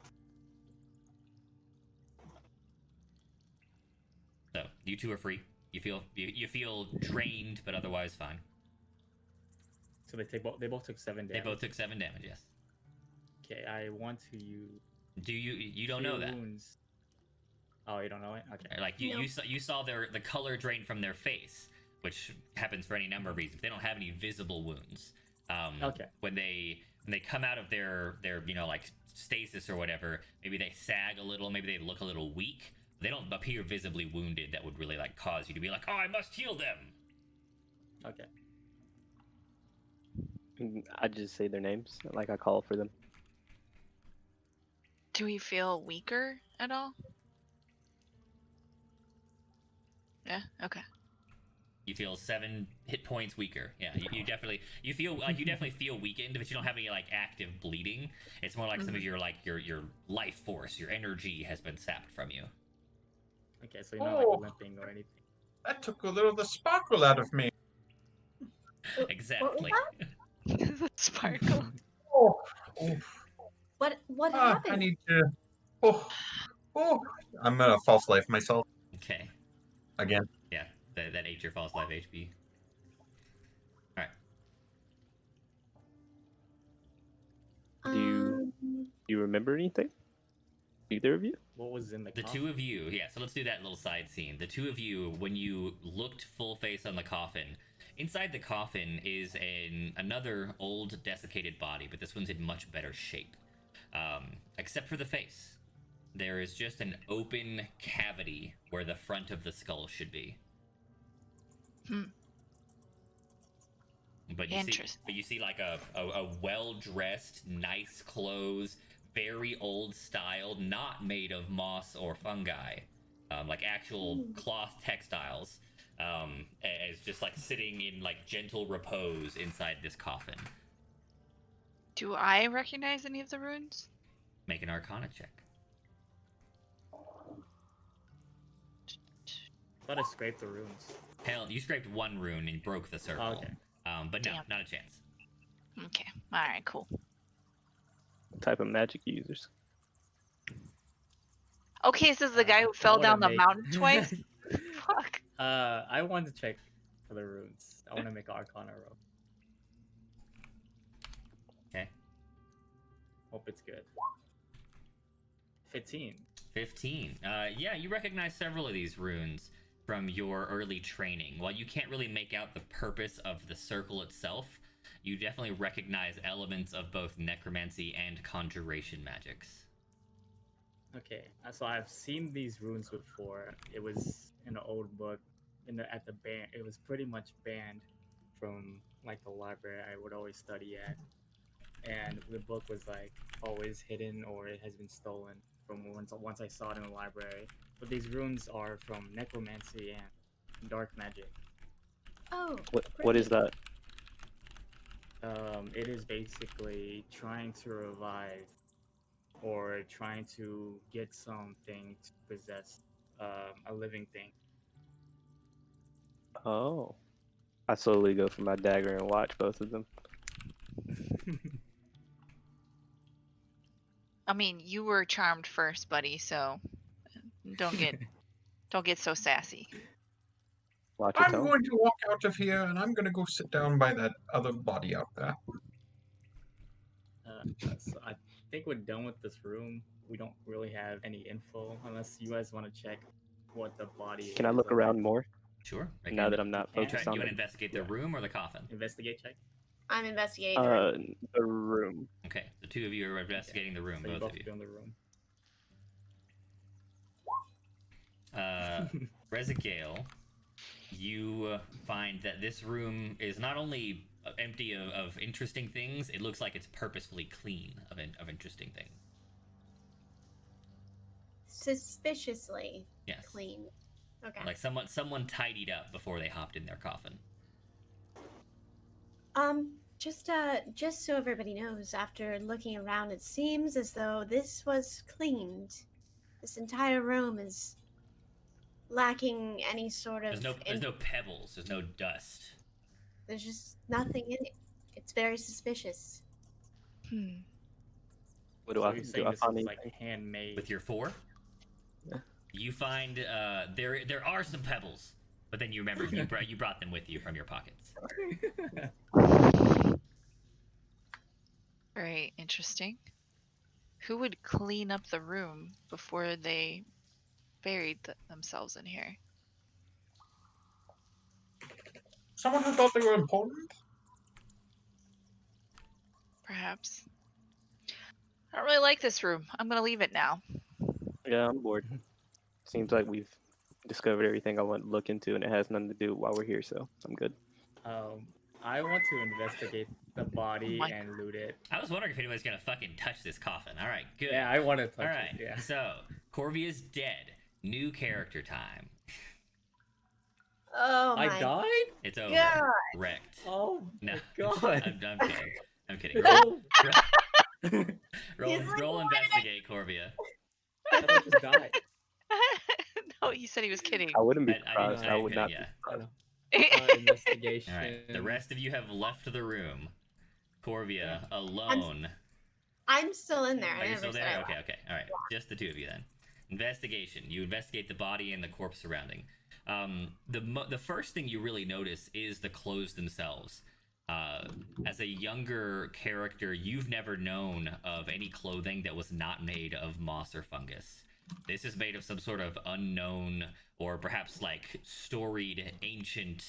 So you two are free. You feel drained, but otherwise fine. So they both took 7 They damage. both took 7 damage. Yes. Okay, I want to use. Do you don't know Cure that? Wounds. Oh, you don't know it? Okay. Like No. you saw the color drain from their face, which happens for any number of reasons. They don't have any visible wounds. Okay. When they come out of their like stasis or whatever, maybe they sag a little, maybe they look a little weak. They don't appear visibly wounded that would really like cause you to be like, oh, I must heal them. Okay. I just say their names, like I call for them. Do we feel weaker at all? Yeah. Okay. You feel 7 hit points weaker. Yeah, you definitely feel weakened, but you don't have any like active bleeding. It's more like some of your your life force, your energy has been sapped from you. Okay, so you're not Oh. like limping or anything. That took a little of the sparkle out of me. Exactly. Sparkle. Oh, oh, What I happened? need to. Oh, I'm gonna false life myself Okay. again. Yeah, that ate your false life HP. All right. Do you remember anything? Either of you? What was in the The coffin? two of you, yeah, so let's do that little side scene. The two of you, when you looked full face on the coffin, inside the coffin is another old desiccated body, but this one's in much better shape. Except for the face. There is just an open cavity where the front of the skull should be. But you see like a well-dressed, nice clothes, very old style, not made of moss or fungi, like actual cloth textiles, as just like sitting in like gentle repose inside this coffin. Do I recognize any of the runes? Make an Arcana check. I thought I scraped the runes. Hell, you scraped one rune and broke the circle. Oh, okay. But no, Damn. not a chance. Okay. All right. Cool. What type of magic users? Okay, this is the guy who I fell wanna down the make- mountain twice. Fuck. I wanted to check for the runes. I want to make an Arcana roll. Okay. Hope it's good. 15. 15. Yeah, you recognize several of these runes from your early training. While you can't really make out the purpose of the circle itself, you definitely recognize elements of both necromancy and conjuration magics. Okay, so I've seen these runes before. It was in an old book at the band. It was pretty much banned from like the library I would always study at, and the book was like always hidden or it has been stolen from once I saw it in the library. But these runes are from necromancy and dark magic. Oh, What is that? It is basically trying to revive or trying to get something to possess a living thing. Oh. I slowly go for my dagger and watch both of them. I mean, you were charmed first, buddy. So don't get so sassy. Watch your I'm tone. going to walk out of here and I'm going to go sit down by that other body out there. So I think we're done with this room. We don't really have any info unless you guys want to check what the body is. Can I look around more Sure. now that I'm not Yeah. You focused want on to it? investigate the room or the coffin? Investigate check. I'm investigating. the room. The room. Okay, the two of you are investigating the room, So you both both of you. go in the room. Rezagale, you find that this room is not only empty of interesting things, it looks like it's purposefully clean of interesting things. Suspiciously Yes. clean. Okay. Like someone tidied up before they hopped in their coffin. Just so everybody knows, after looking around, it seems as though this was cleaned. This entire room is lacking any sort of. There's no pebbles, there's no dust. There's just nothing in it. It's very suspicious. What do So I you're do? saying I this find is anything? like handmade. With your 4? Yeah. You find there are some pebbles, but then you remember you brought them with you from your pockets. Very interesting. Who would clean up the room before they buried themselves in here? Someone who thought they were important? Perhaps. I don't really like this room. I'm gonna leave it now. Yeah, I'm bored. Seems like we've discovered everything I want to look into, and it has nothing to do while we're here, so I'm good. I want to investigate the body my and loot it. I was wondering if anybody's gonna fucking touch this coffin. All right, good. Yeah, I want to touch All right. it. Yeah. So Corvia's dead. New character time. Oh I my died? It's over. God. Wrecked. Oh No, my god. I'm kidding. I'm kidding. No. Roll, He's like, roll investigate, Corvia. I thought I just died. No, you said he was kidding. I wouldn't be I didn't surprised. say I I'm would kidding, not. yeah. I know. That's Investigation. All right. The rest of you have left the room. Corvia alone. I'm still in there. Are I you never still said there? I Okay, left. okay. All right. Just the two of you then. Investigation. You investigate the body and the corpse surrounding. The first thing you really notice is the clothes themselves. As a younger character, you've never known of any clothing that was not made of moss or fungus. This is made of some sort of unknown or perhaps like storied ancient,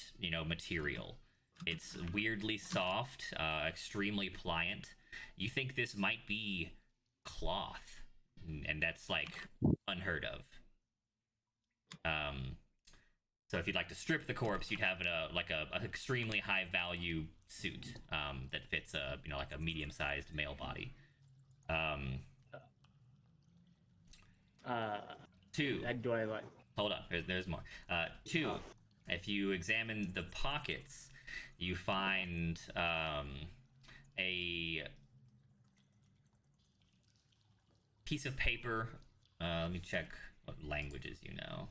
material. It's weirdly soft, extremely pliant. You think this might be cloth, and that's like unheard of. So if you'd like to strip the corpse, you'd have an extremely high value suit that fits like a medium sized male body. Two. Do I like? Hold on, there's more. Two. If you examine the pockets, you find a piece of paper. Let me check what languages you know.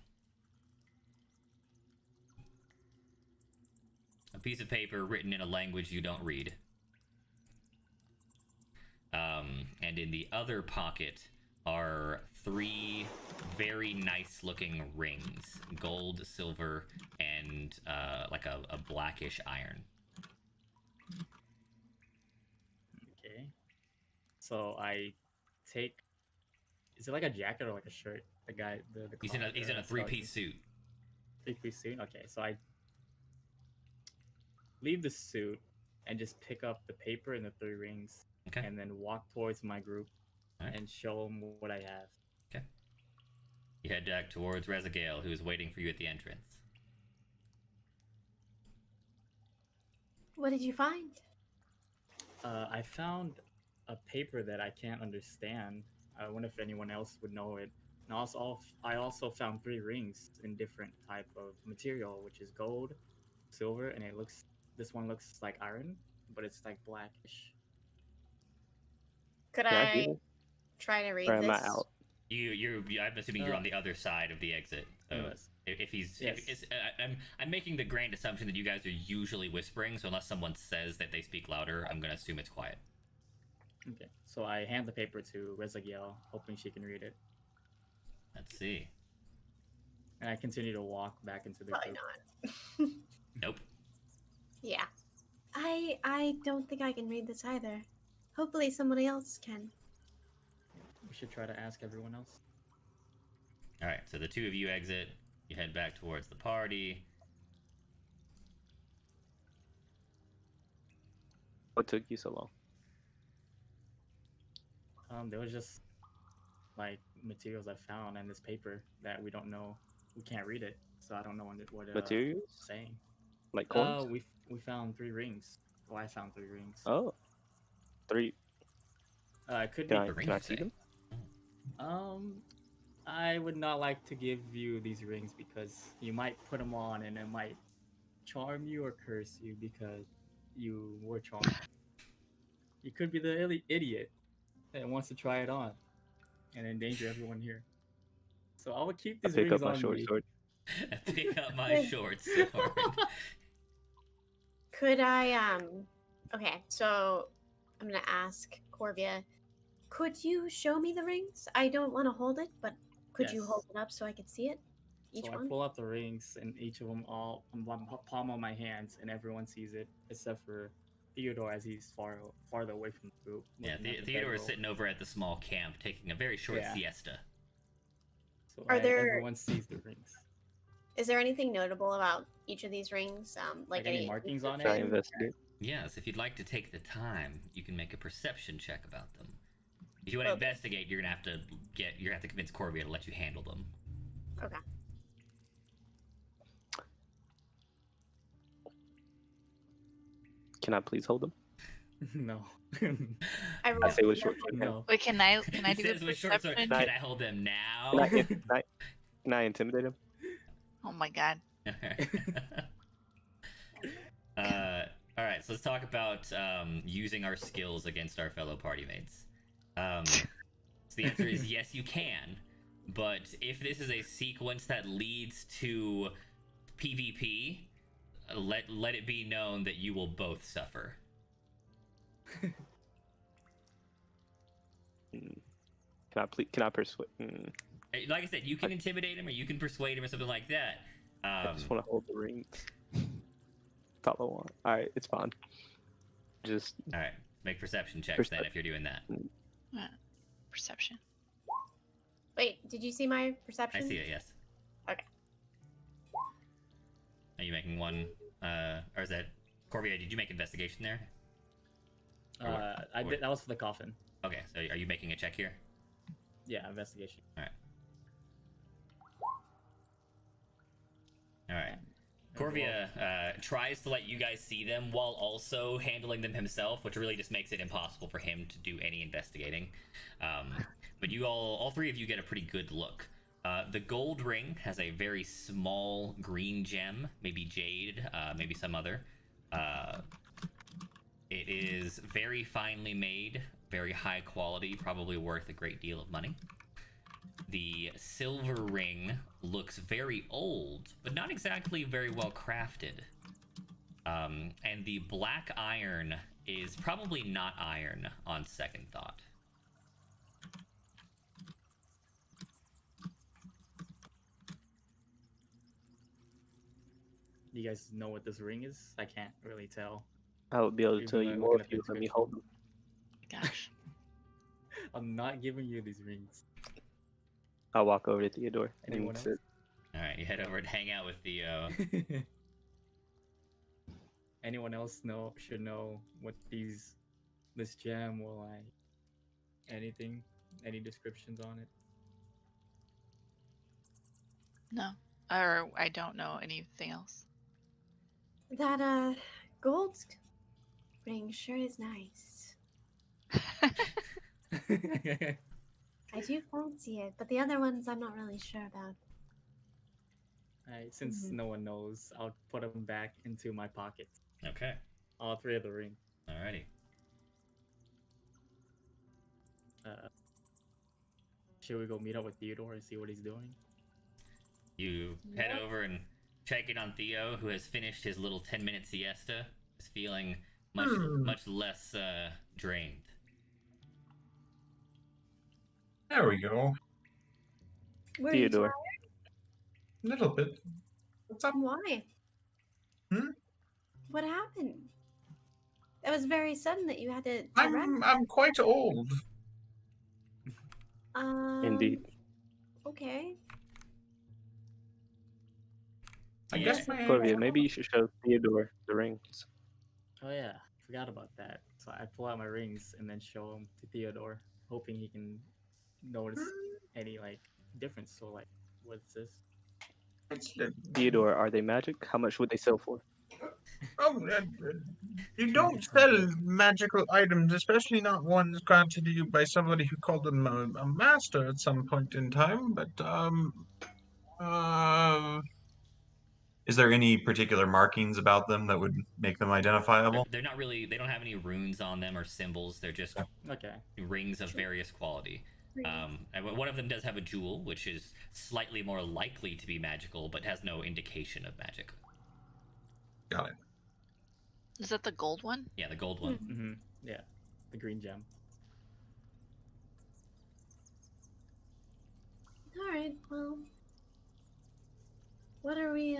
A piece of paper written in a language you don't read. And in the other pocket are 3 very nice looking rings, gold, silver, and like a blackish iron. Okay. So I take. Is it like a jacket or like a shirt? The guy, the He's in a 3-piece suit. 3-piece suit. Okay, so I leave the suit and just pick up the paper and the 3 rings, Okay. and then walk towards my group Alright. and show them what I have. Okay. You head back towards Rezagale, who is waiting for you at the entrance. What did you find? I found a paper that I can't understand. I wonder if anyone else would know it. And I also found 3 rings in different type of material, which is gold, silver, and this one looks like iron, but it's like blackish. Could Yeah, I here. try to read Or am this? I out? I'm assuming you're on the other side of the exit. So Yes. if he's, Yes. I'm making the grand assumption that you guys are usually whispering. So unless someone says that they speak louder, I'm gonna assume it's quiet. Okay, so I hand the paper to Rezagiel, hoping she can read it, Let's see. and I continue to walk back into the Probably group. not. Nope. Yeah. I don't think I can read this either. Hopefully somebody else can. We should try to ask everyone else. All right. So the two of you exit. You head back towards the party. What took you so long? There was just like materials I found and this paper that we don't know. We can't read it, so I don't know what Materials? it's saying. Like coins? We found 3 rings. Well, I found 3 rings. Oh. 3. It could Can be. I, can I see them? I would not like to give you these rings because you might put them on and it might charm you or curse you because you were charmed. You could be the idiot that wants to try it on and endanger everyone here. So I would keep I these pick rings up my on short me. sword. Pick up my short sword. Could I okay, so I'm gonna ask Corvia, could you show me the rings? I don't want to hold it, but could you Yes. hold it up so I could see it? Each So I one? pull out the rings and each of them all on the palm of my hands and everyone sees it except for Theodore as he's farther away from the group. Yeah, looking at the Theodore is bedroll. sitting over at the small camp taking a very short Yeah. siesta. So Are there- everyone sees the rings. Is there anything notable about each of these rings? Like any markings on Should I it? investigate? Yes, if you'd like to take the time, you can make a perception check about them. If you want to Okay. investigate, you're gonna have to convince Corvia to let you handle them. Okay. Can I please hold them? No. I I rolled say with short perception. sword. no. Wait, can I He do says a with short sword, perception? can I hold them now? Can I intimidate him? Oh my god. All right, so let's talk about using our skills against our fellow party mates. So the answer is yes, you can. But if this is a sequence that leads to PvP, let it be known that you will both suffer. Can I persuade? Like I said, you can intimidate him or you can persuade him or something like that. I just want to hold the rings. That's all I want. All right, it's fine. Just All right, make perception checks then if you're doing that. Perception. Wait, did you see my perception? I see it. Yes. Okay. Are you making one? Or is that Corvia? Did you make investigation there? I did. That was for the coffin. Okay, so are you making a check here? Yeah, investigation. All right. Well, Corvia tries to let you guys see them while also handling them himself, which really just makes it impossible for him to do any investigating. But you all three of you get a pretty good look. The gold ring has a very small green gem, maybe jade, maybe some other. It is very finely made, very high quality, probably worth a great deal of money. The silver ring looks very old, but not exactly very well crafted. And the black iron is probably not iron on second thought. Do you guys know what this ring is? I can't really tell. I would be able to Even tell though you I'm more looking if at the you let me description. hold them. Gosh. I'm not giving you these rings. I'll walk over to Theodore Anyone and else? sit. All right, you head over and hang out with Theo. Anyone else should know what this gem or like anything, any descriptions on it? No. Or I don't know anything else. That gold ring sure is nice. I do fancy it, but the other ones I'm not really sure about. Alright, since Mhm. no one knows, I'll put them back into my pockets. Okay, All three of the rings. alrighty. Should we go meet up with Theodore and see what he's doing? You head Yeah. over and check in on Theo, who has finished his little 10-minute siesta. Is feeling much Hmm. much less drained. There we go. Were you Theodore. A little bit. What's up? tired? Why? Hmm? What happened? It was very sudden that you had to rest. I'm quite old. Indeed. Okay. I Yeah. guess my Corvia, maybe you should show Theodore the rings. Oh yeah, forgot about that. So I pull out my rings and then show them to Theodore, hoping he can notice any like difference. So like, what's this? Theodore, are they magic? How much would they sell for? You don't sell magical items, especially not ones granted to you by somebody who called them a master at some point in time. But is there any particular markings about them that would make them identifiable? They're not really. They don't have any runes on them or symbols. They're just Okay. rings of various quality. And one of them does have a jewel, which is slightly more likely to be magical, but has no indication of magic. Got it. Is that the gold one? Yeah, the gold one. Mm-hmm. Yeah, the green gem. All right. Well, what are we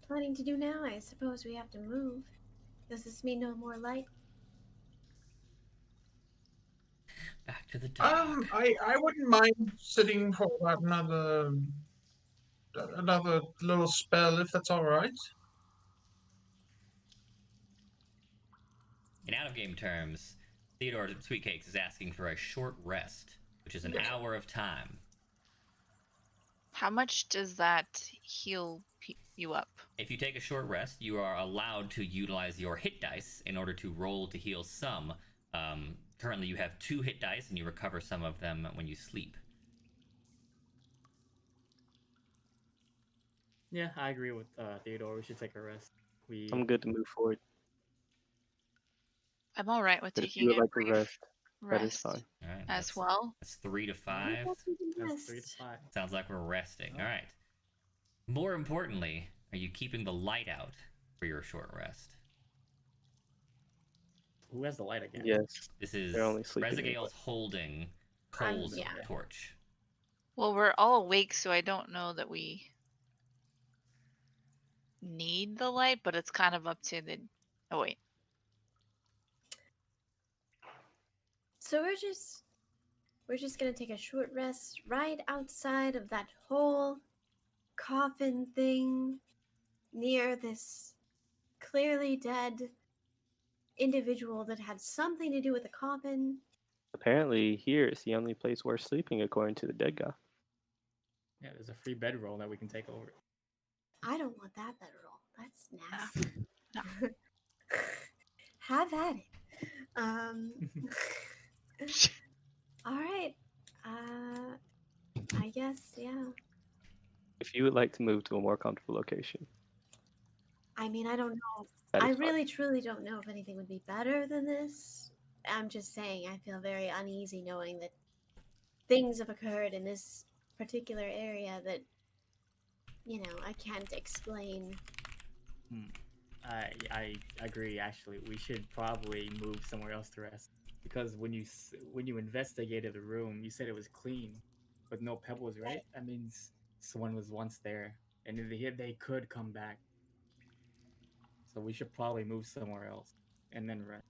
planning to do now? I suppose we have to move. Does this mean no more light Back to the dock. I wouldn't mind sitting for about another little spell if that's all right. In out-of-game terms, Theodore Sweetcakes is asking for a short rest, which is an Yeah. hour of time. How much does that heal you up? If you take a short rest, you are allowed to utilize your hit dice in order to roll to heal some. Currently, you have 2 hit dice, and you recover some of them when you sleep. Yeah, I agree with Theodore. We should take a rest. I'm good to move forward. I'm all right with But if you taking would a like to brief rest, that is rest fine. All right, as well. That's 3 to I 5. guess we can That's rest. 3 to 5. Sounds like we're resting. Oh. All right. More importantly, are you keeping the light out for your short rest? Who has the light again? Yes. This is They're only sleeping in Rezagale's holding Cole's yeah. torch. Well, we're all awake, so I don't know that we need the light, but it's kind of up to the. Oh wait, So we're just gonna take a short rest right outside of that whole coffin thing near this clearly dead individual that had something to do with the coffin. Apparently, here is the only place worth sleeping, according to the dead guy. Yeah, there's a free bedroll that we can take over. I don't want that bedroll. That's Ah, nasty. Have at it. All right. I guess, yeah. If you would like to move to a more comfortable location, I mean, I don't know. that I is fine. really, truly don't know if anything would be better than this. I'm just saying, I feel very uneasy knowing that things have occurred in this particular area that, I can't explain. I agree. Actually, we should probably move somewhere else to rest because when you investigated the room, you said it was clean, with no pebbles, right? That means someone was once there, and they could come back. So we should probably move somewhere else and then rest.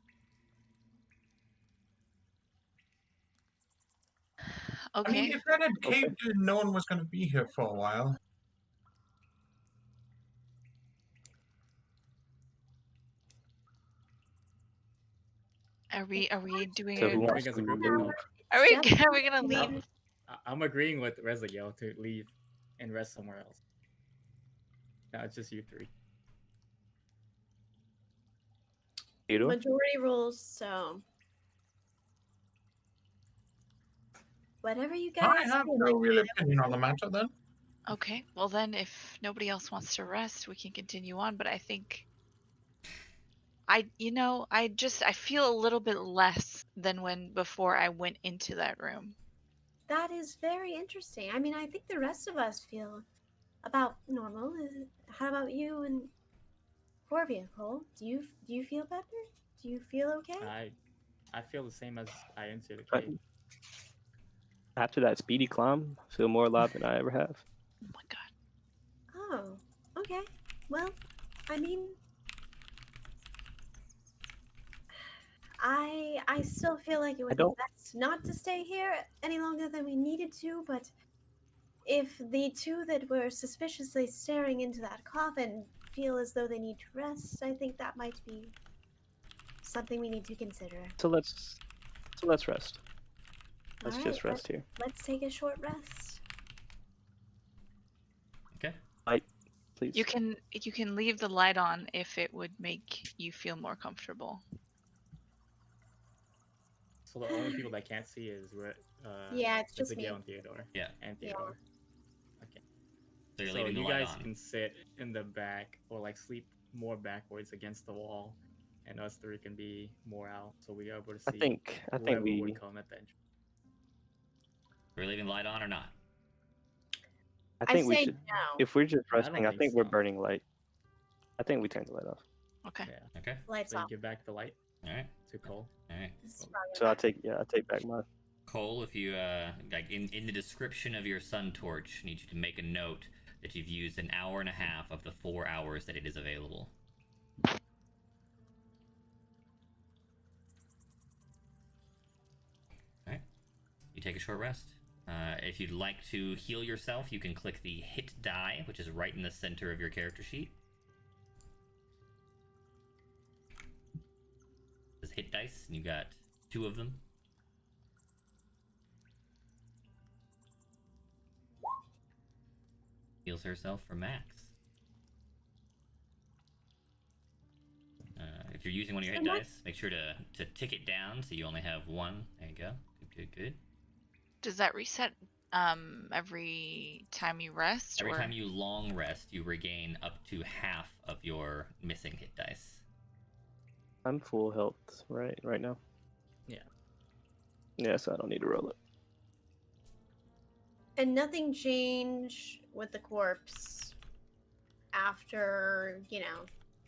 I mean, okay. if that had caved in, no one was going to be here for a while. Are we doing So a? who I wants think to it's a good move? move. Are we Step are we gonna up. leave? I'm agreeing with Rezagale to leave and rest somewhere else. No, it's just you 3. Theodore? Majority rules, so whatever you guys I have feel no like. real opinion on the matter then. Okay. Well then, if nobody else wants to rest, we can continue on. But I think I feel a little bit less than when before I went into that room. That is very interesting. I mean, I think the rest of us feel about normal. How about you and Corvia, Cole? Do you feel better? Do you feel okay? I feel the same as I entered the Right. cave. After that speedy climb, I feel more alive than I ever have. Oh my god. Oh, okay. Well, I mean, I still feel like it would be don't- best not to stay here any longer than we needed to, but if the 2 that were suspiciously staring into that coffin feel as though they need to rest, I think that might be something we need to consider. So let's rest. Let's All just right, rest here. Let's take a short rest. Okay. Please. You can leave the light on if it would make you feel more comfortable. So the only people that can't see is Yeah, it's just me. Rezagale and Theodore. Yeah. And Yeah. Theodore. Okay. So you're So leaving the you light guys on. can sit in the back or like sleep more backwards against the wall, and us 3 can be more out, so we are able to I see think whoever we would come at the entrance. We're leaving the light on or not? I think we say should. no. If we're just I don't resting, I think think we're so. burning light. I think we turn the light off. Okay. Yeah. Okay. Lights So you off. give back the light All right. to Cole. All right. This is probably So I take back my. Cole, if you like in the description of your sun torch, I need you to make a note that you've used an hour and a half of the 4 hours that it is available. Alright. take a short rest. If you'd like to heal yourself, you can click the hit die, which is right in the center of your character sheet. This hit dice, and you got 2 of them. Heals herself for max. If you're using one of your hit dice, make sure to tick it down so you only have 1. There you go. Good. Does that reset every time you rest? Every or... time you long rest, you regain up to half of your missing hit dice. I'm full health right now. Yeah. Yeah, so I don't need to roll it. And nothing changed with the corpse after,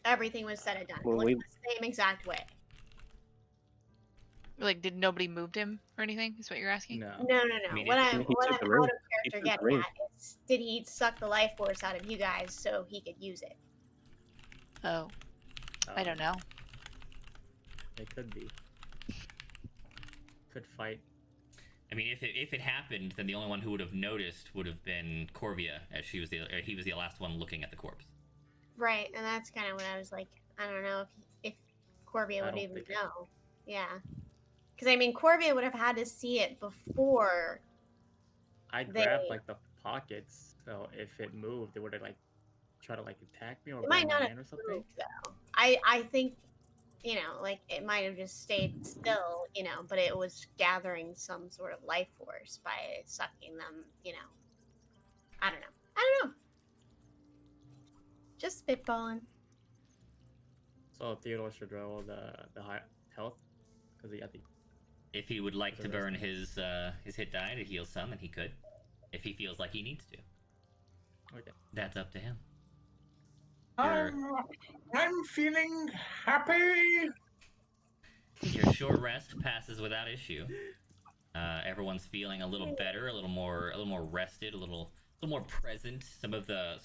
everything was said and done. Well, It looked the same exact way. Like, did nobody move him or anything? Is what you're asking? No. No. I mean, What if- I'm He what took I'm the ring. out of He character took the getting ring. at is, did he suck the life force out of you guys so he could use it? Oh, I don't know. It could be. Could fight. I mean, if it happened, then the only one who would have noticed would have been Corvia, as he was the last one looking at the corpse. Right, and that's kind of what I was like. I don't know if Corvia I would don't even think- know. Yeah, because I mean, Corvia would have had to see it before. I They- grabbed like the pockets, so if it moved, it would have like try to like attack me or It grab might my not have hand or something. moved though. I think, like it might have just stayed still, but it was gathering some sort of life force by sucking them. I don't know. Just spitballing. So Theodore should roll the high health because I think If he would like So to that's burn nice. his hit die to heal some, then he could. If he feels like he needs to, okay. that's up to him. I'm feeling happy. Your short rest passes without issue. Everyone's feeling a little better, a little more rested, a little more present. Some of the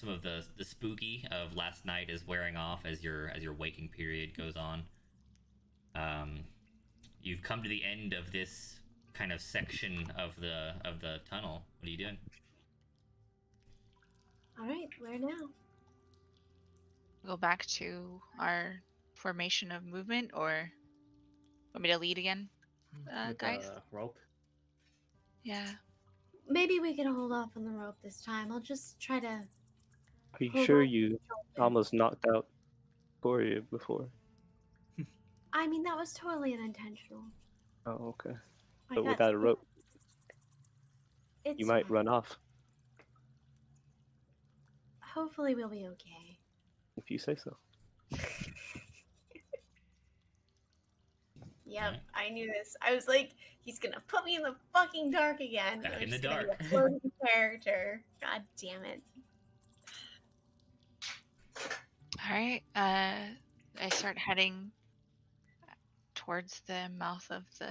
spooky of last night is wearing off as your waking period goes on. You've come to the end of this kind of section of the tunnel. What are you doing? All right, where now? Go back to our formation of movement, or want me to lead again, With guys? the rope. Yeah. Maybe we can hold off on the rope this time. I'll just try to. Are you hold sure on. you almost knocked out Gloria before? I mean, that was totally unintentional. Oh, okay. I But got without a scared. rope, It's you might fine. run off Hopefully, we'll be okay. if you say so. Yep, Alright. I knew this. I was like, he's gonna put me in the fucking dark again. Back I'm in the just gonna be dark. a floating character. God damn it. All right. I start heading towards the mouth of the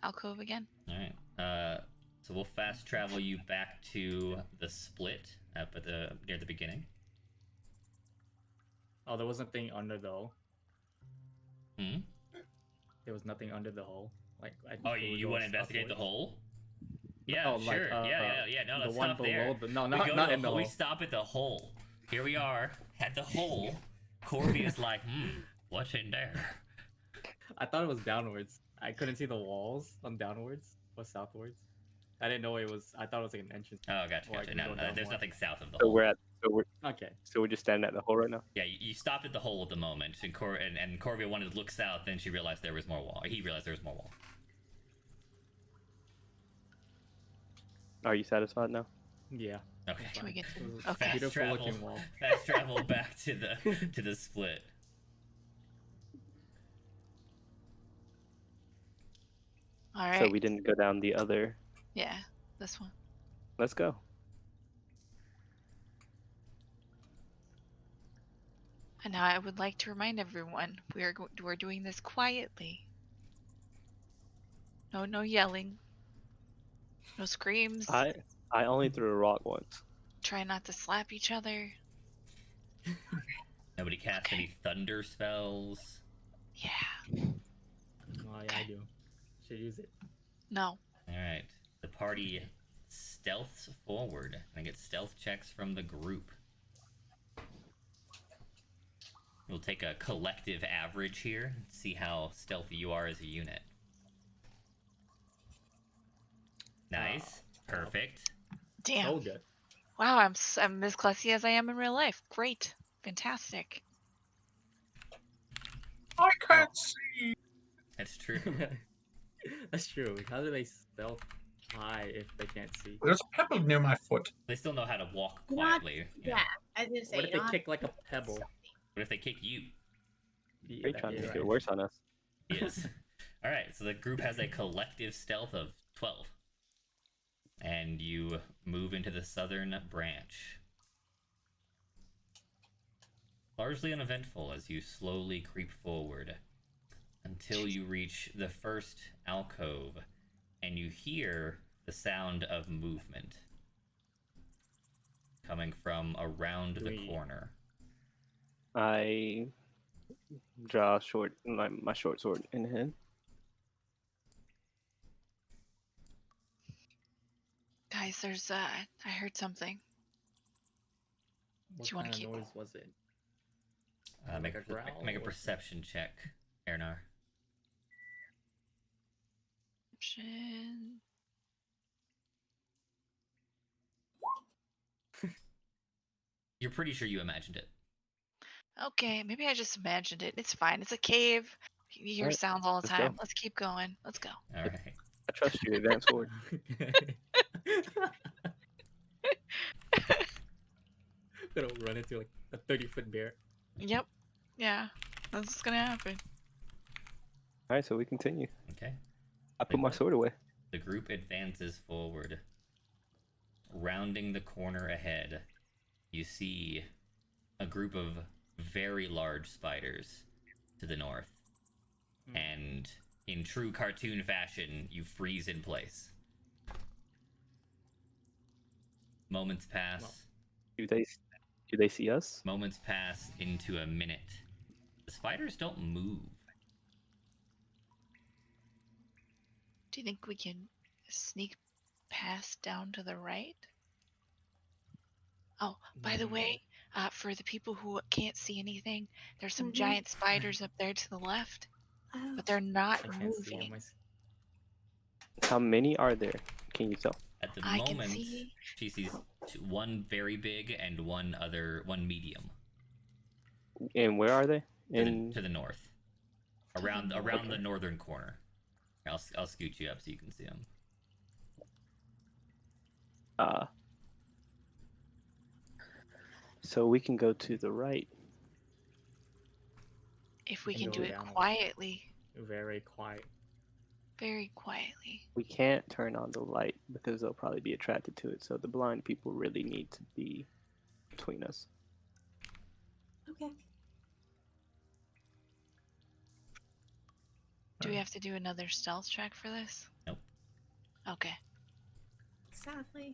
alcove again. All right. So we'll fast travel you back to the split up at near the beginning. Oh, there was nothing under the hole. Hmm. There was nothing under the hole. Like I Oh, think it you was want to all investigate the upwards. hole? Yeah, Oh, like, sure. Yeah. No, the let's one stop there. below. No, We not go not to in the we hole. stop at the hole. Here we are at the hole. Corby is like, what's in there? I thought it was downwards. I couldn't see the walls on downwards or southwards. I didn't know it was. I thought it was like an entrance. Oh, gotcha. Or I gotcha. can No, go down there's more. nothing south of the So hole. Okay. we're just standing at the hole right now. Yeah, you stopped at the hole at the moment, and Corby wanted to look south. Then she realized there was more wall. He realized there was more wall. Are you satisfied now? Yeah. Okay. that's Can we fine. get to- It was okay. a beautiful travel. looking wall. Fast travel back to the split. All right. So we didn't go down the other. Yeah, this one. Let's go. And now I would like to remind everyone we're doing this quietly. No yelling. No screams. I only threw a rock once. Try not to slap each other. Nobody cast any thunder spells. Yeah. Oh yeah, I do. Should use it. No. All right. The party stealths forward. And I get stealth checks from the group. We'll take a collective average here and see how stealthy you are as a unit. Nice. Perfect. Damn. So good. Wow, I'm as classy as I am in real life. Great. Fantastic. I can't see. That's true. That's true. How do they stealth high if they can't see? There's a pebble near my foot. They still know how to walk Not- quietly. you know. Yeah, I was gonna say. What if they not- kick like a pebble? What if they kick you? Yeah, They're trying to you're make it right. worse on us. Yes. All right. So the group has a collective stealth of 12, and you move into the southern branch. Largely uneventful as you slowly creep forward until you reach the first alcove, and you hear the sound of movement coming from around the Sweet. corner. I draw my short sword in hand. Guys, there's I heard something. What you wanna kind of keep- noise was it? Make, Like a growl make a or perception check, Ernar. Perception. You're pretty sure you imagined it. Okay, maybe I just imagined it. It's fine. It's a cave. You hear Alright, sounds all the let's go. time. Let's keep going. Let's go. All right. I trust you. Advance forward. Gonna run into like a 30-foot bear. Yep. Yeah. That's what's gonna happen. All right, so we continue. Okay. I put my sword away. The group advances forward. Rounding the corner ahead, you see a group of very large spiders to the north. And in true cartoon fashion, you freeze in place. Moments pass. Do they see us? Moments pass into a minute. The spiders don't move. Do you think we can sneak past down to the right? Oh, by the way, for the people who can't see anything, there's some Mhm. giant spiders up there to the left, Oh, but they're not I can't see on moving. my. How many are there? Can you tell? At the I can moment, see. she sees one very big and one medium. And where are they? To the north, around the Okay. northern corner. I'll scoot you up so you can see them. So we can go to the right. If we And can go do it down. quietly, Very quiet. very quietly. We can't turn on the light because they'll probably be attracted to it. So the blind people really need to be between us. okay. Do we have to do another stealth check for this? Nope. Okay. Sadly.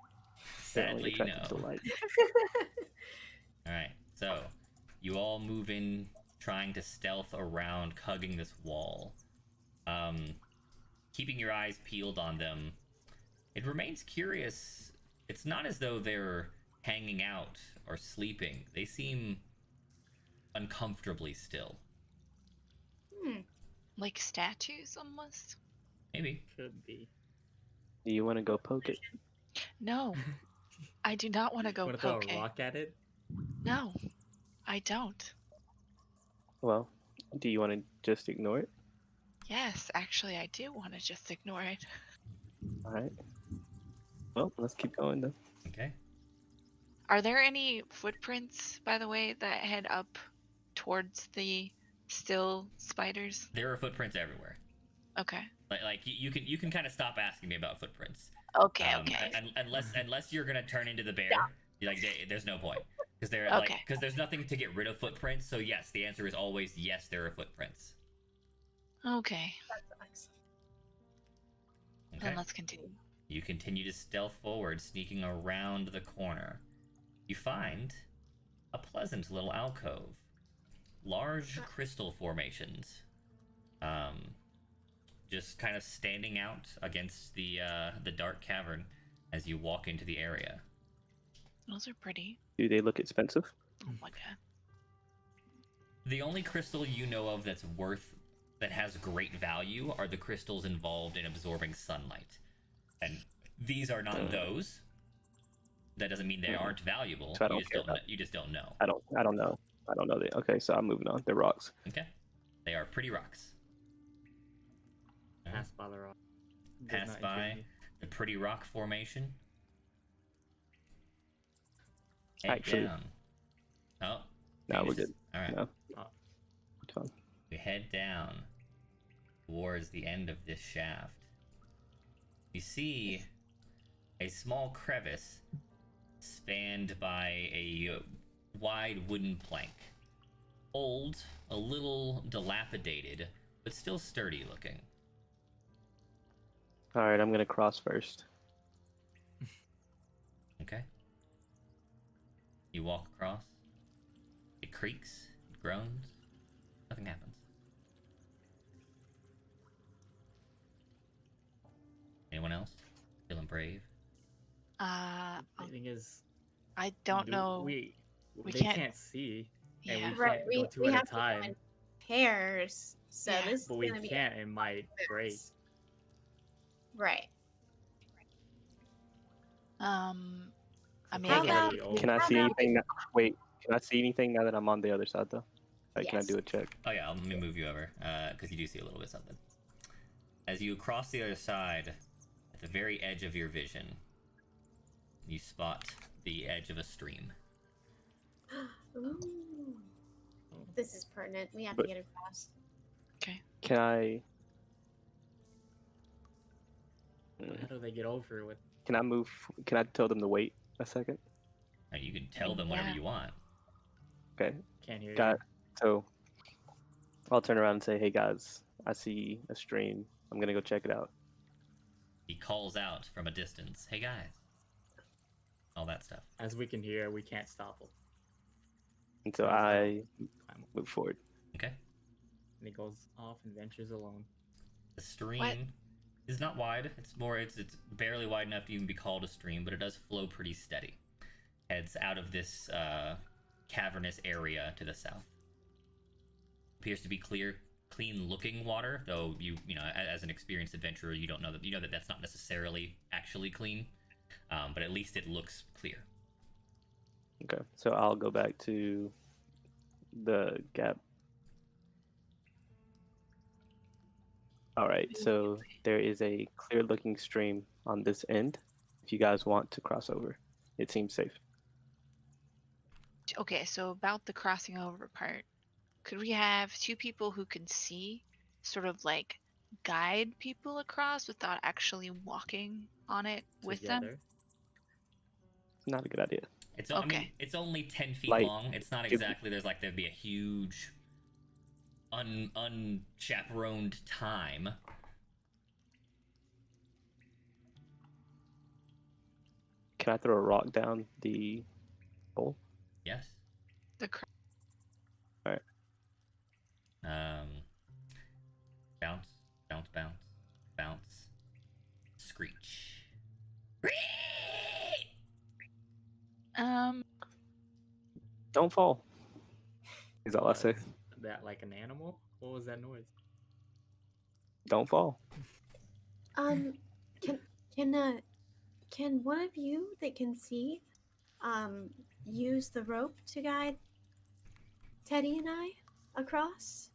They're only Sadly, attracted to no. the light. All right, so you all move in, trying to stealth around, hugging this wall, keeping your eyes peeled on them. It remains curious. It's not as though they're hanging out or sleeping. They seem uncomfortably still. Like statues almost? Maybe. Could be. Do you want to go poke it? No. I do not want to go Wanna throw poke a it. rock at it? No. I don't. Well, do you want to just ignore it? Yes, actually I do want to just ignore it. All right. Well, let's keep going then. Okay. Are there any footprints, by the way, that head up towards the still spiders? There are footprints everywhere. Okay. Like you can kind of stop asking me about footprints. Okay, okay. Unless you're gonna turn into the bear, there's no point because Okay. there's nothing to get rid of footprints. So yes, the answer is always yes. There are footprints. Okay. That's Okay. Then let's continue. You continue to stealth forward, sneaking around the corner. You find a pleasant little alcove, large crystal formations, just kind of standing out against the dark cavern as you walk into the area. Those are pretty. Do they look expensive? Oh my god. The only crystal you know of that has great value are the crystals involved in absorbing sunlight. And these are not those. That doesn't mean they aren't valuable. So I don't care You just don't know. I don't know. I don't know that. Okay, so I'm moving on. They're rocks. Okay. They are pretty rocks. Pass by the rock. Does Pass not by intrigue me. the pretty rock formation. Head Actually- down. Oh. No, we're Venus. good. All right. No. Oh. It's fine. We head down towards the end of this shaft. You see a small crevice spanned by a wide wooden plank. Old, a little dilapidated, but still sturdy looking. All right, I'm gonna cross first. Okay. You walk across. It creaks, it groans, nothing happens. Anyone else? Feeling brave? The thing is, I don't know. We We they can't- can't see. And Yeah. we Right, can't we, go two we at have a time. to find pairs. So Yeah. this But is we gonna be can't. It might break. right. I The mean, How I puzzle's guess about- already over. Can I How see about- anything? Wait, can I see anything now that I'm on the other side though? Like, can I Yes. do a check? Oh yeah, let me move you over, because you do see a little bit something. As you cross the other side, at the very edge of your vision, you spot the edge of a stream. Ooh. This is pertinent. We have But- to get across. Can I? How do they get over with? Can I move? Can I tell them to wait a second? And you can tell them whatever Yeah. you want. Okay, Can't hear got. So, I'll turn around and say, "Hey guys, I see a stream. I'm gonna go check it out." He calls out from a distance, "Hey guys!" All that stuff. you. As we can hear, we can't stop him. And so Sounds I Climb up. move forward. Okay. And he goes off and ventures alone. The stream is not wide. It's barely wide enough to even be called a stream, but it does flow pretty steady. Heads out of this cavernous area to the south. Appears to be clear, clean-looking water, though you know, as an experienced adventurer, you know that that's not necessarily actually clean, but at least it looks clear. Okay, so I'll go back to the gap. All right, so there is a clear-looking stream on this end. If you guys want to cross over, it seems safe. Okay, so about the crossing over part, could we have two people who can see, sort of like guide people across without actually walking on it with them? Together. Not a good idea. I mean, Okay. it's only 10 feet Like, long. It's not exactly there'd be a huge unchaperoned time. Can I throw a rock down the hole? Yes. The cr- Bounce, bounce, bounce, bounce, screech. Don't fall. Is all I say. That like an animal? What was that noise? Don't fall. Can can one of you that can see use the rope to guide Teddy and I across?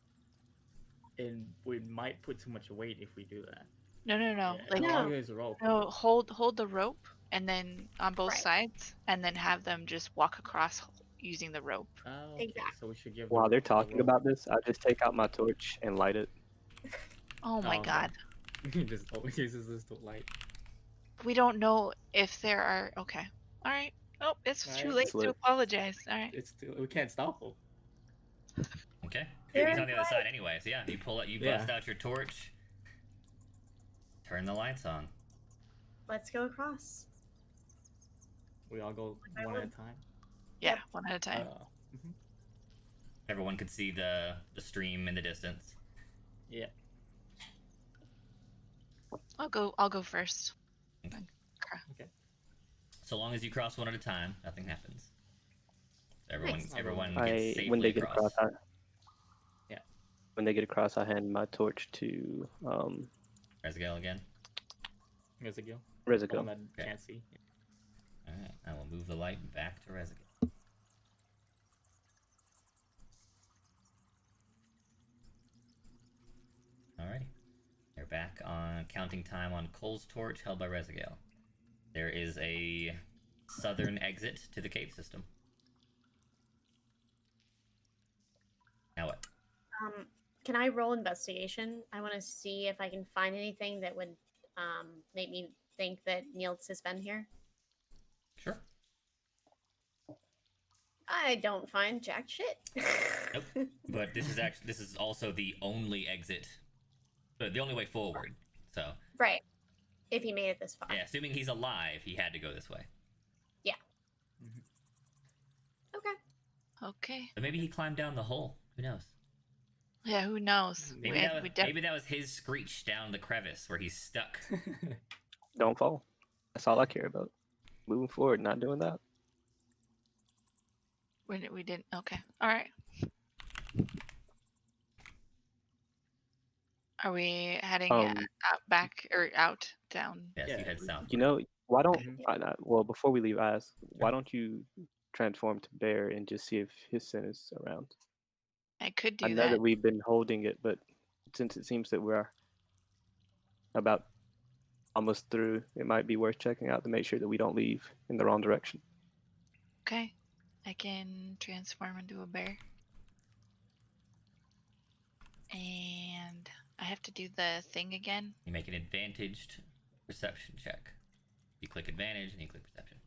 And we might put too much weight if we do that. No. Yeah, Like as No. long as rope. no, hold the rope, and then on both Right. sides, and then have them just walk across using the rope. Oh, okay. Exactly. So we should give. While the- they're the talking rope. about this, I just take out my torch and light it. Oh my Oh, okay. god. He just always uses this to light. We don't know if there are. Okay. All right. Oh, it's too Alright. late It's to lit. apologize. All right. It's still, we can't stop him. Okay. There He's is on the other side anyway, so yeah, you pull it, you Yeah. bust out your torch, turn the lights on. Let's go across. We all go by one at a one. time. Yeah, one at a time. Mhm. Everyone could see the stream in the distance. Yeah. I'll go first. Okay. Okay. So long as you cross one at a time, nothing happens. Everyone, Nice. everyone I gets safely when they get across. across, Yeah. when they get across, I hand my torch to Resgale again. Here's a gill. Rezico. That Okay. can't see. All right, I will move the light back to Resgale. Alrighty. They're back on counting time on Cole's torch held by Resgale. There is a southern exit to the cave system. Now what? Can I roll investigation? I want to see if I can find anything that would make me think that Niels has been here. Sure. I don't find jack shit. Nope. But this is also the only exit, but the only way forward. So Right. If he made it this far. yeah, assuming he's alive, he had to go this way. Okay. Okay. But maybe he climbed down the hole. Who knows? Yeah, who knows? Maybe, We- that, we def- maybe that was his screech down the crevice where he's stuck. Don't fall. That's all I care about. Moving forward, not doing that. we didn't. Okay. All right. Are we heading out back or out down? Yes, Yeah. you head south. You know, why don't Mhm. well before we leave, I ask, why don't you transform to bear and just see if his sin is around? I could do I know that. that we've been holding it, but since it seems that we're about almost through, it might be worth checking out to make sure that we don't leave in the wrong direction. Okay. I can transform into a bear. And I have to do the thing again. You make an advantaged perception check. You click advantage and you click perception.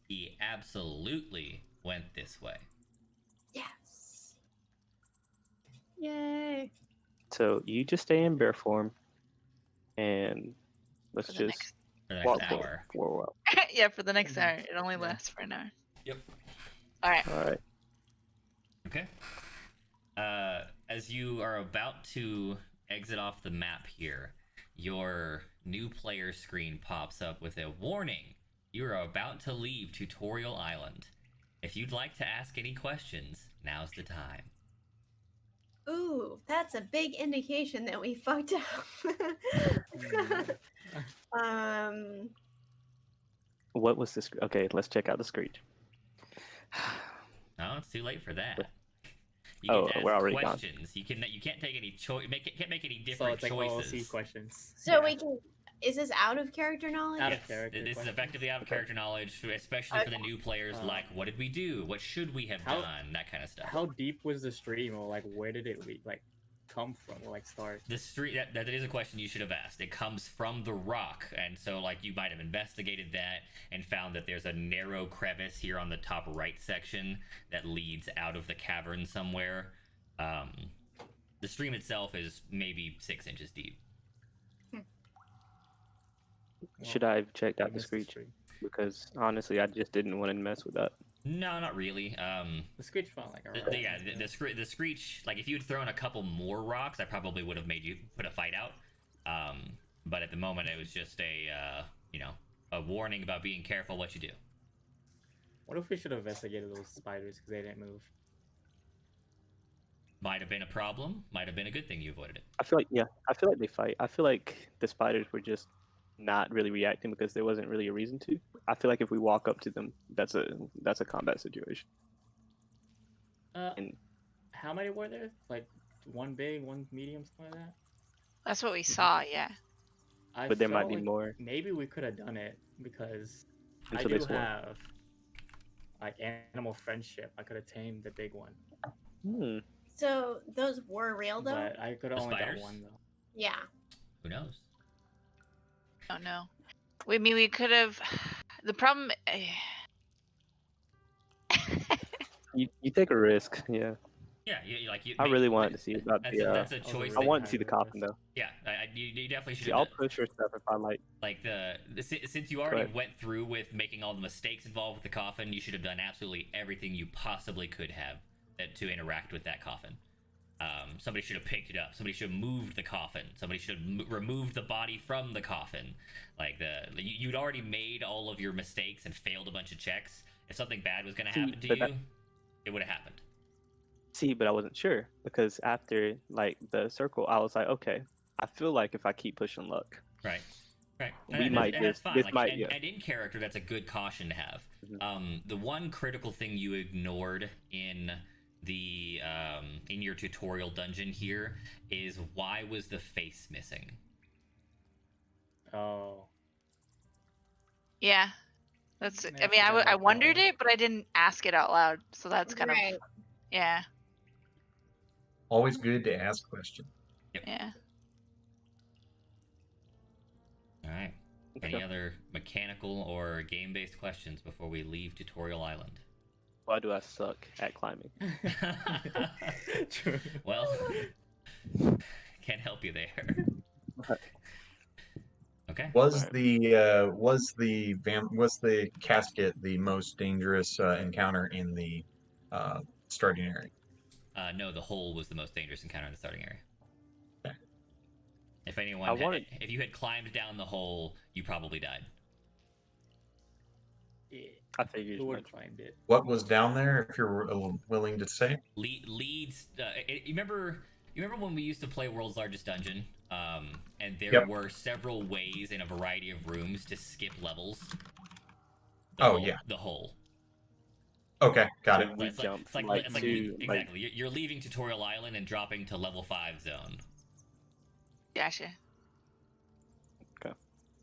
He absolutely went this way. Yes. Yay. So you just stay in bear form, and let's For the just For the walk next hour. for a while. Yeah, for the next Mhm. hour. It only Yeah. lasts for an hour. Yep. All right. All right. Okay. As you are about to exit off the map here, your new player screen pops up with a warning. You are about to leave Tutorial Island. If you'd like to ask any questions, now's the time. Ooh, that's a big indication that we fucked up. What was this? Okay, let's check out the screech. No, it's too late for that. You Oh, get to we're ask already gone. questions. You can't take any choice. Can't make any So different it's like choices. OLC questions. So Yeah. we can. Is this out of character knowledge? Out of Yes, character this is questions. effectively out of character knowledge, especially for the new players. Uh, Like, what did we do? What should we have how- done? That kind of stuff. How deep was the stream, or like where did it come from, or like start? The street that is a question you should have asked. It comes from the rock, and so like you might have investigated that and found that there's a narrow crevice here on the top right section that leads out of the cavern somewhere. The stream itself is maybe 6 inches deep. Should I have checked I out the missed screech? stream. Because honestly, I just didn't want to mess with that. No, not really. The screech felt like Yeah, the screech. Like if you'd thrown a couple more rocks, I probably would have made you put a fight out. But at the moment, it was just a a warning about being careful what you do. What if we should have investigated those spiders because they didn't move? Might have been a problem. Might have been a good thing you avoided it. I feel like they fight. I feel like the spiders were just not really reacting because there wasn't really a reason to. I feel like if we walk up to them, that's a combat situation. And How many were there? Like one big, one medium, something like that. That's what we saw. Yeah. I But there might felt be like more. Maybe we could have done it because Until I they do swarm. have like animal friendship. I could have tamed the big one, So those were real though. but I could have The only spiders? got one though. Yeah. Who knows? Oh no. I mean, we could have. The problem. You take a risk, yeah. Yeah, you. I really wanted to see about That's the. that's a That was a choice. I that- wanted to see the coffin though. Yeah, you definitely should. See, I'll push for stuff if I like. Like since you already Correct. went through with making all the mistakes involved with the coffin, you should have done absolutely everything you possibly could have to interact with that coffin. Somebody should have picked it up. Somebody should have moved the coffin. Somebody should have removed the body from the coffin. Like you'd already made all of your mistakes and failed a bunch of checks. If something bad was going to happen to you, it would have happened. See, but I wasn't sure because after like the circle, I was like, okay, I feel like if I keep pushing luck, right. We might that's just fine. this Like, might and in character, that's a good caution to have. Mhm. The one critical thing you ignored in the in your tutorial dungeon here is why was the face missing? Oh. Yeah. That's. Yeah, I I mean, forgot I about wondered that. it, but I didn't ask it out loud. So that's kind Right. of. Yeah. Always good to ask questions. Yeah. All right. Okay. Any other mechanical or game-based questions before we leave Tutorial Island? Why do I suck at climbing? True. Well, can't help you there. Okay. Was Alright. the casket the most dangerous encounter in the starting area? No, the hole was the most dangerous encounter in the starting area. Okay. If anyone, if you had climbed down the hole, you probably died. Yeah. I figured Who as would much. have climbed it? What was down there, if you're willing to say? Leads. You remember when we used to play World's Largest Dungeon? And there Yep. were several ways in a variety of rooms to skip levels. Yeah. The hole. Okay, got it. We It's like, jumped it's like, like it's like to like exactly. You're leaving Tutorial Island and dropping to level 5 zone. Gotcha.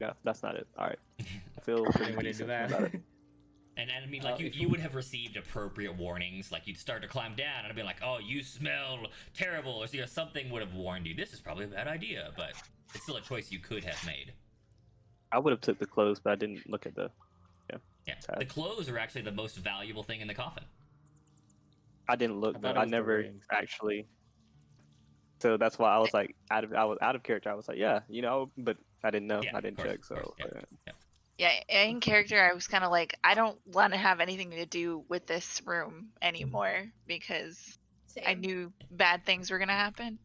yeah, that's not it. All right, I feel I pretty think we didn't do decent that. about it. And I mean, like, you would have received appropriate warnings. Like, you'd start to climb down, and I'd be like, "Oh, you smell terrible," or something would have warned you. This is probably a bad idea, but it's still a choice you could have made. I would have took the clothes, but I didn't look at the. Yeah, Sad. the clothes are actually the most valuable thing in the coffin. I didn't look, I thought but it I was the never rings. actually. So that's why I was like I was out of character. I was like, yeah, but I didn't know. Yeah, I of didn't course, check. of So course, yeah. Yeah, in character, I was kind of like, I don't want to have anything to do with this room anymore because I Same. knew bad things were gonna happen,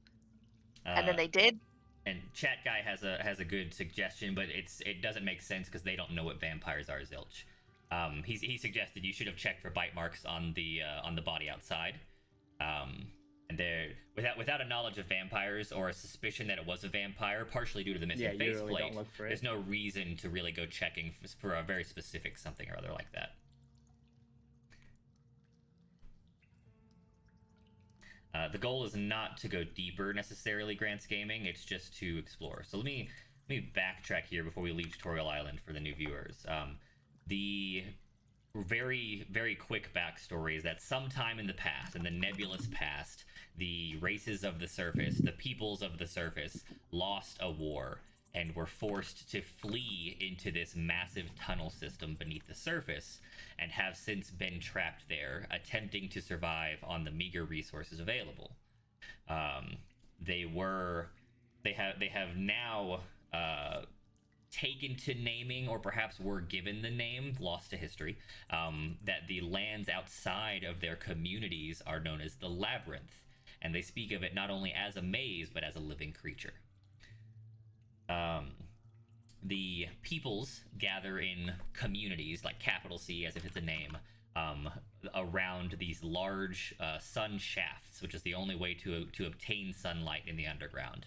and then they did. And chat guy has a good suggestion, but it doesn't make sense because they don't know what vampires are, Zilch. He suggested you should have checked for bite marks on the body outside. And there, without a knowledge of vampires or a suspicion that it was a vampire, partially due to the missing Yeah, you really faceplate, don't look for it. there's no reason to really go checking for a very specific something or other like that. The goal is not to go deeper necessarily, Grants Gaming. It's just to explore. So let me backtrack here before we leave Tutorial Island for the new viewers. The very, very quick backstory is that sometime in the past, in the nebulous past, the races of the surface, the peoples of the surface, lost a war and were forced to flee into this massive tunnel system beneath the surface and have since been trapped there, attempting to survive on the meager resources available. They have now taken to naming, or perhaps were given the name, lost to history, that the lands outside of their communities are known as the Labyrinth, and they speak of it not only as a maze, but as a living creature. The peoples gather in communities, like capital C, as if it's a name, around these large sun shafts, which is the only way to obtain sunlight in the underground.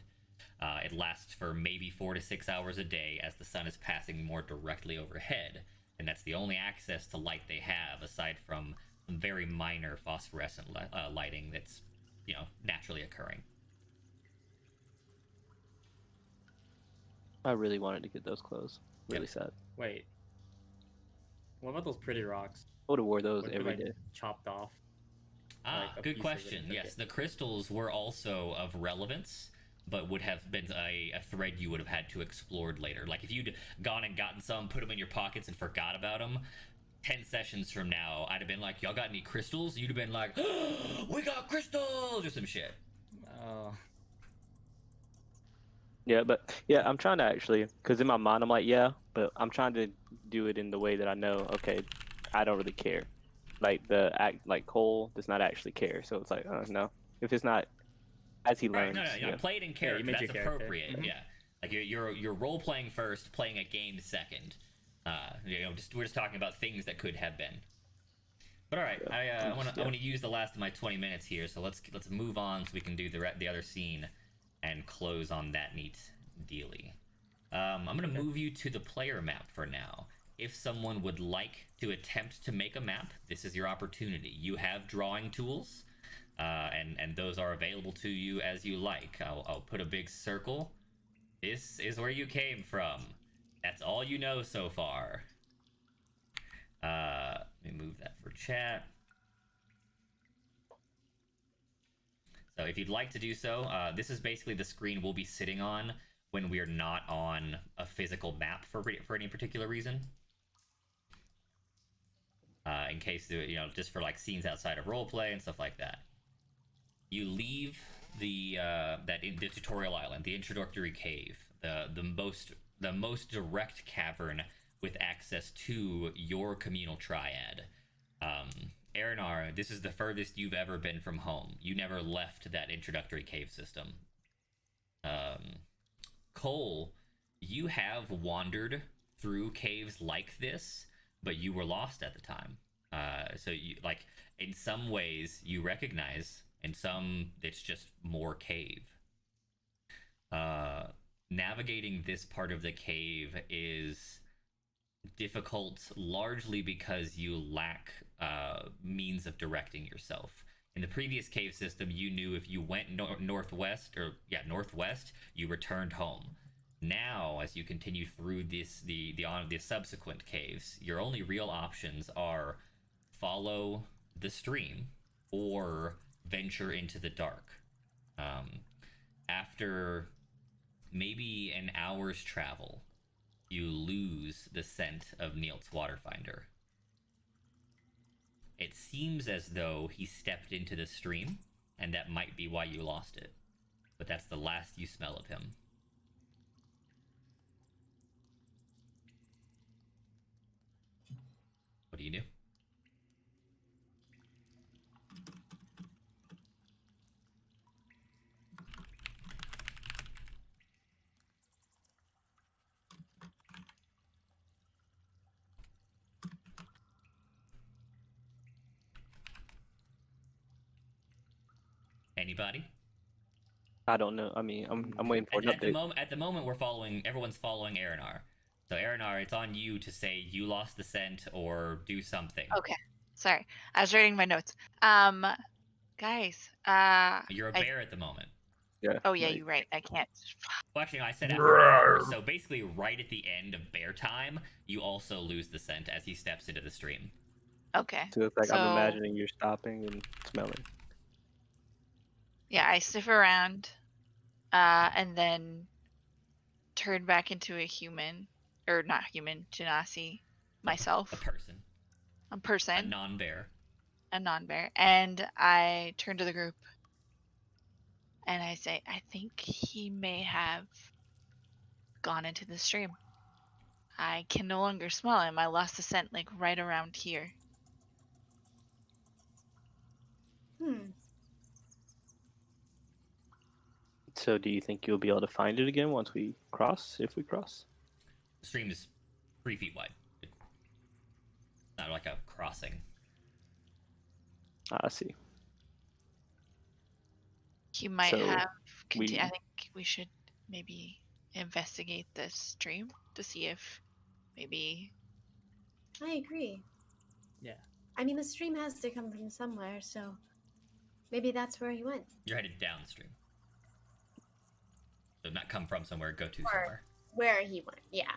It lasts for maybe 4 to 6 hours a day as the sun is passing more directly overhead, and that's the only access to light they have, aside from some very minor phosphorescent lighting that's, naturally occurring. I really wanted to get those clothes. Really sad. Wait. What about those pretty rocks? I would have wore those What if we, every like, day. chopped off? Ah, like, a good piece of it question. and took Yes, it. the crystals were also of relevance, but would have been a thread you would have had to explored later. Like, if you'd gone and gotten some, put them in your pockets, and forgot about them, 10 sessions from now, I'd have been like, y'all got any crystals? You'd have been like, oh, we got crystals! Or some shit. Oh. Yeah, but yeah, I'm trying to actually, because in my mind I'm like, yeah, but I'm trying to do it in the way that I know, okay, I don't really care. Like Cole does not actually care, so it's like, no, if it's not As he Right, learns. no, yeah. play it in you character. made That's your character. appropriate. Mhm. Yeah, like you're role playing first, playing a game second. We're just talking about things that could have been. But all right, Yeah, I want to use the last of my 20 minutes here, so let's move on so we can do the other scene and close on that neat dealy. I'm gonna move you to the player map for now. If someone would like to attempt to make a map, this is your opportunity. You have drawing tools, and those are available to you as you like. I'll put a big circle. This is where you came from. That's all you know so far. Let me move that for chat. So if you'd like to do so, this is basically the screen we'll be sitting on when we're not on a physical map for any particular reason. In case, just for like scenes outside of roleplay and stuff like that. You leave the tutorial island, the introductory cave, the most direct cavern with access to your communal triad. Aranar, this is the furthest you've ever been from home. You never left that introductory cave system. Cole, you have wandered through caves like this, but you were lost at the time. So you, like, in some ways you recognize, in some it's just more cave. Navigating this part of the cave is difficult largely because you lack means of directing yourself. In the previous cave system, you knew if you went northwest, you returned home. Now, as you continue through the subsequent caves, your only real options are follow the stream or venture into the dark. After maybe an hour's travel, you lose the scent of Neilt's Waterfinder. It seems as though he stepped into the stream, and that might be why you lost it. But that's the last you smell of him. What do you do? Anybody? I don't know. I mean, I'm waiting for an update. At the moment, everyone's following Aranar. So Aranar, it's on you to say you lost the scent or do something. Okay. Sorry. I was writing my notes. Guys, You're a bear at the moment. Yeah. oh yeah, like- you're right. I can't. Well, actually, no, I said after an hour. So basically, right at the end of bear time, you also lose the scent as he steps into the stream. Okay. So it's like I'm So- imagining you're stopping and smelling. Yeah, I sniff around, and then turn back into a human, or not human, Genasi, myself, A person, a a person, non-bear. a non-bear, and I turn to the group, and I say, I think he may have gone into the stream. I can no longer smell him. I lost the scent like right around here. So do you think you'll be able to find it again once we cross, if we cross? The stream is 3 feet wide. It's not like a crossing. I see. He might So, have. we- I think we should maybe investigate this stream to see if maybe. I agree. Yeah. I mean, the stream has to come from somewhere, so maybe that's where he went. You're headed downstream. So not come from somewhere, go to Or- somewhere. Where he went, yeah.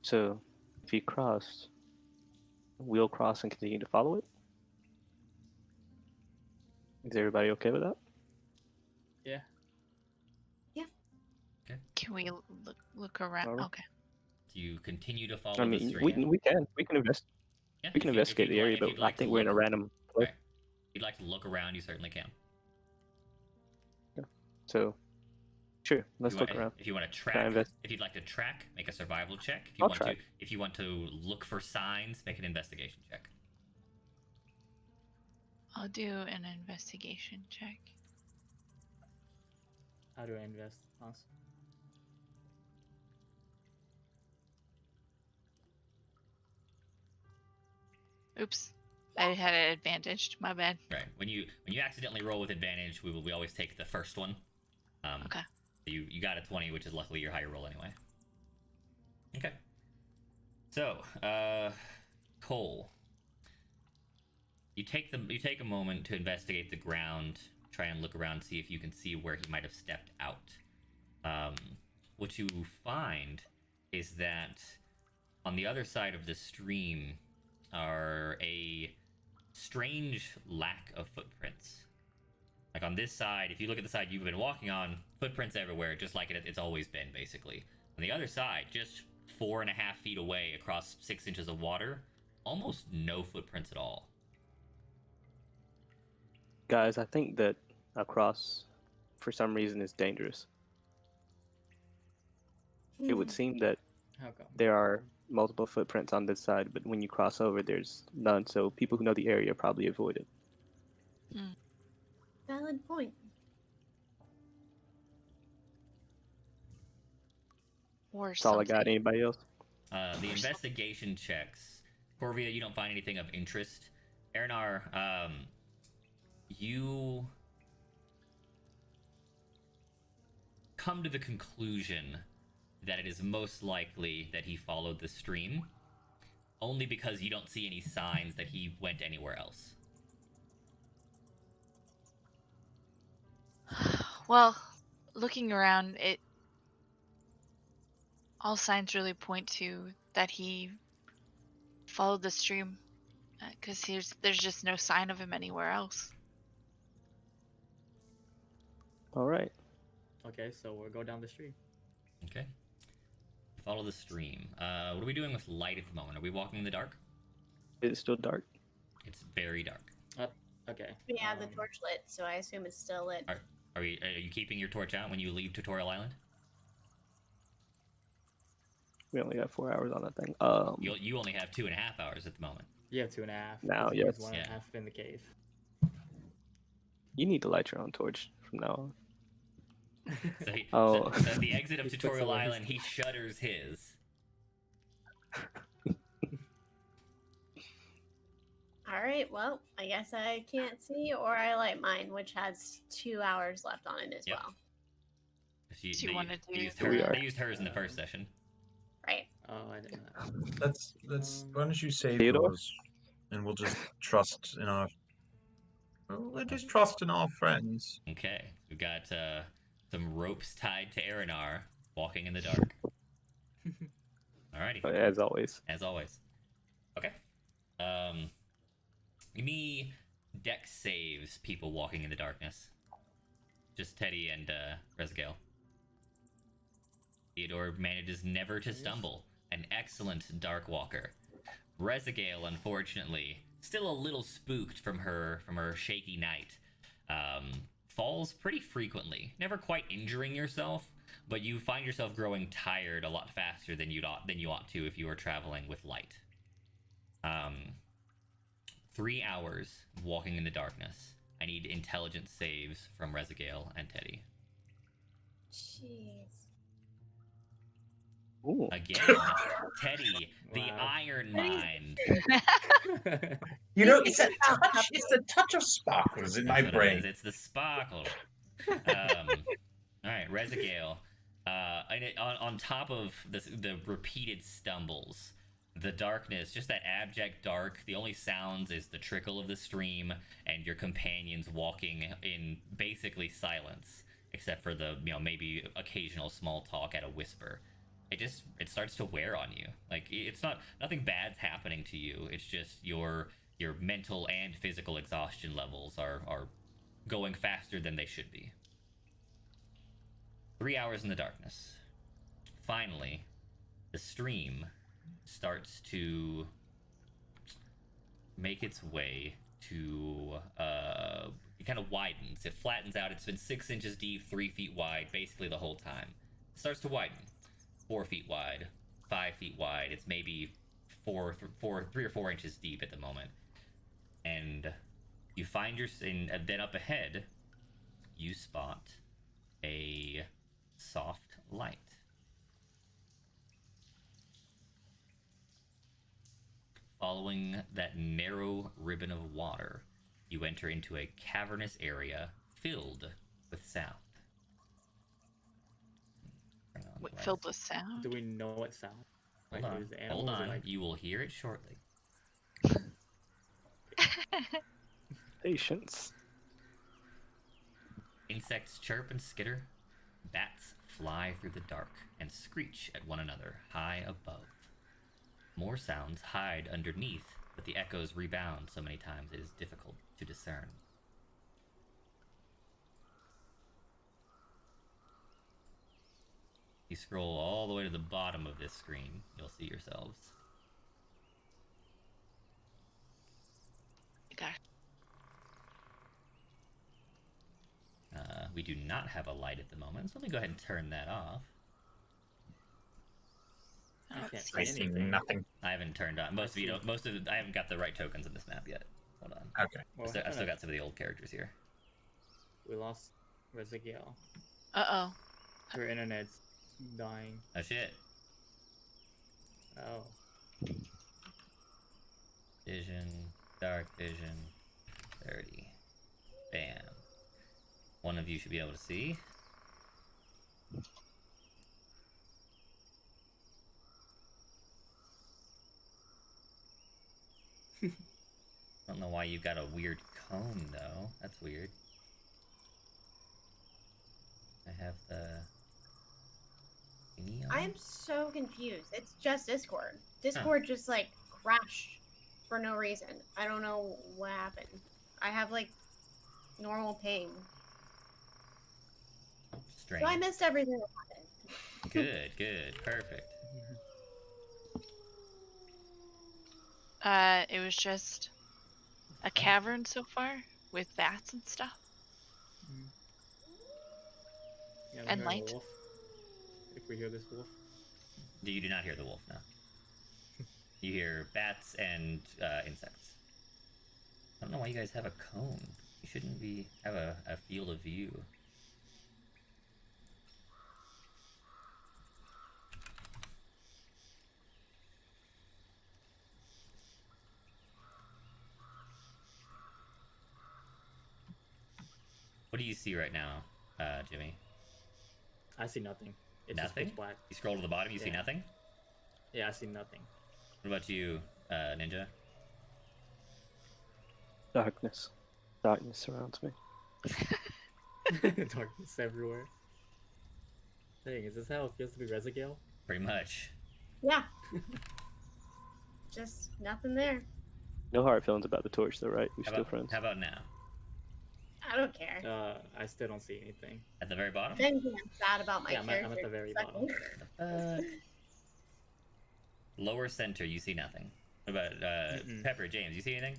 So if he crossed, we'll cross and continue to follow it? Is everybody okay with that? Yeah. Can we look around? Alright. Okay. Do you continue to follow I the mean, stream? we can Yeah, we can if you- if investigate you'd the area, like- if you'd but I like to think we're in a look- random place. Right. If you'd like to look around, you certainly can. So sure, let's You look want- around. If you want to Can I track, invest? if you'd like to track, make a survival check. If I'll track. if you want to look for signs, make an investigation check. I'll do an investigation check. How do I invest? Awesome. Oops. I had it advantaged. My bad. Right. When you accidentally roll with advantage, we always take the first one. Okay. You got a 20, which is luckily your higher roll anyway. Okay. So, Cole, you take a moment to investigate the ground, try and look around, see if you can see where he might have stepped out. What you find is that on the other side of the stream are a strange lack of footprints. Like on this side, if you look at the side you've been walking on, footprints everywhere, just like it's always been, basically. On the other side, just 4.5 feet away across 6 inches of water, almost no footprints at all. Guys, I think that across, for some reason, is dangerous. It would seem that How come? there are multiple footprints on this side, but when you cross over, there's none. So people who know the area probably avoid it. Valid point. Or That's all I got. something. Anybody else? The investigation checks. Corvia, you don't find anything of interest. Erinar, you come to the conclusion that it is most likely that he followed the stream, only because you don't see any signs that he went anywhere else. Well, looking around, all signs really point to that he followed the stream, because there's just no sign of him anywhere else. All right. Okay, so we'll go down the street. Okay. Follow the stream. What are we doing with light at the moment? Are we walking in the dark? It's still dark. It's very dark. Okay. Yeah, the torch lit, so I assume it's still lit. Are you keeping your torch out when you leave Tutorial Island? We only got 4 hours on that thing. You only have 2.5 hours at the moment. Yeah, 2.5. Now, because yes. 1.5 Yeah. in the cave. You need to light your own torch from now on. So, Oh. so at the exit of He puts Tutorial away his Island, he shutters his. All right, well, I guess I can't see, or I light mine, which has 2 hours left on it as Yep. well. She, Do you they, wanna they do- used Here we are. they used hers in the first session. Right. Oh, I didn't know. Let's. Why don't you save Theodore? yours, and we'll just trust in our. We'll just trust in our friends. Okay, we've got some ropes tied to Erinar, walking in the dark. Alrighty, As always. as always. Okay. Give me dex saves, people walking in the darkness. Just Teddy and Resgale. Theodore manages never to stumble. An excellent dark walker. Resgale, unfortunately, still a little spooked from her shaky night. Falls pretty frequently. Never quite injuring yourself, but you find yourself growing tired a lot faster than you ought to if you were traveling with light. 3 hours of walking in the darkness. I need intelligence saves from Resgale and Teddy. Jeez. Ooh. Again, Teddy, the Wow. Iron Teddy's- Mind. You know, it's a touch. It's the touch of sparkles in my That's what it is. brain. It's the sparkle. All right, Resgale. On top of the repeated stumbles, the darkness, just that abject dark. The only sounds is the trickle of the stream and your companions walking in basically silence, except for the maybe occasional small talk at a whisper. It starts to wear on you. Like it's nothing bad's happening to you. It's just your mental and physical exhaustion levels are going faster than they should be. 3 hours in the darkness. Finally, the stream starts to make its way to it kind of widens. It flattens out. It's been 6 inches deep, 3 feet wide, basically the whole time. It starts to widen. 4 feet wide, 5 feet wide. It's maybe 3 or 4 inches deep at the moment. And you find and then up ahead, you spot a soft light. Following that narrow ribbon of water, you enter into a cavernous area filled with sound. Filled with sound. Do we know what sound? Hold Like, on. is the Hold animals, on. like- You will hear it shortly. Patience. Insects chirp and skitter. Bats fly through the dark and screech at one another high above. More sounds hide underneath, but the echoes rebound so many times it is difficult to discern. You scroll all the way to the bottom of this screen, you'll see yourselves. Gosh. We do not have a light at the moment, so let me go ahead and turn that off. I can't I see see anything. nothing. I haven't turned on most of you. Most of I haven't got the right tokens in this map yet. Hold on. Okay. Well, I've still got some of the old characters here. We lost Rezigiel. Uh-oh. Her internet's dying. Oh shit! Oh. Vision, dark vision, 30. Bam. One of you should be able to see. I don't know why you've got a weird cone though. That's weird. I have the thingy on. I am so confused. It's just Discord. Discord just like crashed for no reason. I don't know what happened. I have like normal ping. Strange. So I missed everything that happened. Good, good, perfect. It was just a cavern so far with bats and stuff. Yeah, we And heard a light. wolf. If we hear this wolf. You do not hear the wolf now. You hear bats and insects. I don't know why you guys have a cone. You shouldn't have a field of view. What do you see right now, Jimmy? I see nothing. It's Nothing? just pitch black. You scroll to the bottom, you see Yeah. nothing? Yeah, I see nothing. What about you, Ninja? Darkness. Darkness surrounds me. Darkness everywhere. Dang, is this how it feels to be Rezigiel? Pretty much. Yeah. Just nothing there. No hard feelings about the torch, though, right? We're How still about, friends. how about now? I don't care. I still don't see anything. At the very bottom? If anything, I'm sad about my Yeah, I'm character. at the very sucking. bottom. Lower center, you see nothing. What about Mm-mm. Pepper, James, you see anything?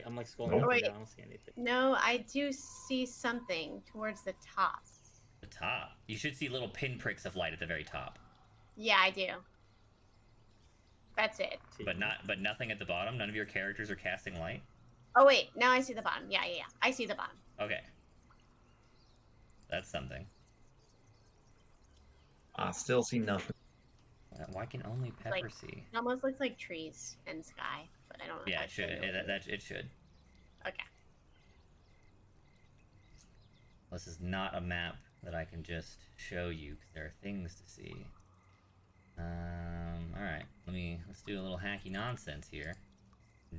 I'm like scrolling Oh, up and wait. down, I don't see anything. No, I do see something towards the top. The top. You should see little pinpricks of light at the very top. Yeah, I do. That's it. But nothing at the bottom? None of your characters are casting light? Oh wait, now I see the bottom. Yeah. I see the bottom. Okay. That's something. I still see nothing. Why can only Pepper Like- see? It almost looks like trees and sky, but I don't know. if Yeah, I it should. It should. Okay. This is not a map that I can just show you because there are things to see. All right. Let's do a little hacky nonsense here.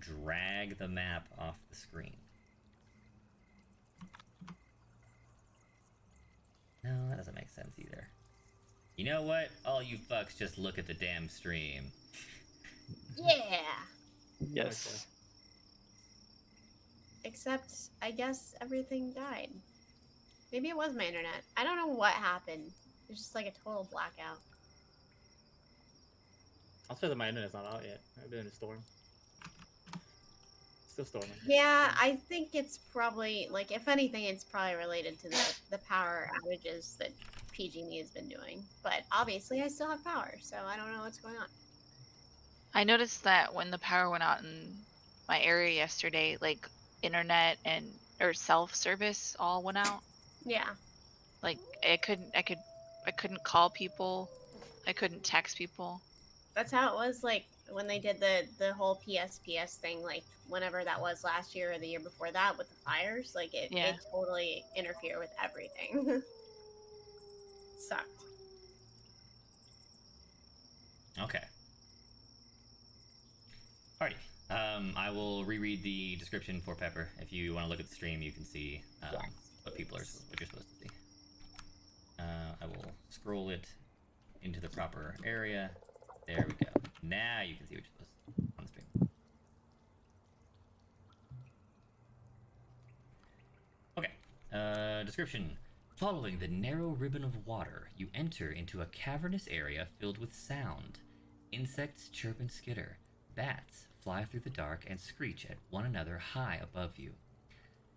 Drag the map off the screen. No, that doesn't make sense either. You know what? All you fucks just look at the damn stream. Yeah. Yes. Except, I guess everything died. Maybe it was my internet. I don't know what happened. It was just like a total blackout. I'll say that my internet's not out yet. I've been in a storm. Still storming. Yeah, I think it's probably, like, if anything, it's probably related to the power outages that PG&E has been doing. But obviously, I still have power, so I don't know what's going on. I noticed that when the power went out in my area yesterday, like internet or self service all went out. Yeah. Like I couldn't call people. I couldn't text people. That's how it was like when they did the whole PSPS thing, like whenever that was last year or the year before that with the fires. Like Yeah. it totally interfered with everything. Sucked. Okay. Alrighty. I will reread the description for Pepper. If you want to look at the stream, you can see what you're supposed to see. I will scroll it into the proper area. There we go. Now you can see what you're supposed to see on the stream. Okay. Description. Following the narrow ribbon of water, you enter into a cavernous area filled with sound. Insects chirp and skitter. Bats fly through the dark and screech at one another high above you.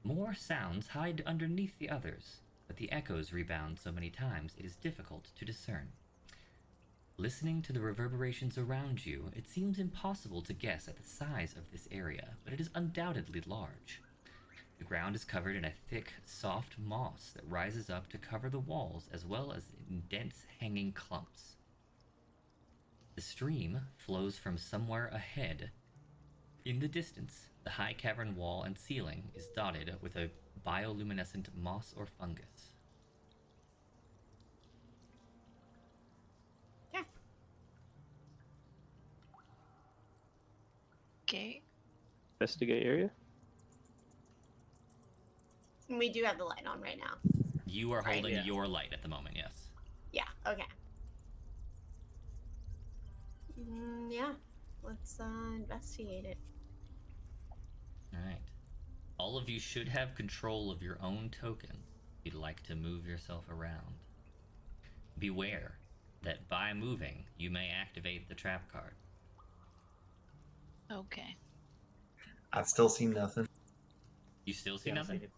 More sounds hide underneath the others, but the echoes rebound so many times it is difficult to discern. Listening to the reverberations around you, it seems impossible to guess at the size of this area, but it is undoubtedly large. The ground is covered in a thick, soft moss that rises up to cover the walls as well as in dense hanging clumps. The stream flows from somewhere ahead. In the distance, the high cavern wall and ceiling is dotted with a bioluminescent moss or fungus. Okay. Investigate area. We do have the light on right now. You are Right, holding yeah. your light at the moment, yes. Yeah. Okay. Yeah. Let's investigate it. Alright. All of you should have control of your own tokens if you'd like to move yourself around. Beware that by moving, you may activate the trap card. Okay. I still see nothing. You still see Yeah, nothing? like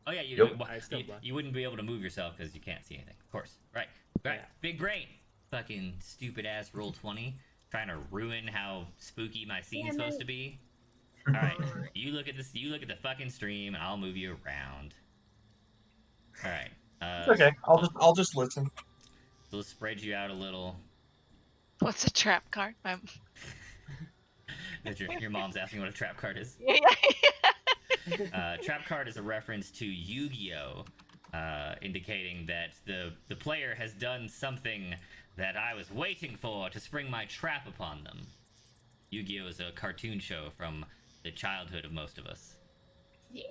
Oh yeah, you, Yep. well, I still you, blind. you wouldn't be able to move yourself because you can't see anything. Of course. Right. Yeah. Big brain. Fucking stupid ass roll 20. Trying to ruin how spooky my scene's Damn supposed it. to be. Alright. You look at this, you look at the fucking stream and I'll move you around. Alright. It's okay. I'll just listen. So let's spread you out a little. What's a trap card? Your mom's asking what a trap card is. Yeah. Trap card is a reference to Yu-Gi-Oh! Indicating that the player has done something that I was waiting for to spring my trap upon them. Yu-Gi-Oh! Is a cartoon show from the childhood of most of us. Yeah.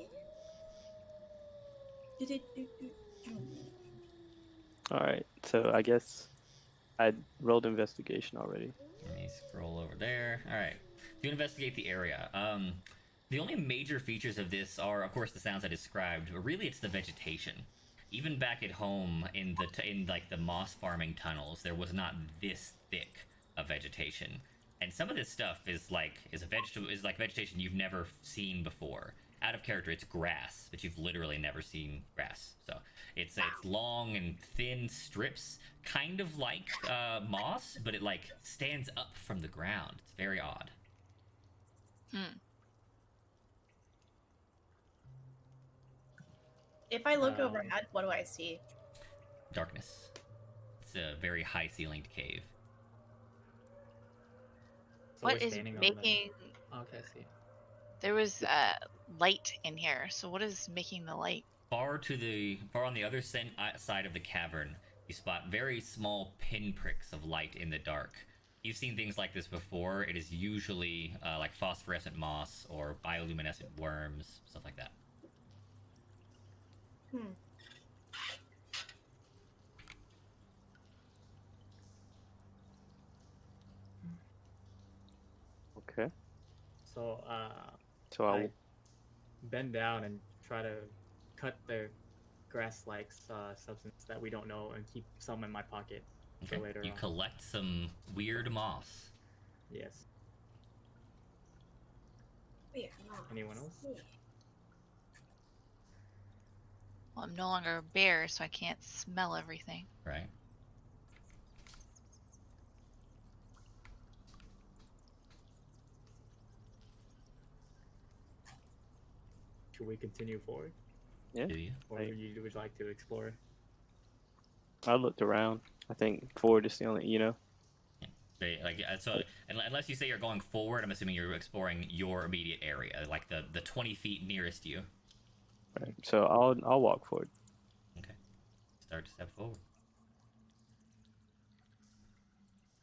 All right. So I guess I rolled investigation already. Let me scroll over there. All right. You investigate the area. The only major features of this are, of course, the sounds I described, but really it's the vegetation. Even back at home in the moss farming tunnels, there was not this thick of vegetation. And some of this stuff is like vegetation you've never seen before. Out of character, it's grass, but you've literally never seen grass. So it's long and thin strips, kind of like moss, but it like stands up from the ground. It's very odd. If I look overhead, what do I see? Darkness. It's a very high ceilinged cave. So What we're is standing on making? Okay, I see. There was light in here. So what is making the light? Far on the other side of the cavern, you spot very small pinpricks of light in the dark. You've seen things like this before. It is usually like phosphorescent moss or bioluminescent worms, stuff like that. Okay. So So I bend down and try to cut the grass-like substance that we don't know and keep some in my pocket for later You on. collect some weird moss. Yes. Weird. Anyone else? Well, I'm no longer a bear, so I can't smell everything. Right? Should we continue forward? Yeah. Do you? Or would you like to explore? I looked around. I think forward is the only, So unless you say you're going forward, I'm assuming you're exploring your immediate area, like the 20 feet nearest you. Right. So I'll walk forward. Okay. Start to step forward.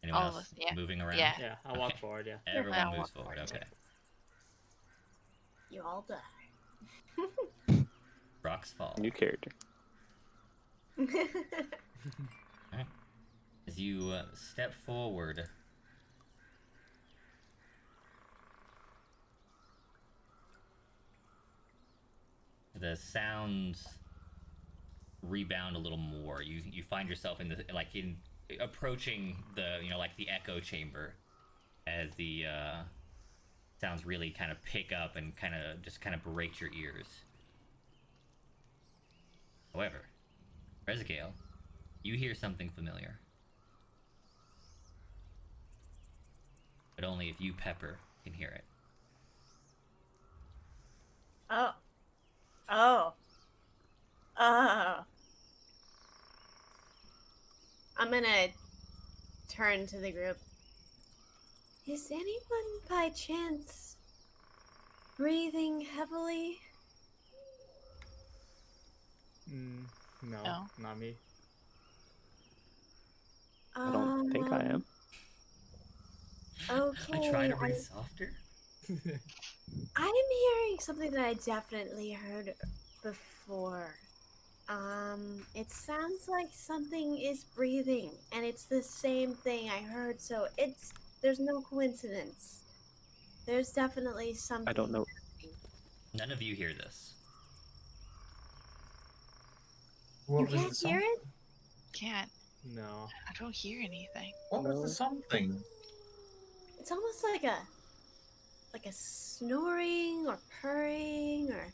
Anyone All of else us, yeah. moving around? Yeah. Yeah, I'll walk Okay. forward. Yeah. Everyone I'll moves walk forward. forward, Okay. You all Rocks fall. New character. die. As you step forward, the sounds rebound a little more. You find yourself in approaching the the echo chamber as the sounds really kind of pick up and kind of berate your ears. However, Rezagale, you hear something familiar. But only if you, Pepper, can hear it. Oh. Oh. Oh. I'm gonna turn to the group. Is anyone by chance breathing heavily? No, No. not me. I don't think I am. Okay. I try to breathe softer. I'm hearing something that I definitely heard before. It sounds like something is breathing, and it's the same thing I heard, so there's no coincidence. There's definitely something. I don't know. None of you hear this. What You was can't the hear some- it? Can't. No. I don't hear anything. What was No. the something? It's almost like a snoring or purring or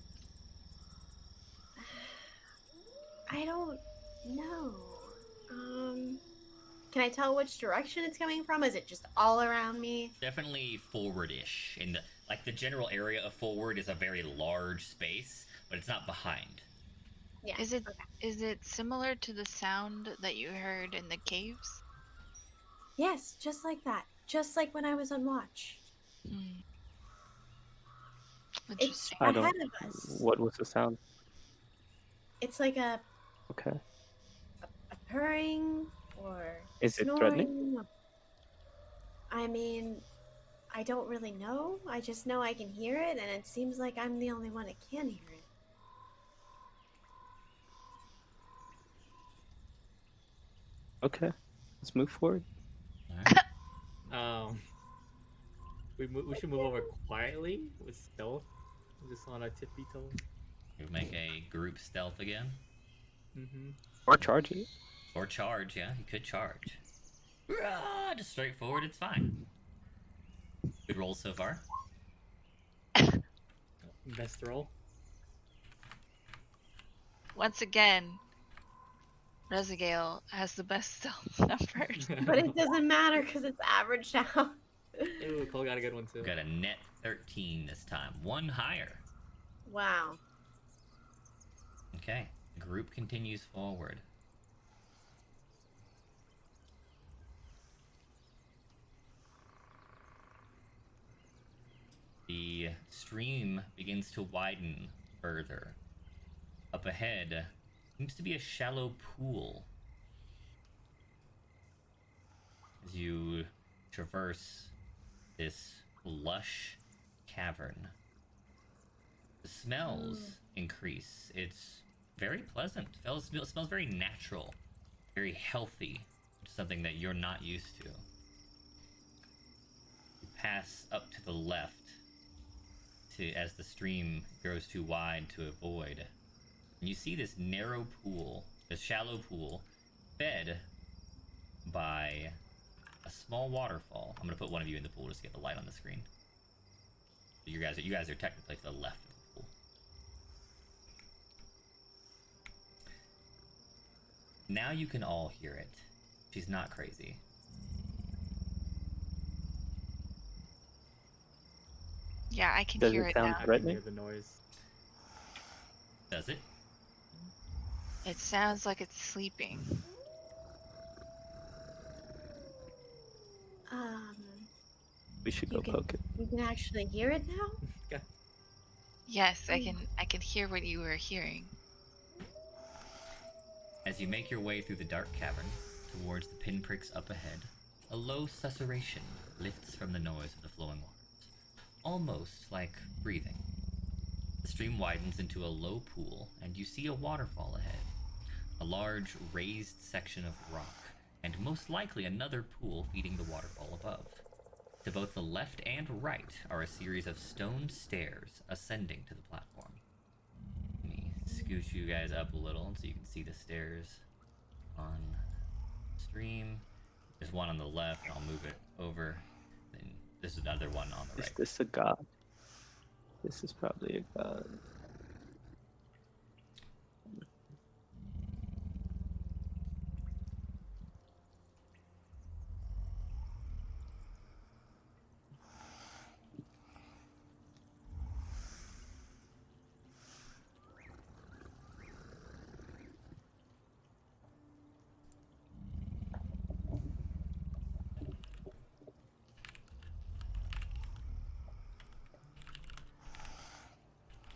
I don't know. Can I tell which direction it's coming from? Is it just all around me? Definitely forward-ish. The general area of forward is a very large space, but it's not behind. Yeah. Is it okay. is it similar to the sound that you heard in the caves? Yes, just like that. Just like when I was on watch. Hmm. It's Interesting. I ahead don't. of us. What was the sound? It's like a Okay. purring or Is it snoring. threatening? I mean, I don't really know. I just know I can hear it, and it seems like I'm the only one that can hear it. Okay. Let's move forward. Alright. We should move over quietly with stealth, just on our tippy toes. You make a group stealth again. Mm-hmm. Or charge it. Or charge, yeah. You could charge. Just straight forward, it's fine. Good rolls so far. Best roll. Once again, Rezagale has the best stealth numbers. But it doesn't matter because it's averaged out. Ooh, Cole got a good one too. Got a net 13 this time. One higher. Wow. Okay. Group continues forward. The stream begins to widen further. Up ahead seems to be a shallow pool. As you traverse this lush cavern, the smells increase. It's very pleasant. It smells very natural, very healthy, something that you're not used to. You pass up to the left as the stream grows too wide to avoid. And you see this narrow pool, this shallow pool, fed by a small waterfall. I'm gonna put one of you in the pool just to get the light on the screen. You guys are technically to the left of the pool. Now you can all hear it. She's not crazy. Yeah, I can Does hear it it sound now. I can threatening? hear the noise. Does it? It sounds like it's sleeping. We should You go can- poke it. You can actually hear it now? Yes, I Mm. can hear what you were hearing. As you make your way through the dark cavern towards the pinpricks up ahead, a low susurration lifts from the noise of the flowing waters, almost like breathing. The stream widens into a low pool, and you see a waterfall ahead, a large raised section of rock, and most likely another pool feeding the waterfall above. To both the left and right are a series of stone stairs ascending to the platform. Let me scooch you guys up a little so you can see the stairs on stream. There's one on the left, and I'll move it over. Then there's another one on the Is right. this a god? This is probably a god.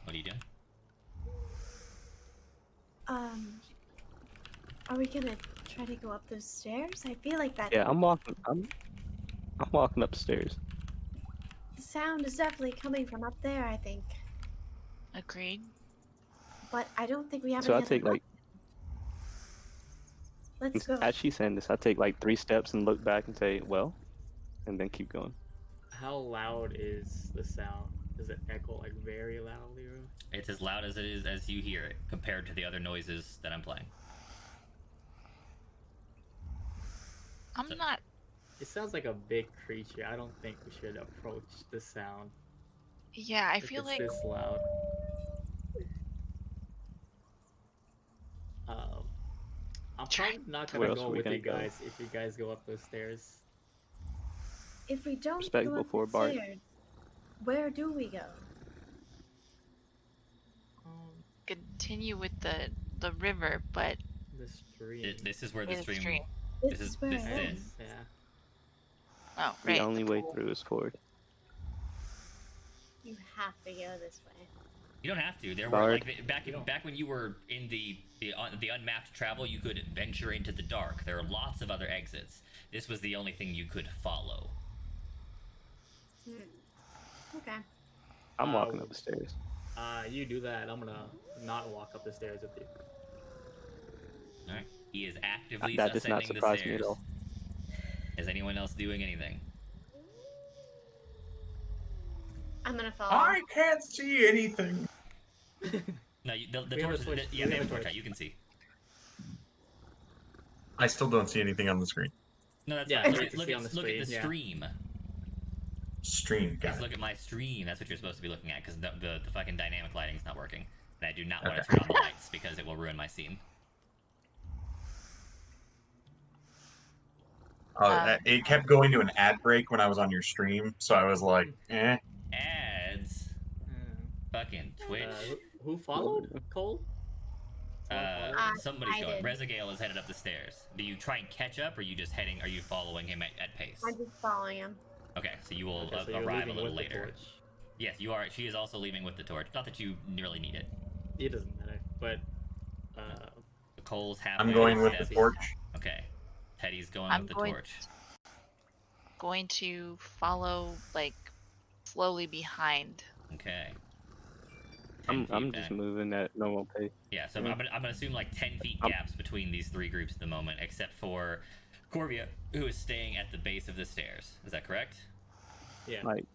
What are you doing? Are we gonna try to go up those stairs? I feel like that Yeah, I'm walking. I'm walking upstairs. the sound is definitely coming from up there, I think. Agreed. But I don't think we have So any I other take like, Let's go. as she's saying this, I take like 3 steps and look back and say, well, and then keep going. How loud is the sound? Does it echo like very loudly? Or... It's as loud as it is as you hear it, compared to the other noises that I'm playing. I'm not. It sounds like a big creature. I don't think we should approach the sound. Yeah, I if feel it's like this loud. I'm Try- probably not Where gonna else go are we with gonna you go? guys if you guys go up those stairs. If we don't go Respectable up for the Bart. stairs, where do we go? continue with the river, but The stream. This is where the the stream. stream. This This is is- where this it is it. is. Yeah. oh The right. only way through is forward. You have to go this way. You don't have to. There were Bard. like back when you were in the unmapped travel, you could venture into the dark. There are lots of other exits. This was the only thing you could follow. Okay. I'm walking Uh, up the stairs. You do that. I'm gonna not walk up the stairs with you. All right. He is actively That does not ascending the surprise me stairs. at all. Is anyone else doing anything? I'm gonna follow. I can't see anything. No, the We have a torch. torch. Yeah, We they have have a a torch. torch. You can see. I still don't see anything on the screen. No, that's Yeah, fine. you Look, can look see at on the look at the screen, yeah. stream. Stream, got Just it. look at my stream. That's what you're supposed to be looking at because the fucking dynamic lighting's not working. And I do not want to Okay. turn on the lights because it will ruin my scene. It kept going to an ad break when I was on your stream, so I was like, eh. Ads. Fucking Twitch. Who followed? Cole? Someone followed? Somebody's I going. did. Rezagale is headed up the stairs. Do you try and catch up, or are you just heading? Are you following him at pace? I'm just following him. Okay, so you will Okay, so you're arrive a leaving little with the later. torch. Yes, you are. She is also leaving with the torch. Not that you really need it. It doesn't matter, but Cole's half. I'm going with the torch. Okay. Teddy's going I'm with the going- torch. Going to follow like slowly behind. Okay. 10 I'm feet just back. moving at normal pace. Yeah, so Mhm. I'm gonna assume like 10 feet I'm- gaps between these three groups at the moment, except for Corvia, who is staying at the base of the stairs. Is that correct? yeah, Like,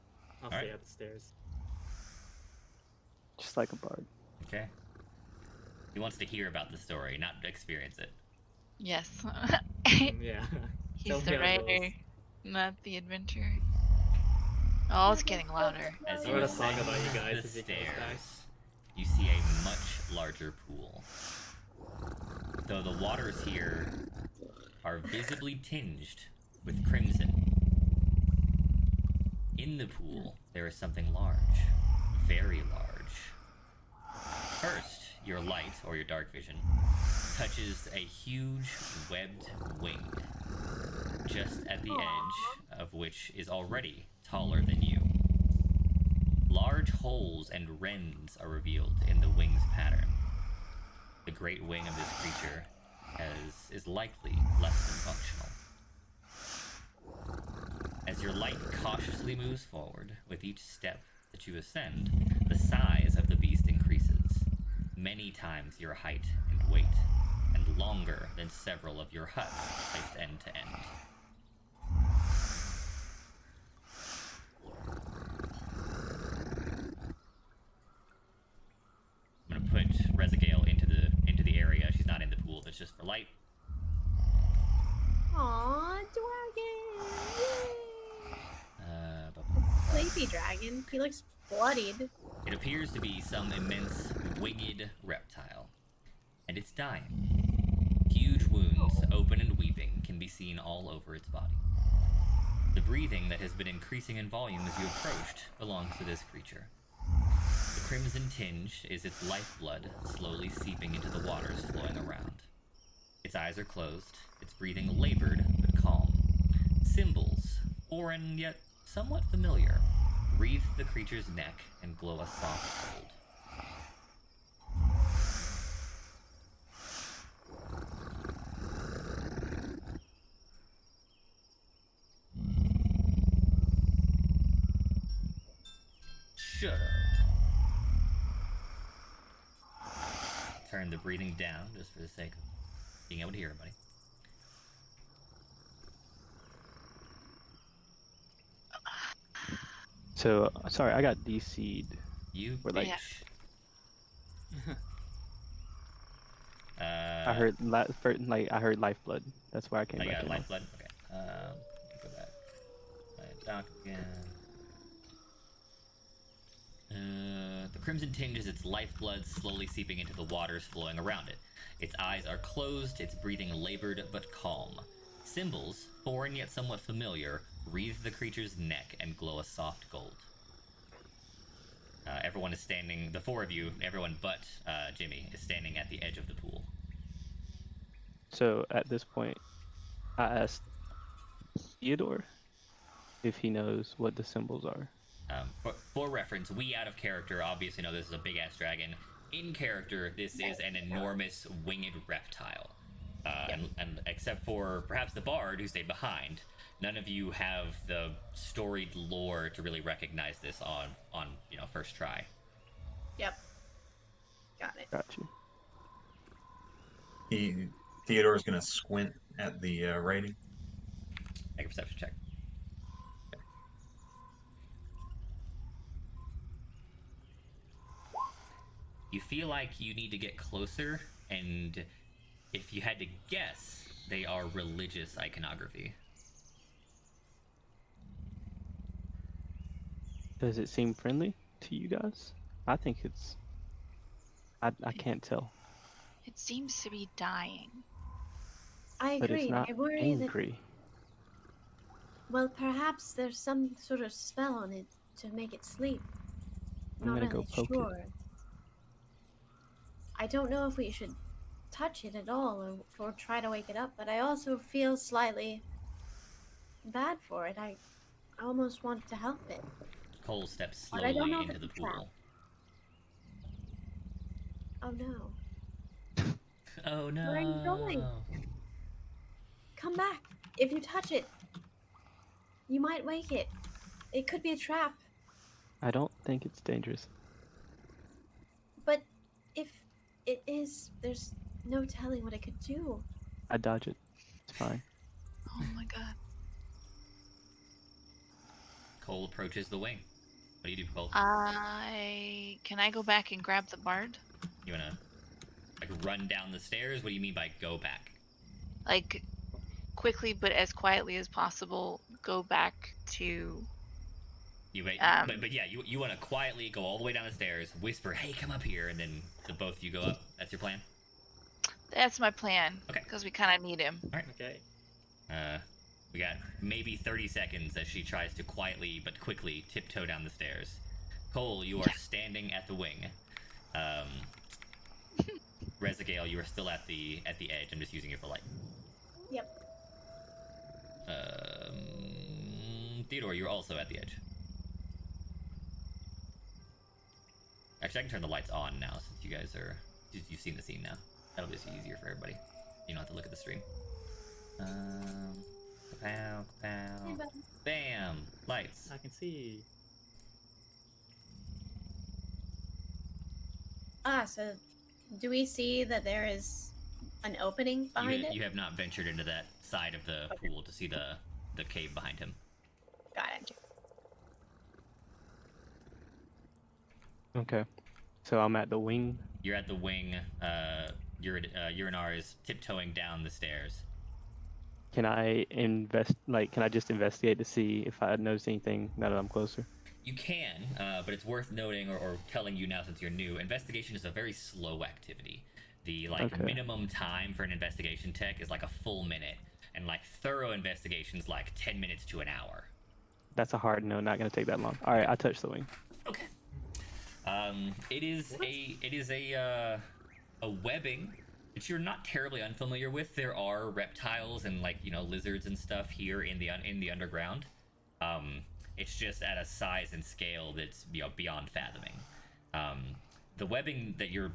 I'll Alright. stay at the stairs. just like a bard. Okay. He wants to hear about the story, not experience it. Yes. Yeah. He's Tell me the how it goes. writer, not the adventurer. Oh, it's getting louder. As I'm you gonna ascend talk about you guys the if you guys stairs, you see a much larger pool. Though the waters here are visibly tinged with crimson. In the pool, there is something large. Very large. First, your light, or your dark vision, touches a huge webbed wing. just at the edge of which is already taller than you. Large holes and rends are revealed in the wing's pattern. The great wing of this creature is likely less than functional. As your light cautiously moves forward, with each step that you ascend, the size of the beast increases, many times your height and weight, and longer than several of your huts placed end to end. I'm gonna put Rezagale into the area. She's not in the pool. It's just for light. Aw, dragon! Sleepy dragon. He looks bloodied. It appears to be some immense winged reptile, and it's dying. Huge wounds, open and weeping, can be seen all over its body. The breathing that has been increasing in volume as you approached belongs to this creature. The crimson tinge is its lifeblood slowly seeping into the waters flowing around. Its eyes are closed, its breathing labored but calm. Symbols, foreign yet somewhat familiar, wreathe the creature's neck and glow a soft gold. Shut up. Turn the breathing down just for the sake of being able to hear everybody. So sorry, I got DC'd. You Or like- bitch. I heard I heard lifeblood. That's why I came I back got in. lifeblood. Okay. Go back. Doc again. The crimson tinge is its lifeblood slowly seeping into the waters flowing around it. Its eyes are closed, its breathing labored but calm. Symbols, foreign yet somewhat familiar, wreathe the creature's neck and glow a soft gold. Everyone is standing, the four of you, everyone but Jimmy, is standing at the edge of the pool. So at this point, I asked Theodore if he knows what the symbols are. For reference, we out of character obviously know this is a big-ass dragon. In character, this is an enormous winged reptile. And except for perhaps the bard who stayed behind, none of you have the storied lore to really recognize this on first try. Yep. Got it. Got you. Theodore's gonna squint at the writing. Make a perception check. You feel like you need to get closer, and if you had to guess, they are religious iconography. Does it seem friendly to you guys? I think it's. I can't tell, It seems to be dying. I but agree. it's not I worry angry. well, perhaps there's some sort of spell on it to make it sleep. I'm Not gonna go really poke sure. I don't know if we should touch it at all or try to wake it up, but I also feel slightly bad for it. I almost want to help it. Cole steps But I don't slowly know if into the it's a trap. pool. Oh no. Oh no! Where are you going? Come back. If you touch it, you might wake it. It could be a trap. I don't think it's dangerous. But if it is, there's no telling what it could do. I dodge it. It's fine. Oh my god. Cole approaches the wing. What do you do, Cole? Can I go back and grab the bard? You wanna run down the stairs? What do you mean by go back? Like quickly but as quietly as possible go back to But yeah, you want to quietly go all the way down the stairs, whisper, "Hey, come up here," and then the both of you go up. That's your plan. That's my plan. Okay. Because we kind of need him. Okay. We got maybe 30 seconds as she tries to quietly but quickly tiptoe down the stairs. Cole, you are standing at the wing. Rezagale, you are still at the edge. I'm just using it for light. Yep. Theodore, you're also at the edge. Actually, I can turn the lights on now since you guys are. You've seen the scene now. That'll be easier for everybody. You don't have to look at the stream. Kapow, kapow. Bam! Lights. I can see. So do we see that there is an opening behind it? You have not ventured into that side of the pool to see the cave behind him. Got it. Okay. So I'm at the wing. You're at the wing. Urinar is tiptoeing down the stairs. Can I can I just investigate to see if I noticed anything now that I'm closer? You can, but it's worth noting or telling you now since you're new. Investigation is a very slow activity. The minimum time for an investigation tech is like a full minute, and like thorough investigations like 10 minutes to an hour. That's a hard no. Not gonna take that long. All right, I touched the wing. Okay. It is a webbing that you're not terribly unfamiliar with. There are reptiles and lizards and stuff here in the underground. It's just at a size and scale that's beyond fathoming. The webbing that you're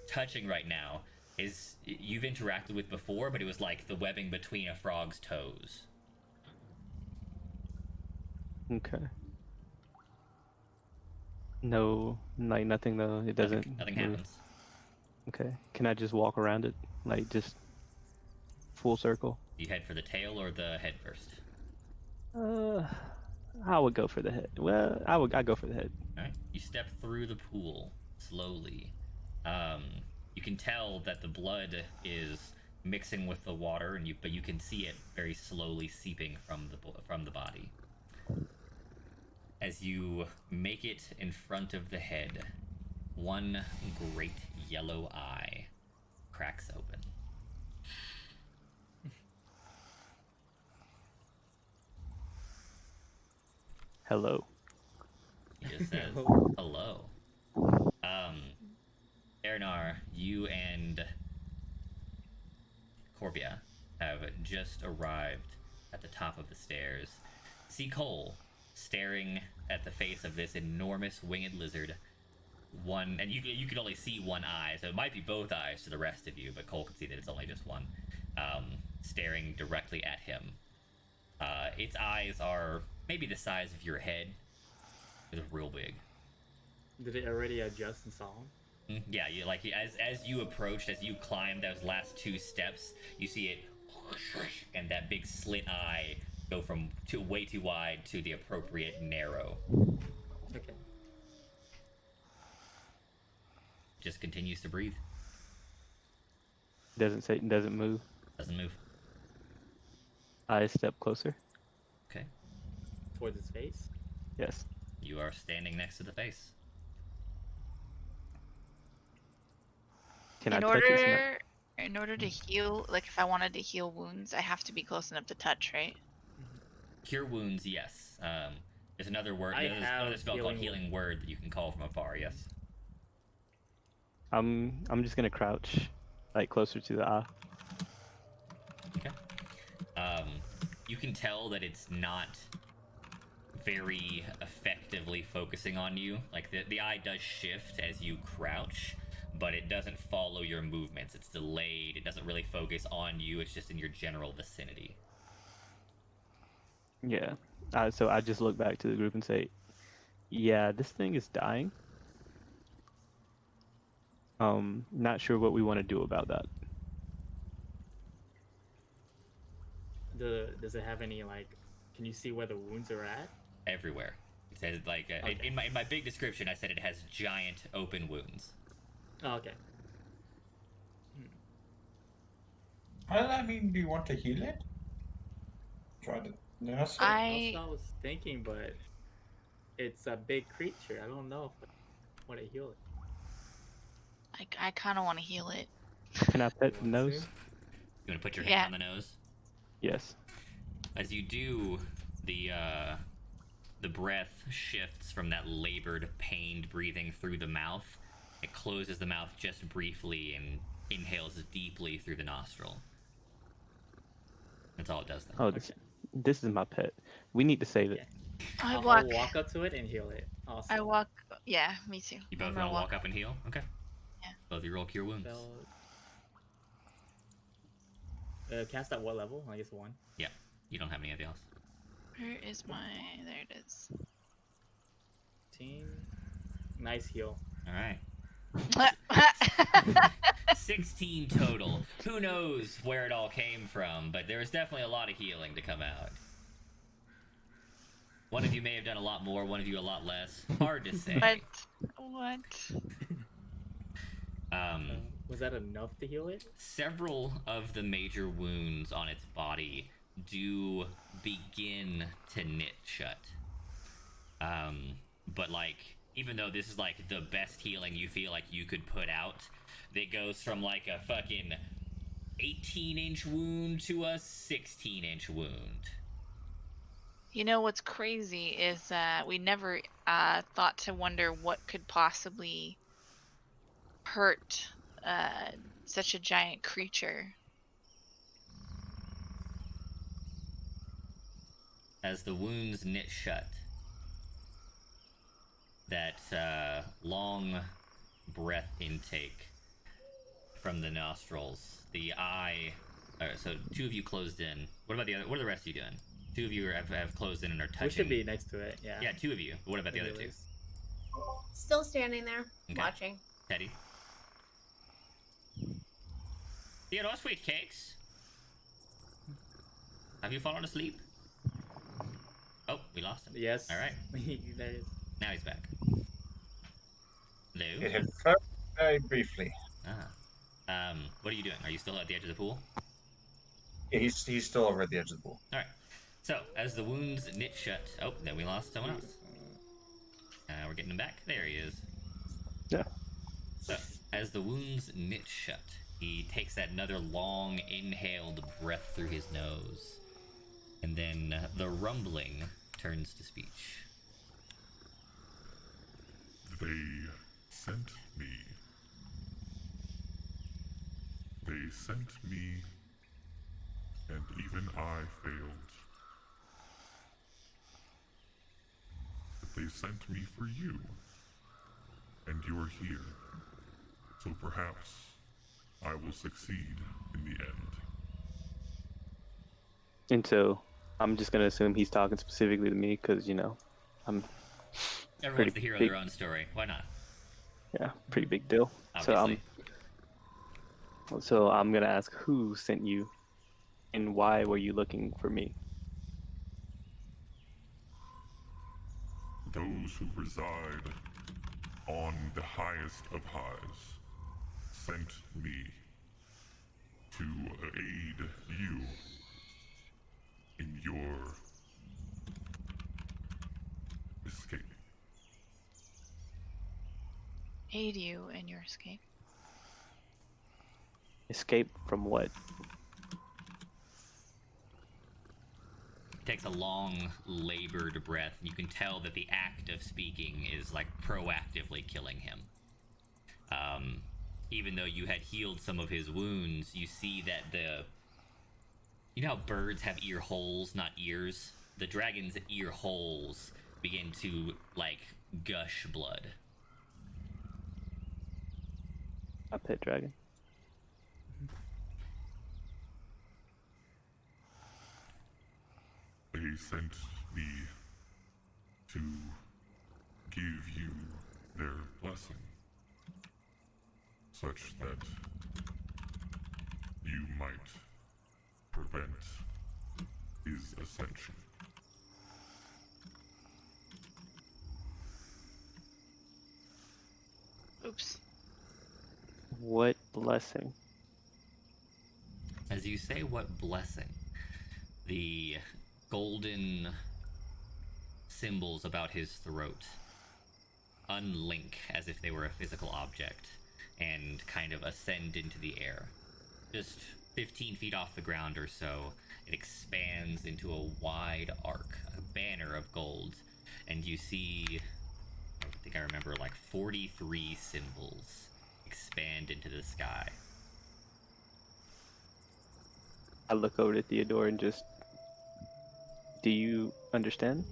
touching right now is you've interacted with before, but it was like the webbing between a frog's toes. Okay. No, like nothing though. It doesn't. Nothing move. happens. Okay. Can I just walk around it, like just full circle? You head for the tail or the head first? I would go for the head. Well, I'd go for the head. All right. You step through the pool slowly. You can tell that the blood is mixing with the water, but you can see it very slowly seeping from the body. As you make it in front of the head, one great yellow eye cracks open. Hello. He just says, hello. Urinar, you and Corvia have just arrived at the top of the stairs. See Cole staring at the face of this enormous winged lizard. And you can only see one eye, so it might be both eyes to the rest of you, but Cole can see that it's only just one, staring directly at him. Its eyes are maybe the size of your head. It's real big. Did it already adjust and saw him? Yeah, as you approached, as you climbed those last two steps, you see it, and that big slit eye go from way too wide to the appropriate narrow. Okay. Just continues to breathe. Doesn't move. Doesn't move. I step closer. Okay. Towards his face? Yes. You are standing next to the face. Can I touch it? In order to heal, like if I wanted to heal wounds, I have to be close enough to touch, right? Cure wounds, yes. There's another word. I There's have another spell called healing Healing Word that you can call from afar. Yes. I'm just gonna crouch, like closer to the eye. Okay. You can tell that it's not very effectively focusing on you. Like the eye does shift as you crouch, but it doesn't follow your movements. It's delayed. It doesn't really focus on you. It's just in your general vicinity. Yeah. So I just look back to the group and say, "Yeah, this thing is dying. Not sure what we want to do about that." Does it have any can you see where the wounds are at? Everywhere. It says Okay. in my big description, I said it has giant open wounds. Oh, okay. Well, I mean, do you want to heal it? Try to nurse it? That's what I was thinking, but it's a big creature. I don't know if I want to heal it. I kind of want to heal it. Can I pet the Want nose? to? You want to put your Yeah. hand on the nose? Yes. As you do, the breath shifts from that labored, pained breathing through the mouth. It closes the mouth just briefly and inhales deeply through the nostril. That's all it does, though. Oh, This is my pet. We need to save it. I I'll walk. walk up to it and heal it. Also. I walk. Yeah, me too. You both I'm want gonna to walk up and heal? Okay. Yeah. Both of you roll cure wounds. Cast at what level? I guess 1. Yeah. You don't have any of else. Where is my? There it is. Team. Nice heal. All right. 16 total. Who knows where it all came from, but there was definitely a lot of healing to come out. One of you may have done a lot more, one of you a lot less. Hard to say. What? Was that enough to heal it? Several of the major wounds on its body do begin to knit shut. But like, even though this is like the best healing you feel like you could put out, it goes from like a fucking 18-inch wound to a 16-inch wound. You know what's crazy is that we never thought to wonder what could possibly hurt such a giant creature. As the wounds knit shut, that long breath intake from the nostrils, the eye. So 2 of you closed in. What about the other? What are the rest of you doing? 2 of you have closed in and are touching. We should be next to it. Yeah. Yeah, 2 of you. What about the other 2? Still standing there, Okay. watching. Teddy. Theodore, sweet cakes. Have you fallen asleep? Oh, we lost him. Yes. All right. There it is. Now he's back. It Hello. had felt very briefly. What are you doing? Are you still at the edge of the pool? Yeah, he's still over at the edge of the pool. All right. So as the wounds knit shut, oh, then we lost someone else. We're getting him back. There he is. Yeah. So as the wounds knit shut, he takes that another long inhaled breath through his nose, and then the rumbling turns to speech. They sent me. They sent me, and even I failed. But they sent me for you, and you're here. So perhaps I will succeed in the end. And so I'm just gonna assume he's talking specifically to me because I'm Everyone's the Pretty hero of big. their own story. Why not? pretty big deal. Obviously. So I'm gonna ask who sent you, and why were you looking for me? Those who reside on the highest of highs sent me to aid you in your escape. Aid you in your escape. Escape from what? Takes a long, labored breath. You can tell that the act of speaking is like proactively killing him. Even though you had healed some of his wounds, you see that you know how birds have ear holes, not ears? The dragon's ear holes begin to like gush blood. A pet dragon. They sent me to give you their blessing, such that you might prevent his ascension. Oops. What blessing? As you say, what blessing? The golden symbols about his throat unlink as if they were a physical object and kind of ascend into the air. Just 15 feet off the ground or so, it expands into a wide arc, a banner of gold, and you see, I think I remember, like 43 symbols expand into the sky. I look over to Theodore and just Do you understand?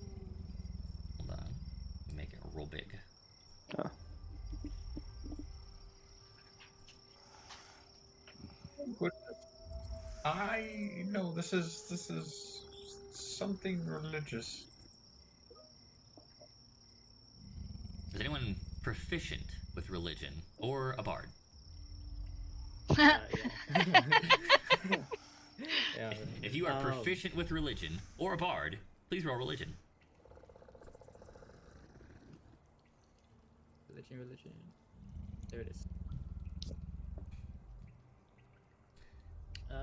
Hold on. Make it real big. Oh. I know this is something religious. Is anyone proficient with religion or a bard? Yeah. Yeah. If you are Um, proficient with religion or a bard, please roll religion. Religion. There it is.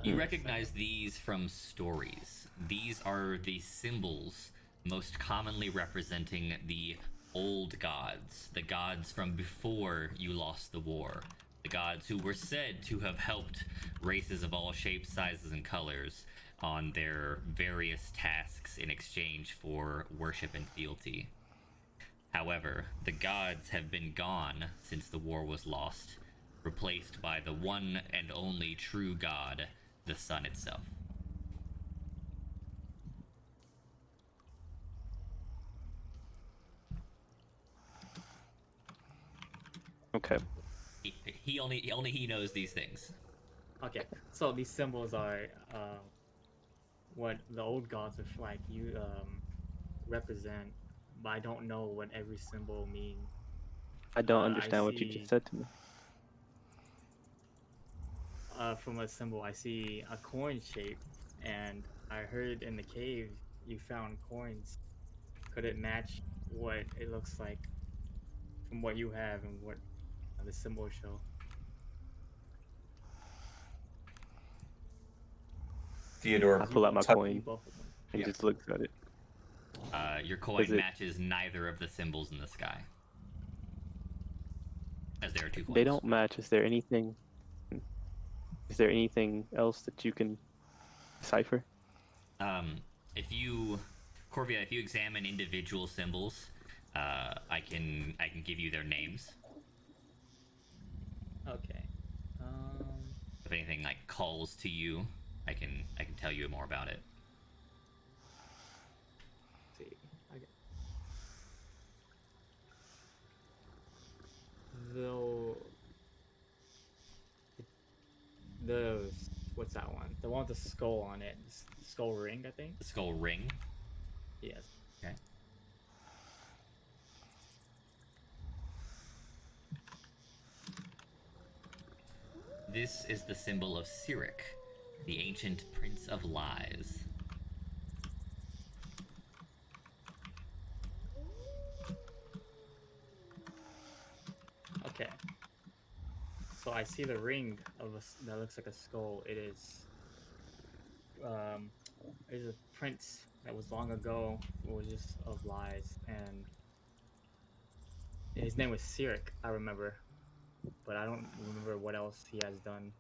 You recognize these from stories. These are the symbols most commonly representing the old gods, the gods from before you lost the war, the gods who were said to have helped races of all shapes, sizes, and colors on their various tasks in exchange for worship and fealty. However, the gods have been gone since the war was lost, replaced by the one and only true god, the sun itself. Okay. He only he knows these things. Okay, so these symbols are what the old gods of like you represent, but I don't know what every symbol means. I don't I understand what you see- just said to me. From a symbol, I see a coin shape, and I heard in the cave you found coins. Could it match what it looks like from what you have and what the symbols show? Theodore, I pull out my tell- coin Both of them. and Yeah. just looks at it. Your coin Is it- matches neither of the symbols in the sky, as there are two coins. They don't match. Is there anything? Is there anything else that you can decipher? If you, Corvia, if you examine individual symbols, I can give you their names. Okay. If anything like calls to you, I can tell you more about it. Let's see. Okay. Though the what's that one? The one with the skull on it. Skull ring, I think. The skull ring. Yes. Okay. This is the symbol of Cyric, the ancient prince of lies. Okay. So I see the ring of that looks like a skull. It is a prince that was long ago. It was just of lies, and his name was Cyric. I remember, but I don't remember what else he has done.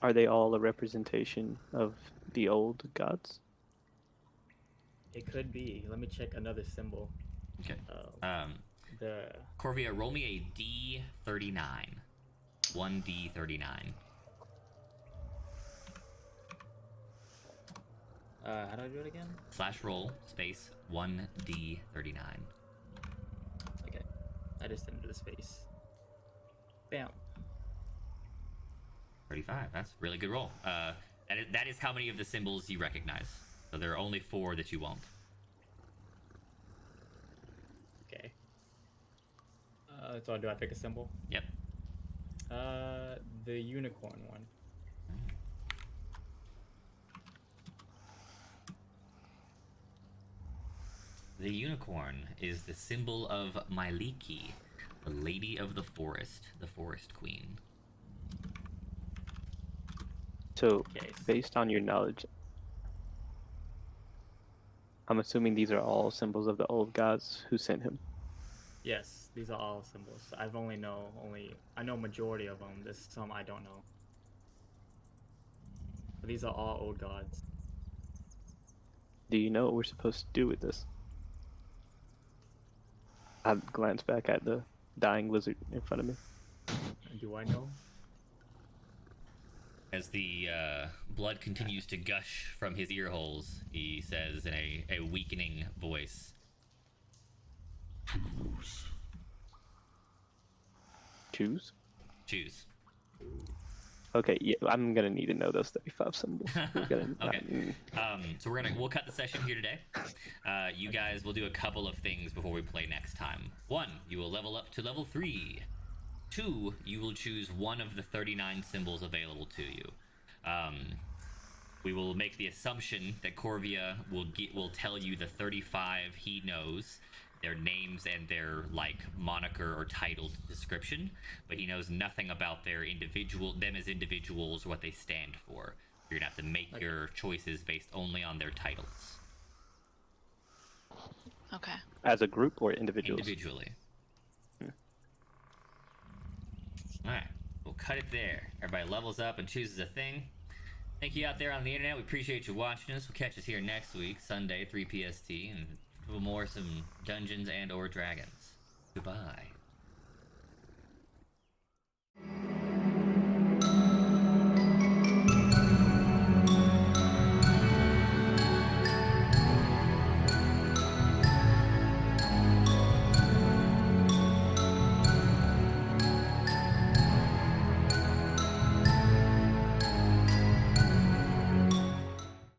Are they all a representation of the old gods? It could be. Let me check another symbol. Okay. The Corvia, roll me a D39. 1D39. how do I do it again? / roll space 1D39. Okay, I just entered the space. Bam. 35. That's a really good roll. That is how many of the symbols you recognize. So there are only 4 that you won't. Okay. So do I pick a symbol? Yep. The unicorn one. The unicorn is the symbol of Myliki, the Lady of the Forest Queen. So, Okay. based on your knowledge, I'm assuming these are all symbols of the old gods who sent him. Yes, these are all symbols. I know majority of them. There's some I don't know. But these are all old gods. Do you know what we're supposed to do with this? I glance back at the dying lizard in front of me. Do I know? As the blood continues to gush from his ear holes, he says in a weakening voice, Choose. Choose. choose. Okay, yeah, I'm gonna need to know those 35 symbols. We're gonna, Okay. So we'll cut the session here today. You guys will do a couple of things before we play next time. 1, you will level up to level 3. 2, you will choose one of the 39 symbols available to you. We will make the assumption that Corvia will tell you the 35 he knows, their names and their moniker or titled description, but he knows nothing about them as individuals or what they stand for. You're gonna have to make your choices based only on their titles. Okay. as a group or individuals? Individually. Alright, we'll cut it there. Everybody levels up and chooses a thing. Thank you out there on the internet. We appreciate you watching us. We'll catch us here next week, Sunday, 3 PST, and some dungeons and or dragons. Goodbye.